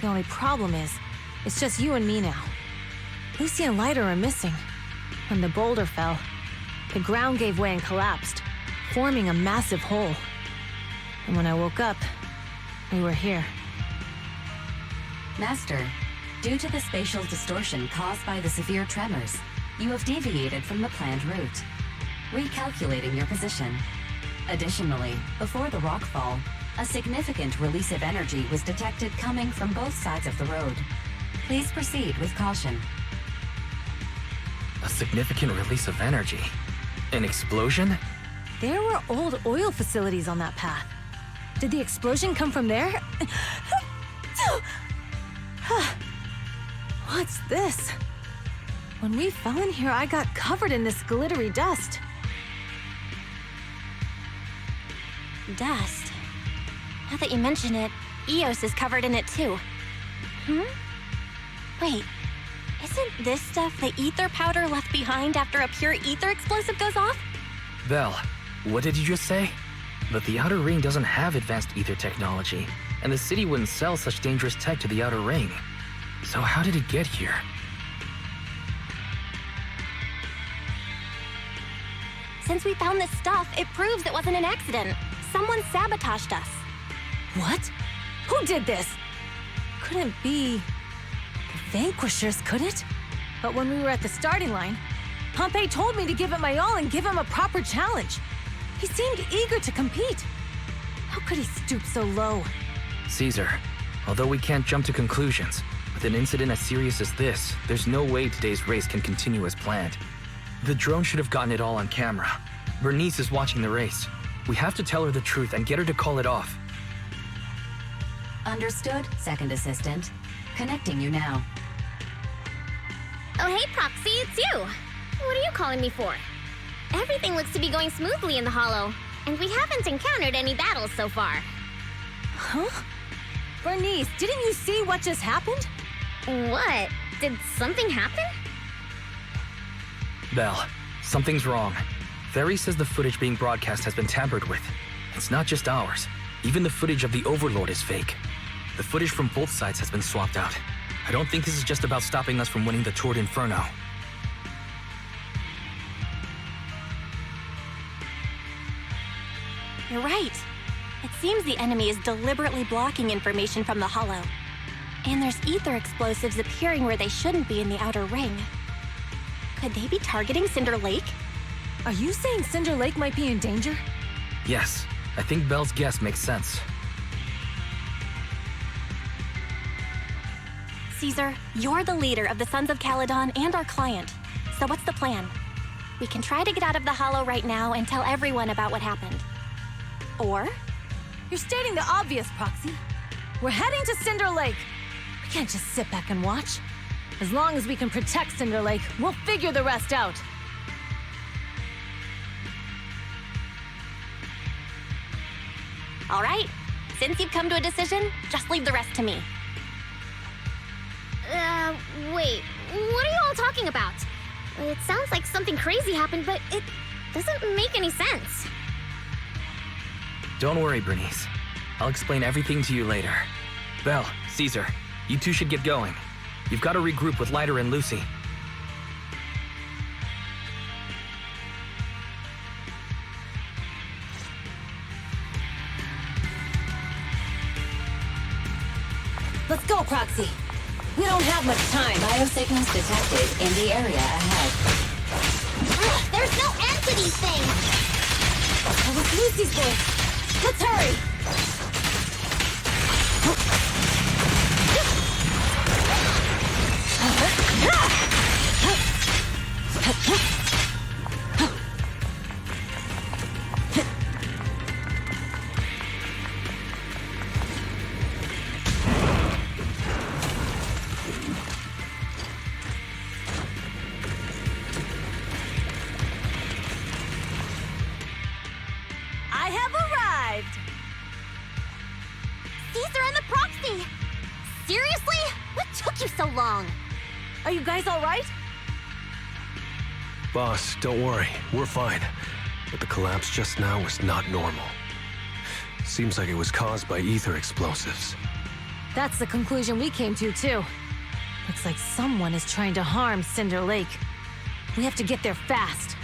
The only problem is, it's just you and me now. Lucy and Lighter are missing. When the boulder fell, the ground gave way and collapsed, forming a massive hole. And when I woke up, we were here.
Master, due to the spatial distortion caused by the severe tremors, you have deviated from the planned route, recalculating your position. Additionally, before the rockfall, a significant release of energy was detected coming from both sides of the road. Please proceed with caution.
A significant release of energy? An explosion?
There were old oil facilities on that path. Did the explosion come from there? What's this? When we fell in here, I got covered in this glittery dust.
Dust. Now that you mention it, Eos is covered in it too. Wait, isn't this stuff the ether powder left behind after a pure ether explosive goes off?
Belle, what did you just say? But the Outer Ring doesn't have advanced ether technology, and the city wouldn't sell such dangerous tech to the Outer Ring. So how did it get here?
Since we found this stuff, it proves it wasn't an accident. Someone sabotaged us.
What? Who did this? Couldn't be the Vanquishers, could it? But when we were at the starting line, Pompey told me to give it my all and give him a proper challenge. He seemed eager to compete. How could he stoop so low?
Caesar, although we can't jump to conclusions, with an incident as serious as this, there's no way today's race can continue as planned. The drone should have gotten it all on camera. Bernice is watching the race. We have to tell her the truth and get her to call it off.
Understood, Second Assistant. Connecting you now.
Oh, hey, Proxy, it's you. What are you calling me for? Everything looks to be going smoothly in the Hollow, and we haven't encountered any battles so far.
Huh? Bernice, didn't you see what just happened?
What? Did something happen?
Belle, something's wrong. Ferry says the footage being broadcast has been tampered with. It's not just ours. Even the footage of the Overlord is fake. The footage from both sides has been swapped out. I don't think this is just about stopping us from winning the Tour d'Inferno.
You're right. It seems the enemy is deliberately blocking information from the Hollow. And there's ether explosives appearing where they shouldn't be in the outer ring. Could they be targeting Cinder Lake?
Are you saying Cinder Lake might be in danger?
Yes, I think Belle's guess makes sense.
Caesar, you're the leader of the Sons of Caledon and our client. So what's the plan? We can try to get out of the Hollow right now and tell everyone about what happened. Or?
You're stating the obvious, Proxy. We're heading to Cinder Lake. We can't just sit back and watch. As long as we can protect Cinder Lake, we'll figure the rest out.
All right. Since you've come to a decision, just leave the rest to me.
Wait. What are you all talking about? It sounds like something crazy happened, but it doesn't make any sense.
Don't worry, Bernice. I'll explain everything to you later. Belle, Caesar, you two should get going. You've got to regroup with Lighter and Lucy.
Let's go, Proxy. We don't have much time.
Biosignals detected in the area ahead.
There's no end to these things!
That was Lucy's voice. Let's hurry!
I have arrived! Caesar and the Proxy! Seriously? What took you so long?
Are you guys all right?
Boss, don't worry. We're fine. But the collapse just now was not normal. Seems like it was caused by ether explosives.
That's the conclusion we came to, too. Looks like someone is trying to harm Cinder Lake. We have to get there fast.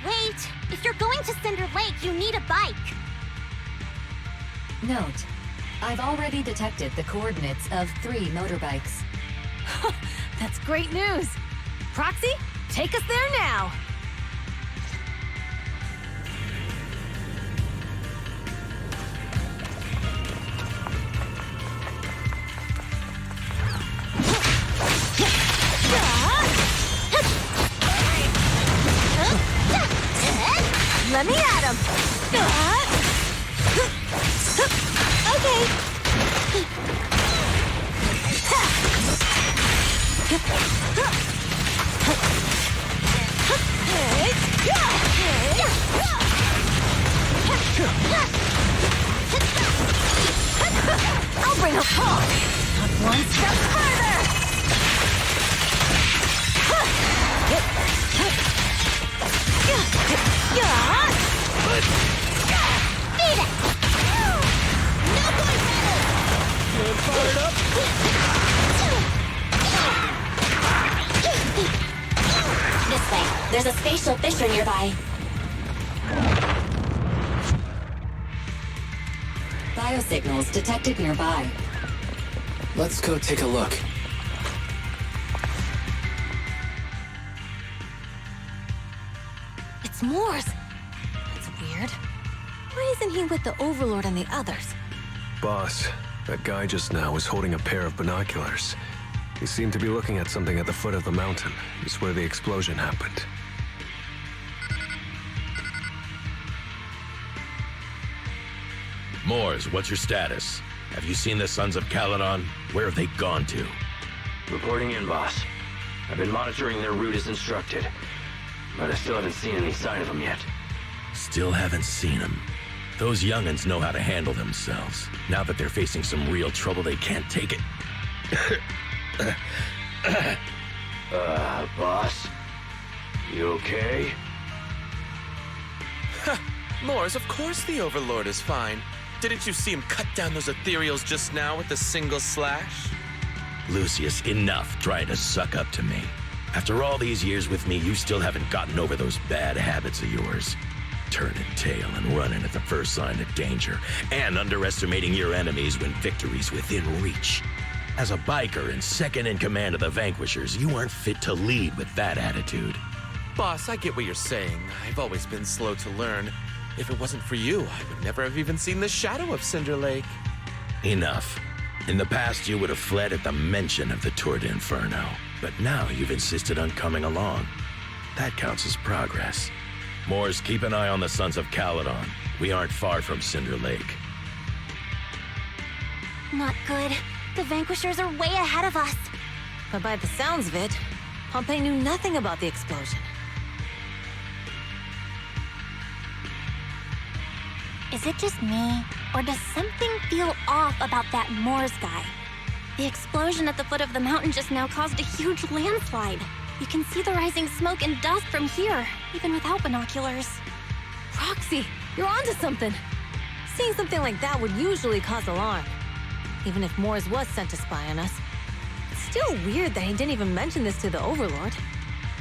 Wait! If you're going to Cinder Lake, you need a bike!
Note, I've already detected the coordinates of 3 motorbikes.
That's great news! Proxy, take us there now! Let me at him!
Okay!
I'll bring a pull! Not one step further!
Beat it! No going better!
Feeling fired up?
This way. There's a spatial fissure nearby.
Biosignals detected nearby.
Let's go take a look.
It's Morse! That's weird. Why isn't he with the Overlord and the others?
Boss, that guy just now was holding a pair of binoculars. He seemed to be looking at something at the foot of the mountain. It's where the explosion happened.
Moors, what's your status? Have you seen the Sons of Caledon? Where have they gone to?
Reporting in, boss. I've been monitoring their route as instructed. but I still haven't seen any sign of him yet.
Still haven't seen him. Those young'uns know how to handle themselves. Now that they're facing some real trouble, they can't take it.
Boss? You okay?
Mors, of course the Overlord is fine. Didn't you see him cut down those ethereals just now with a single slash?
Lucius, enough trying to suck up to me. After all these years with me, you still haven't gotten over those bad habits of yours. Turning tail and running at the first sign of danger, and underestimating your enemies when victory's within reach. As a biker and second in command of the Vanquishers, you aren't fit to lead with that attitude.
Boss, I get what you're saying. I've always been slow to learn. If it wasn't for you, I would never have even seen the shadow of Cinder Lake.
Enough. In the past, you would have fled at the mention of the Tour d'Inferno, but now you've insisted on coming along. That counts as progress. Mors, keep an eye on the Sons of Caledon. We aren't far from Cinder Lake.
Not good. The Vanquishers are way ahead of us.
But by the sounds of it, Pompey knew nothing about the explosion.
Is it just me, or does something feel off about that Mors guy? The explosion at the foot of the mountain just now caused a huge landslide. You can see the rising smoke and dust from here, even without binoculars.
Roxy, you're onto something. Seeing something like that would usually cause alarm. Even if Mors was sent to spy on us. It's still weird that he didn't even mention this to the Overlord.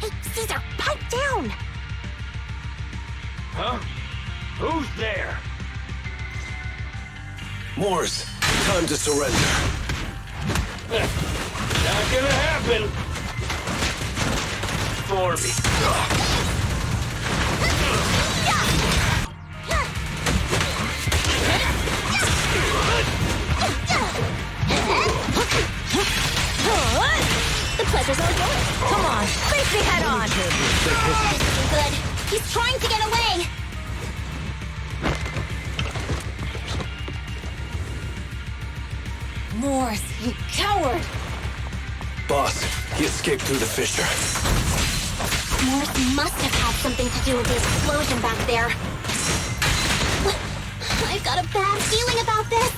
Hey, Caesar, pipe down!
Huh? Who's there?
Mors, time to surrender.
Not gonna happen! For me.
The pleasure's all yours.
Come on, face me head on!
Good. He's trying to get away!
Mors, you coward!
Boss, he escaped through the fissure.
Mors must have had something to do with the explosion back there. I've got a bad feeling about this.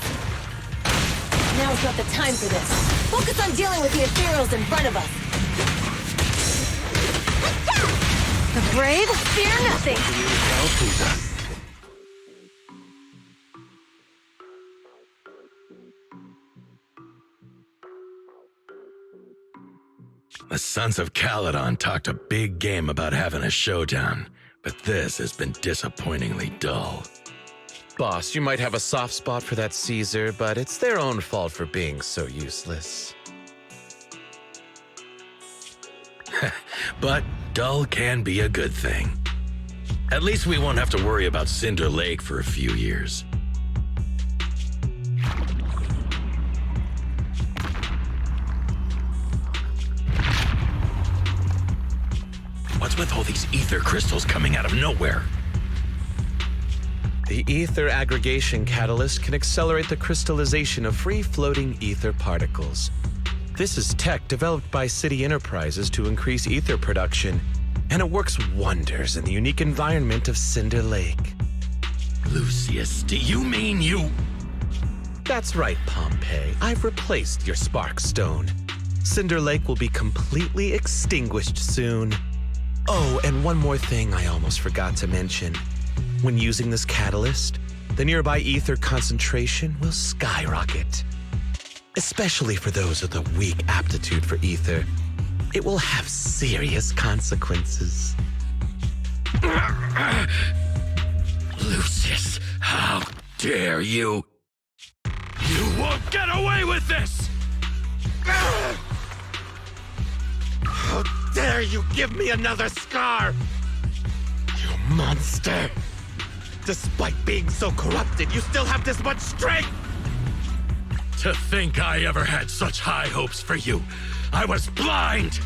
Now's not the time for this. Focus on dealing with the ethereals in front of us. The brave fear nothing.
The Sons of Caledon talked a big game about having a showdown, but this has been disappointingly dull.
Boss, you might have a soft spot for that Caesar, but it's their own fault for being so useless.
But dull can be a good thing. At least we won't have to worry about Cinder Lake for a few years. What's with all these ether crystals coming out of nowhere?
The ether aggregation catalyst can accelerate the crystallization of free-floating ether particles. This is tech developed by City Enterprises to increase ether production, and it works wonders in the unique environment of Cinder Lake.
Lucius, do you mean you...
That's right, Pompey. I've replaced your spark stone. Cinder Lake will be completely extinguished soon. Oh, and one more thing I almost forgot to mention. When using this catalyst, the nearby ether concentration will skyrocket. Especially for those with a weak aptitude for ether, it will have serious consequences.
Lucius, how dare you? You won't get away with this!
How dare you give me another scar! You monster! Despite being so corrupted, you still have this much strength!
To think I ever had such high hopes for you. I was blind!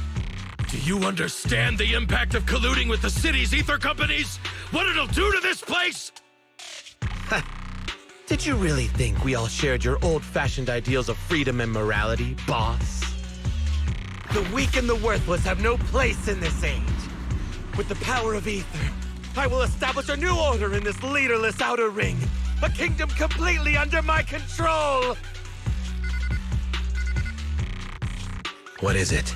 Do you understand the impact of colluding with the city's ether companies? What it'll do to this place?
Did you really think we all shared your old-fashioned ideals of freedom and morality, boss? The weak and the worthless have no place in this age.
With the power of ether, I will establish a new order in this leaderless outer ring. A kingdom completely under my control!
What is it?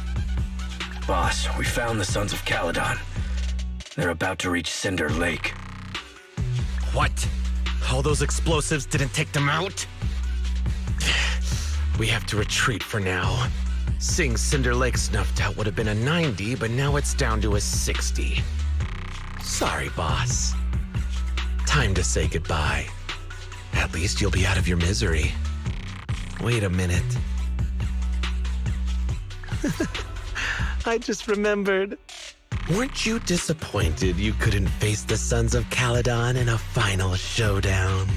Boss, we found the Sons of Caledon. They're about to reach Cinder Lake.
What? All those explosives didn't take them out? We have to retreat for now. Seeing Cinder Lake snuffed out would have been a 90, but now it's down to a 60. Sorry, boss. Time to say goodbye. At least you'll be out of your misery. Wait a minute. I just remembered. Weren't you disappointed you couldn't face the Sons of Caledon in a final showdown?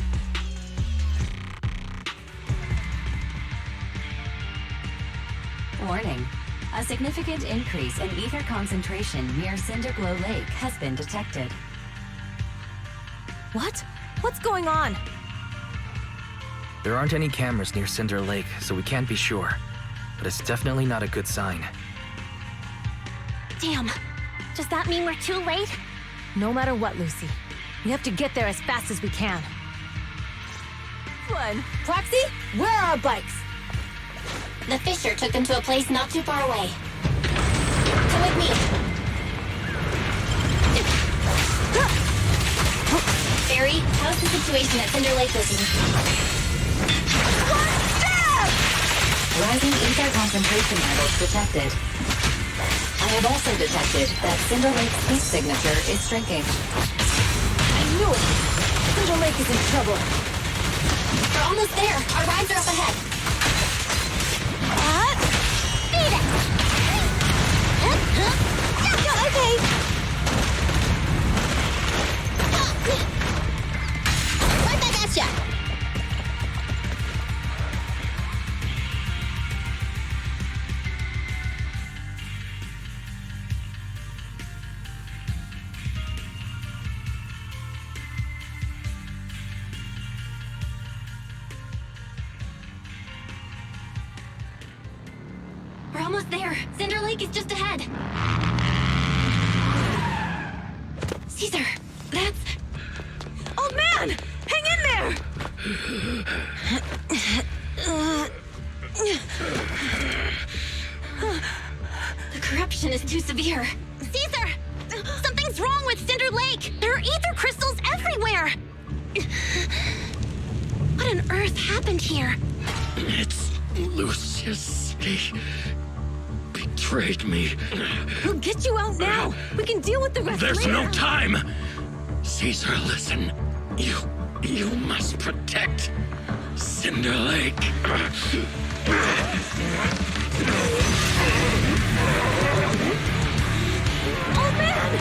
Warning. A significant increase in ether concentration near Cinderglow Lake has been detected.
What? What's going on?
There aren't any cameras near Cinder Lake, so we can't be sure. But it's definitely not a good sign.
Damn. Does that mean we're too late?
No matter what, Lucy. We have to get there as fast as we can. One. Proxy, where are our bikes?
The Fisher took them to a place not too far away. Come with me. Barry, how's the situation at Cinder Lake looking?
Rising ether concentration levels detected. I have also detected that Cinder Lake's peak signature is shrinking.
I knew it! Cinder Lake is in trouble.
We're almost there. Our rides are up ahead.
Beat it!
Okay.
Right back at ya!
We're almost there. Cinder Lake is just ahead. Caesar, that's...
Oh man! Hang in there!
The corruption is too severe.
Caesar! Something's wrong with Cinder Lake! There are ether crystals everywhere! What on earth happened here?
It's Lucius. He betrayed me.
We'll get you out now. We can deal with the rest
There's
later.
no time. Caesar, listen. You must protect Cinder Lake.
Oh man!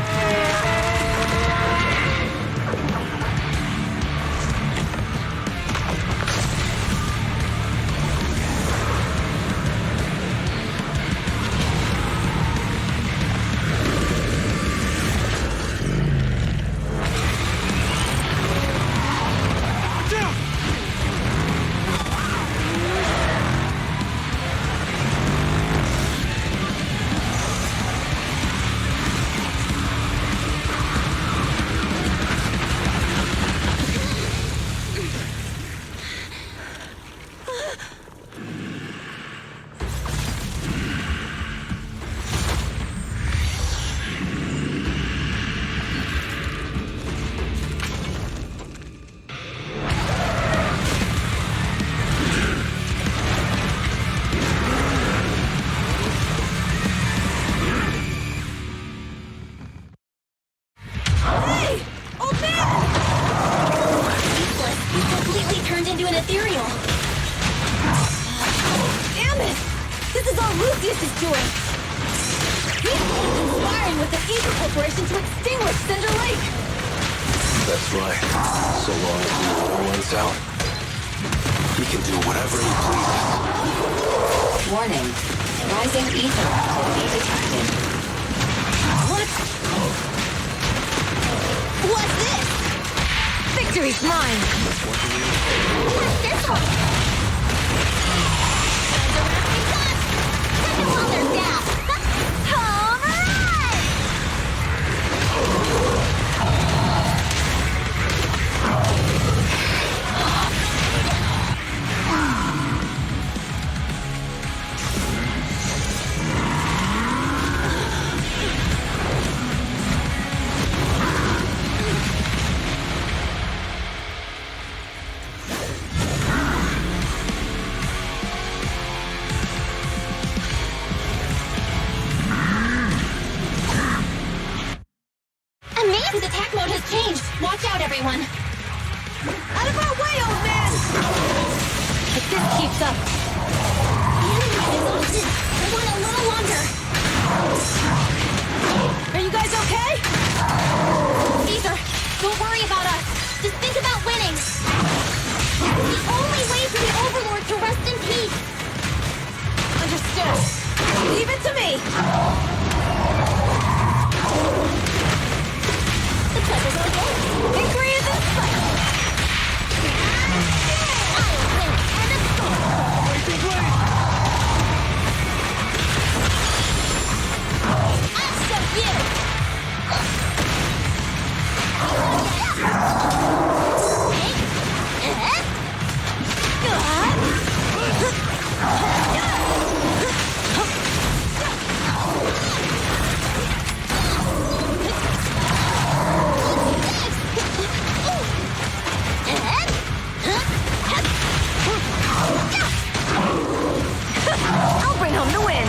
That's right. So long as the order runs out, he can do whatever he pleases.
Warning. Rising ether activity detected.
What? What's this? Victory's mine!
What's this one? Time to wrap things up! Home run!
His attack mode has changed. Watch out, everyone.
Out of our way, old man!
If this keeps up... The enemy is exhausted. I want a little longer.
Are you guys okay?
Caesar, don't worry about us. Just think about winning. This is the only way for the Overlord to rest in peace.
Understood. Leave it to me.
The pleasure's all yours.
Victory is in sight.
I'll show you.
I'll bring home the win.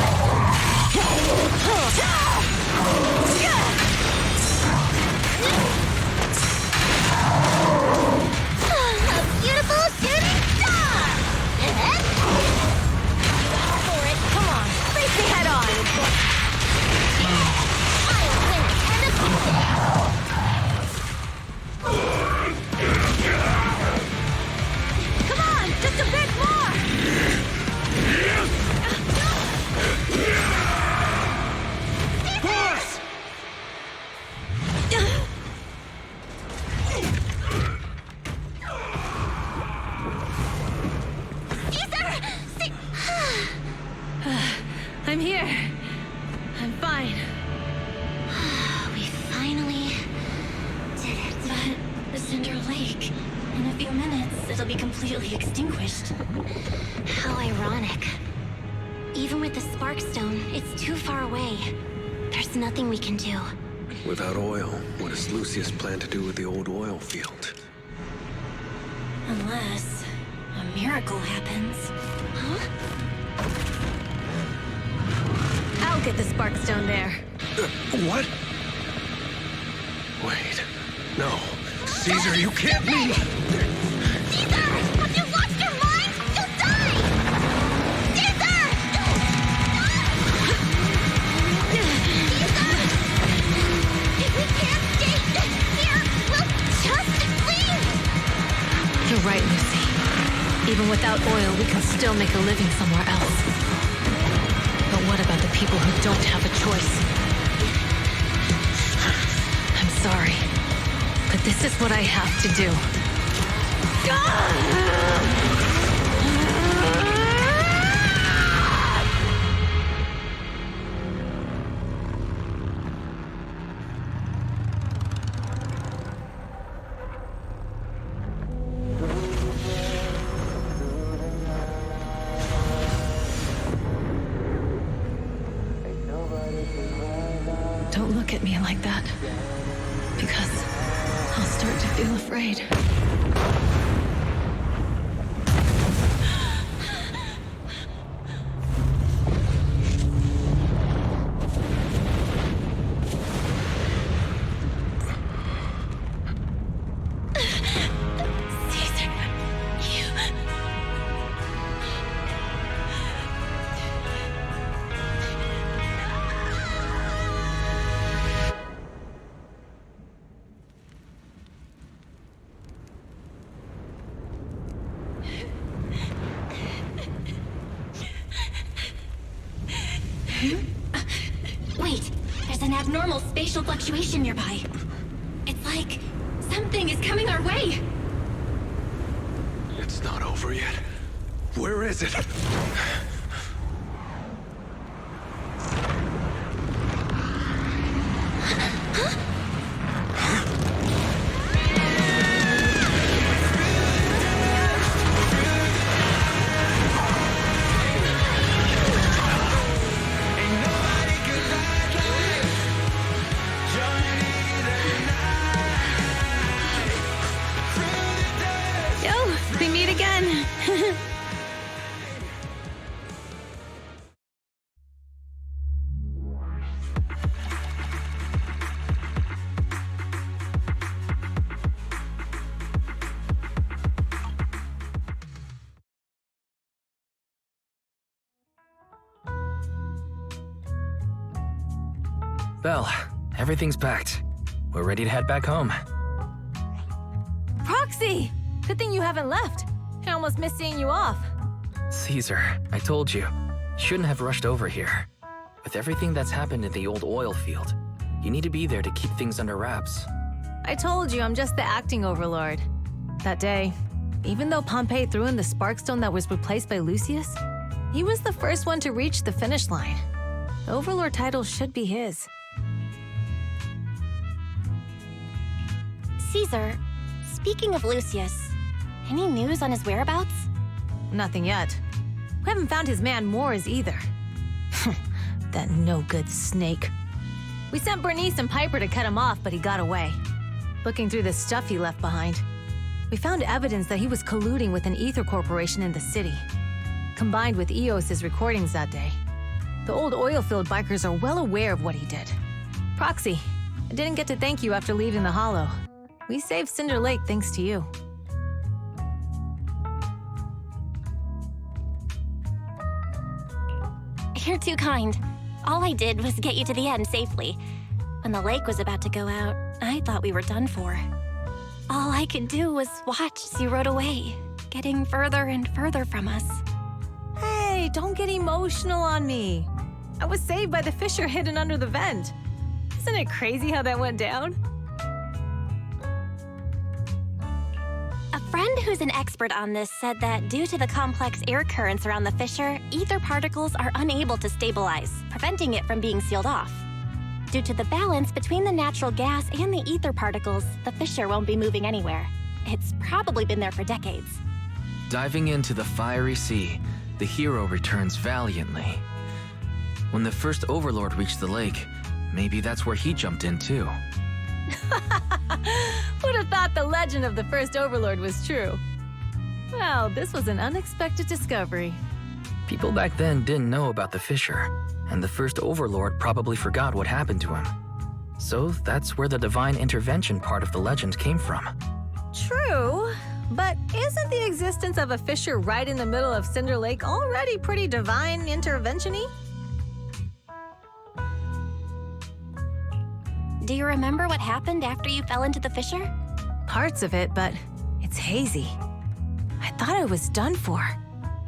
A beautiful shooting star! For it, come on,
face me head on.
I'll win and
Come on, just a bit more.
Push!
I'm here. I'm fine.
We finally did it.
But the Cinder Lake, in a few minutes, it'll be completely extinguished.
How ironic. Even with the Spark Stone, it's too far away. There's nothing we can do.
Without oil, what does Lucius plan to do with the old oil field?
Unless a miracle happens.
Huh?
I'll get the Spark Stone there.
What? Wait. No. Caesar, you can't be!
Caesar! Have you lost your mind? You'll die! Caesar! Caesar! If we can't stay here, we'll just leave!
You're right, Lucy. Even without oil, we can still make a living somewhere else. But what about the people who don't have a choice? I'm sorry, but this is what I have to do. Don't look at me like that, because I'll start to feel afraid.
Caesar, you...
Wait, there's an abnormal spatial fluctuation nearby. It's like something is coming our way.
It's not over yet. Where is it?
Yo, we meet again.
Belle, everything's packed. We're ready to head back home.
Proxy! Good thing you haven't left. I almost missed seeing you off.
Caesar, I told you. Shouldn't have rushed over here. With everything that's happened in the old oil field, you need to be there to keep things under wraps.
I told you I'm just the acting overlord. That day, even though Pompey threw in the sparkstone that was replaced by Lucius, he was the first one to reach the finish line. The overlord title should be his.
Caesar, speaking of Lucius, any news on his whereabouts?
Nothing yet. We haven't found his man Moores either. That no-good snake. We sent Bernice and Piper to cut him off, but he got away. Looking through the stuff he left behind, we found evidence that he was colluding with an ether corporation in the city, combined with EOS's recordings that day. The old oilfield bikers are well aware of what he did. Proxy, I didn't get to thank you after leaving the Hollow. We saved Cinder Lake thanks to you.
You're too kind. All I did was get you to the end safely. When the lake was about to go out, I thought we were done for. All I could do was watch as you rode away, getting further and further from us.
Hey, don't get emotional on me. I was saved by the fissure hidden under the vent. Isn't it crazy how that went down?
A friend who's an expert on this said that due to the complex air currents around the fissure, ether particles are unable to stabilize, preventing it from being sealed off. Due to the balance between the natural gas and the ether particles, the fissure won't be moving anywhere. It's probably been there for decades.
Diving into the fiery sea, the hero returns valiantly. When the first Overlord reached the lake, maybe that's where he jumped in too.
Who'd have thought the legend of the first Overlord was true? Well, this was an unexpected discovery.
People back then didn't know about the fissure, and the first Overlord probably forgot what happened to him. So that's where the divine intervention part of the legend came from.
True, but isn't the existence of a fissure right in the middle of Cinder Lake already pretty divine intervention-y?
Do you remember what happened after you fell into the fissure?
Parts of it, but it's hazy. I thought I was done for.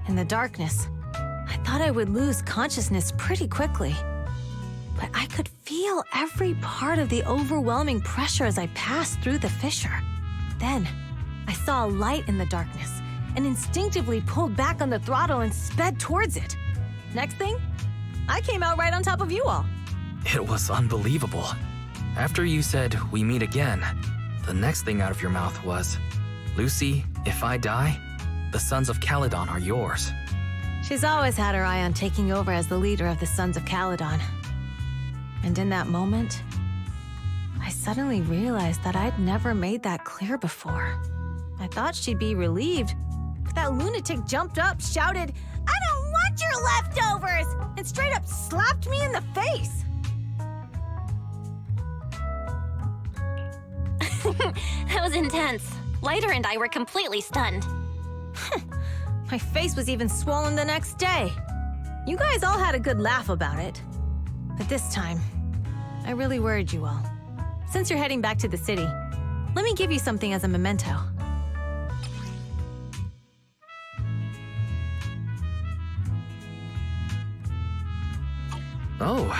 In the darkness, I thought I would lose consciousness pretty quickly. But I could feel every part of the overwhelming pressure as I passed through the fissure. Then, I saw a light in the darkness and instinctively pulled back on the throttle and sped towards it. Next thing, I came out right on top of you all.
It was unbelievable. After you said, "We meet again," the next thing out of your mouth was, "Lucy, if I die, the Sons of Caledon are yours."
She's always had her eye on taking over as the leader of the Sons of Caledon. And in that moment, I suddenly realized that I'd never made that clear before. I thought she'd be relieved, but that lunatic jumped up, shouted, "I don't want your leftovers!" and straight up slapped me in the face.
That was intense. Lighter and I were completely stunned.
My face was even swollen the next day. You guys all had a good laugh about it. But this time, I really worried you all. Since you're heading back to the city, let me give you something as a memento.
Oh,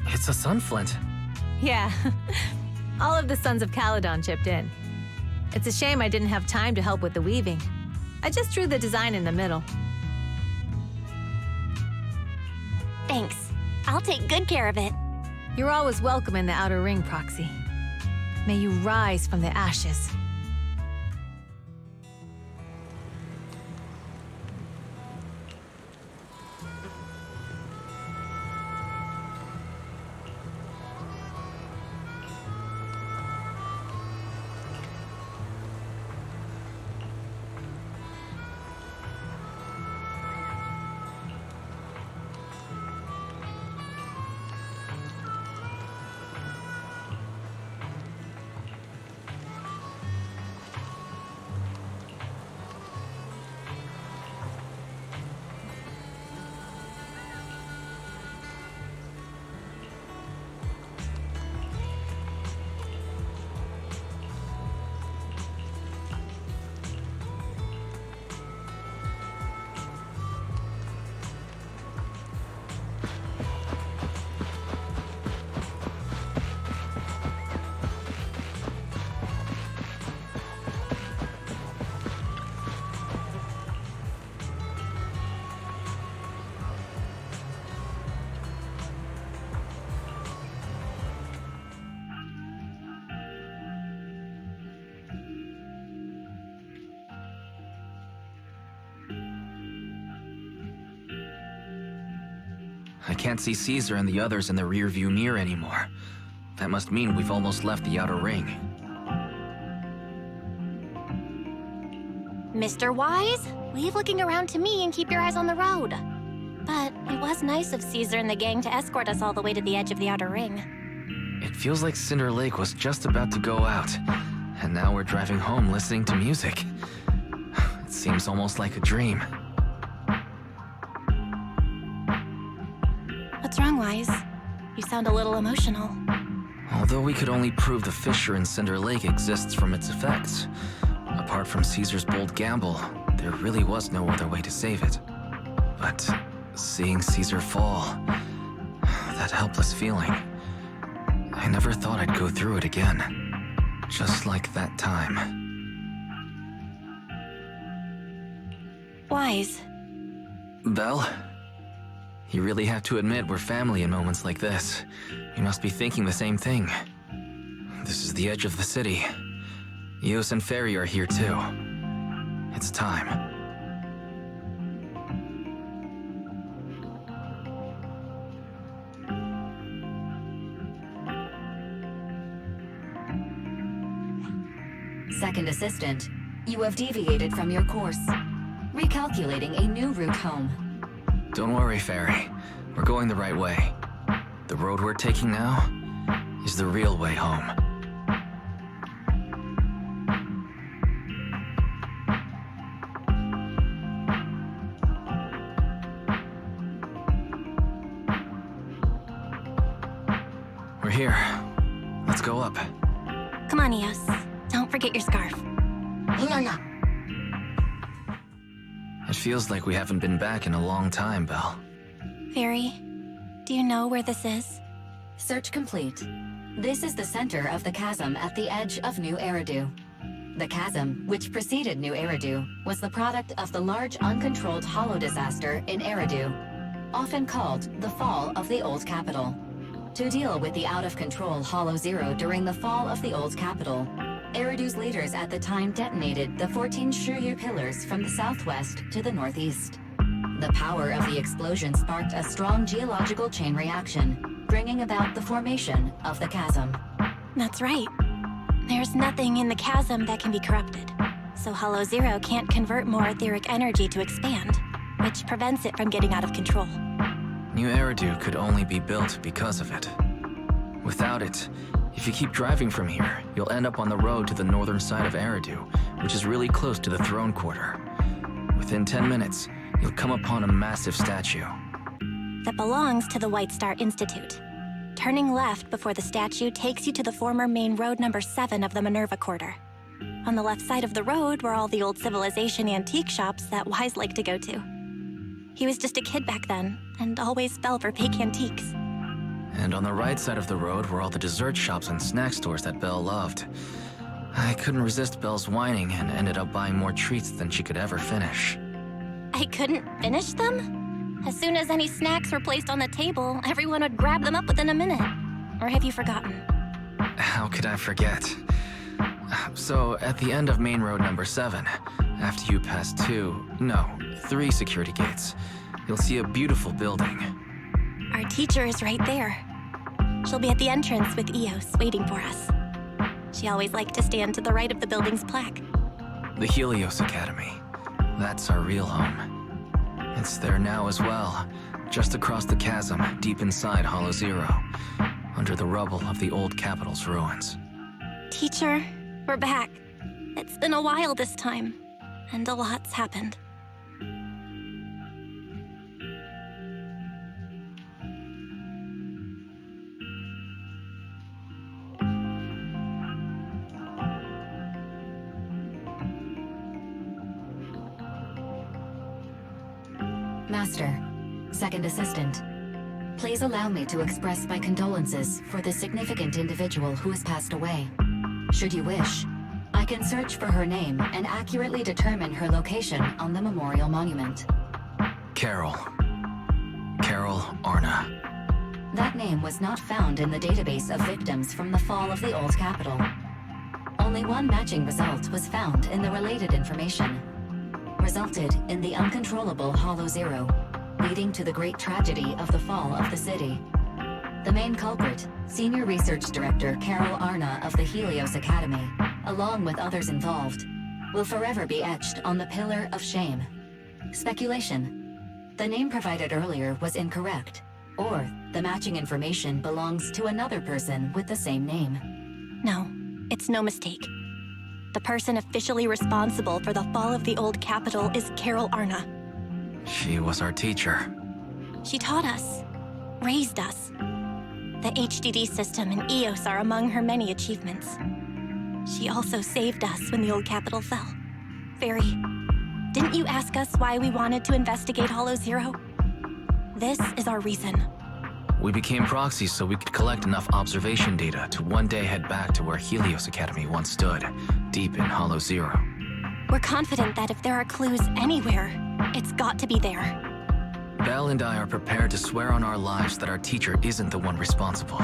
it's a sunflint.
Yeah, all of the Sons of Caledon chipped in. It's a shame I didn't have time to help with the weaving. I just drew the design in the middle.
Thanks. I'll take good care of it.
You're always welcome in the Outer Ring, Proxy. May you rise from the ashes.
I can't see Caesar and the others in the rearview mirror anymore. That must mean we've almost left the outer ring.
Mr. Wise, leave looking around to me and keep your eyes on the road. But it was nice of Caesar and the gang to escort us all the way to the edge of the outer ring.
It feels like Cinder Lake was just about to go out, and now we're driving home listening to music. It seems almost like a dream.
What's wrong, Wise? You sound a little emotional.
Although we could only prove the fissure in Cinder Lake exists from its effects, apart from Caesar's bold gamble, there really was no other way to save it. But seeing Caesar fall, that helpless feeling, I never thought I'd go through it again. Just like that time.
Wise.
Belle? You really have to admit we're family in moments like this. You must be thinking the same thing. This is the edge of the city. Eos and Ferry are here too. It's time.
Second assistant, you have deviated from your course. Recalculating a new route home.
Don't worry, Ferry. We're going the right way. The road we're taking now is the real way home. We're here. Let's go up.
Come on, Eos. Don't forget your scarf.
No.
It feels like we haven't been back in a long time, Belle.
Fairy, do you know where this is?
Search complete. This is the center of the chasm at the edge of New Eridu. The chasm, which preceded New Eridu, was the product of the large uncontrolled hollow disaster in Eridu, often called the fall of the Old Capital. To deal with the out-of-control Hollow Zero during the fall of the Old Capital, Eridu's leaders at the time detonated the 14 Shuryu pillars from the southwest to the northeast. The power of the explosion sparked a strong geological chain reaction, bringing about the formation of the chasm.
That's right. There's nothing in the chasm that can be corrupted, so Hollow Zero can't convert more etheric energy to expand, which prevents it from getting out of control.
New Eridu could only be built because of it. Without it, if you keep driving from here, you'll end up on the road to the northern side of Eridu, which is really close to the throne quarter. Within 10 minutes, you'll come upon a massive statue.
That belongs to the White Star Institute. Turning left before the statue takes you to the former main road number 7 of the Minerva Quarter. On the left side of the road were all the old civilization antique shops that Wise liked to go to. He was just a kid back then, and always fell for fake antiques.
And on the right side of the road were all the dessert shops and snack stores that Belle loved. I couldn't resist Belle's whining and ended up buying more treats than she could ever finish.
I couldn't finish them? As soon as any snacks were placed on the table, everyone would grab them up within a minute. Or have you forgotten?
How could I forget? So, at the end of main road number 7, after you pass 3 security gates, you'll see a beautiful building.
Our teacher is right there. She'll be at the entrance with Eos, waiting for us. She always liked to stand to the right of the building's plaque.
The Helios Academy. That's our real home. It's there now as well, just across the chasm, deep inside Hollow Zero, under the rubble of the old capital's ruins.
Teacher, we're back. It's been a while this time, and a lot's happened.
Master, second assistant, please allow me to express my condolences for the significant individual who has passed away. Should you wish, I can search for her name and accurately determine her location on the memorial monument.
Carol Arna.
That name was not found in the database of victims from the fall of the Old Capital. Only one matching result was found in the related information. Resulted in the uncontrollable Hollow Zero. leading to the great tragedy of the fall of the city. The main culprit, Senior Research Director Carol Arna of the Helios Academy, along with others involved, will forever be etched on the Pillar of Shame. Speculation. The name provided earlier was incorrect, or the matching information belongs to another person with the same name.
No, it's no mistake. The person officially responsible for the fall of the old capital is Carol Arna.
She was our teacher.
She taught us, raised us. The HDD system and EOS are among her many achievements. She also saved us when the old capital fell. Fairy, didn't you ask us why we wanted to investigate Hollow Zero? This is our reason.
We became proxies so we could collect enough observation data to one day head back to where Helios Academy once stood, deep in Hollow Zero.
We're confident that if there are clues anywhere, it's got to be there.
Belle and I are prepared to swear on our lives that our teacher isn't the one responsible.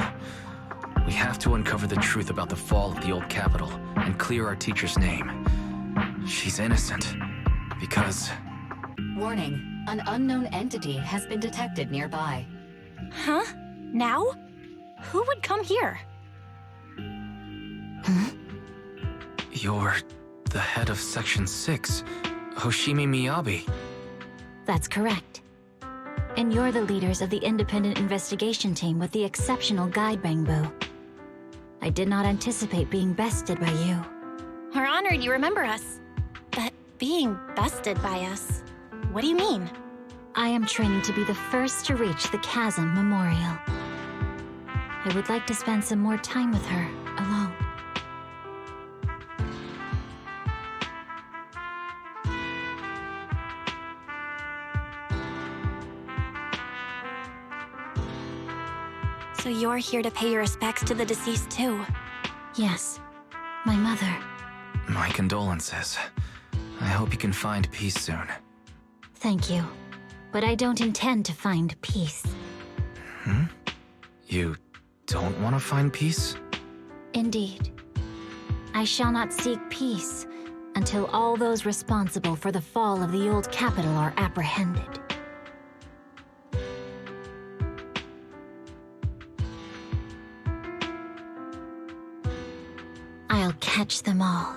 We have to uncover the truth about the fall of the old capital and clear our teacher's name. She's innocent, because...
Warning, an unknown entity has been detected nearby.
Huh? Now? Who would come here?
You're the head of Section 6, Hoshimi Miyabi.
That's correct. And you're the leaders of the independent investigation team with the exceptional guide, Bangbu. I did not anticipate being bested by you.
We're honored you remember us. But being bested by us, what do you mean?
I am training to be the first to reach the Chasm Memorial. I would like to spend some more time with her, alone.
So you're here to pay your respects to the deceased too?
Yes, my mother.
My condolences. I hope you can find peace soon.
Thank you. But I don't intend to find peace.
You don't want to find peace?
Indeed. I shall not seek peace until all those responsible for the fall of the old capital are apprehended. I'll catch them all.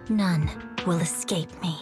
None will escape me.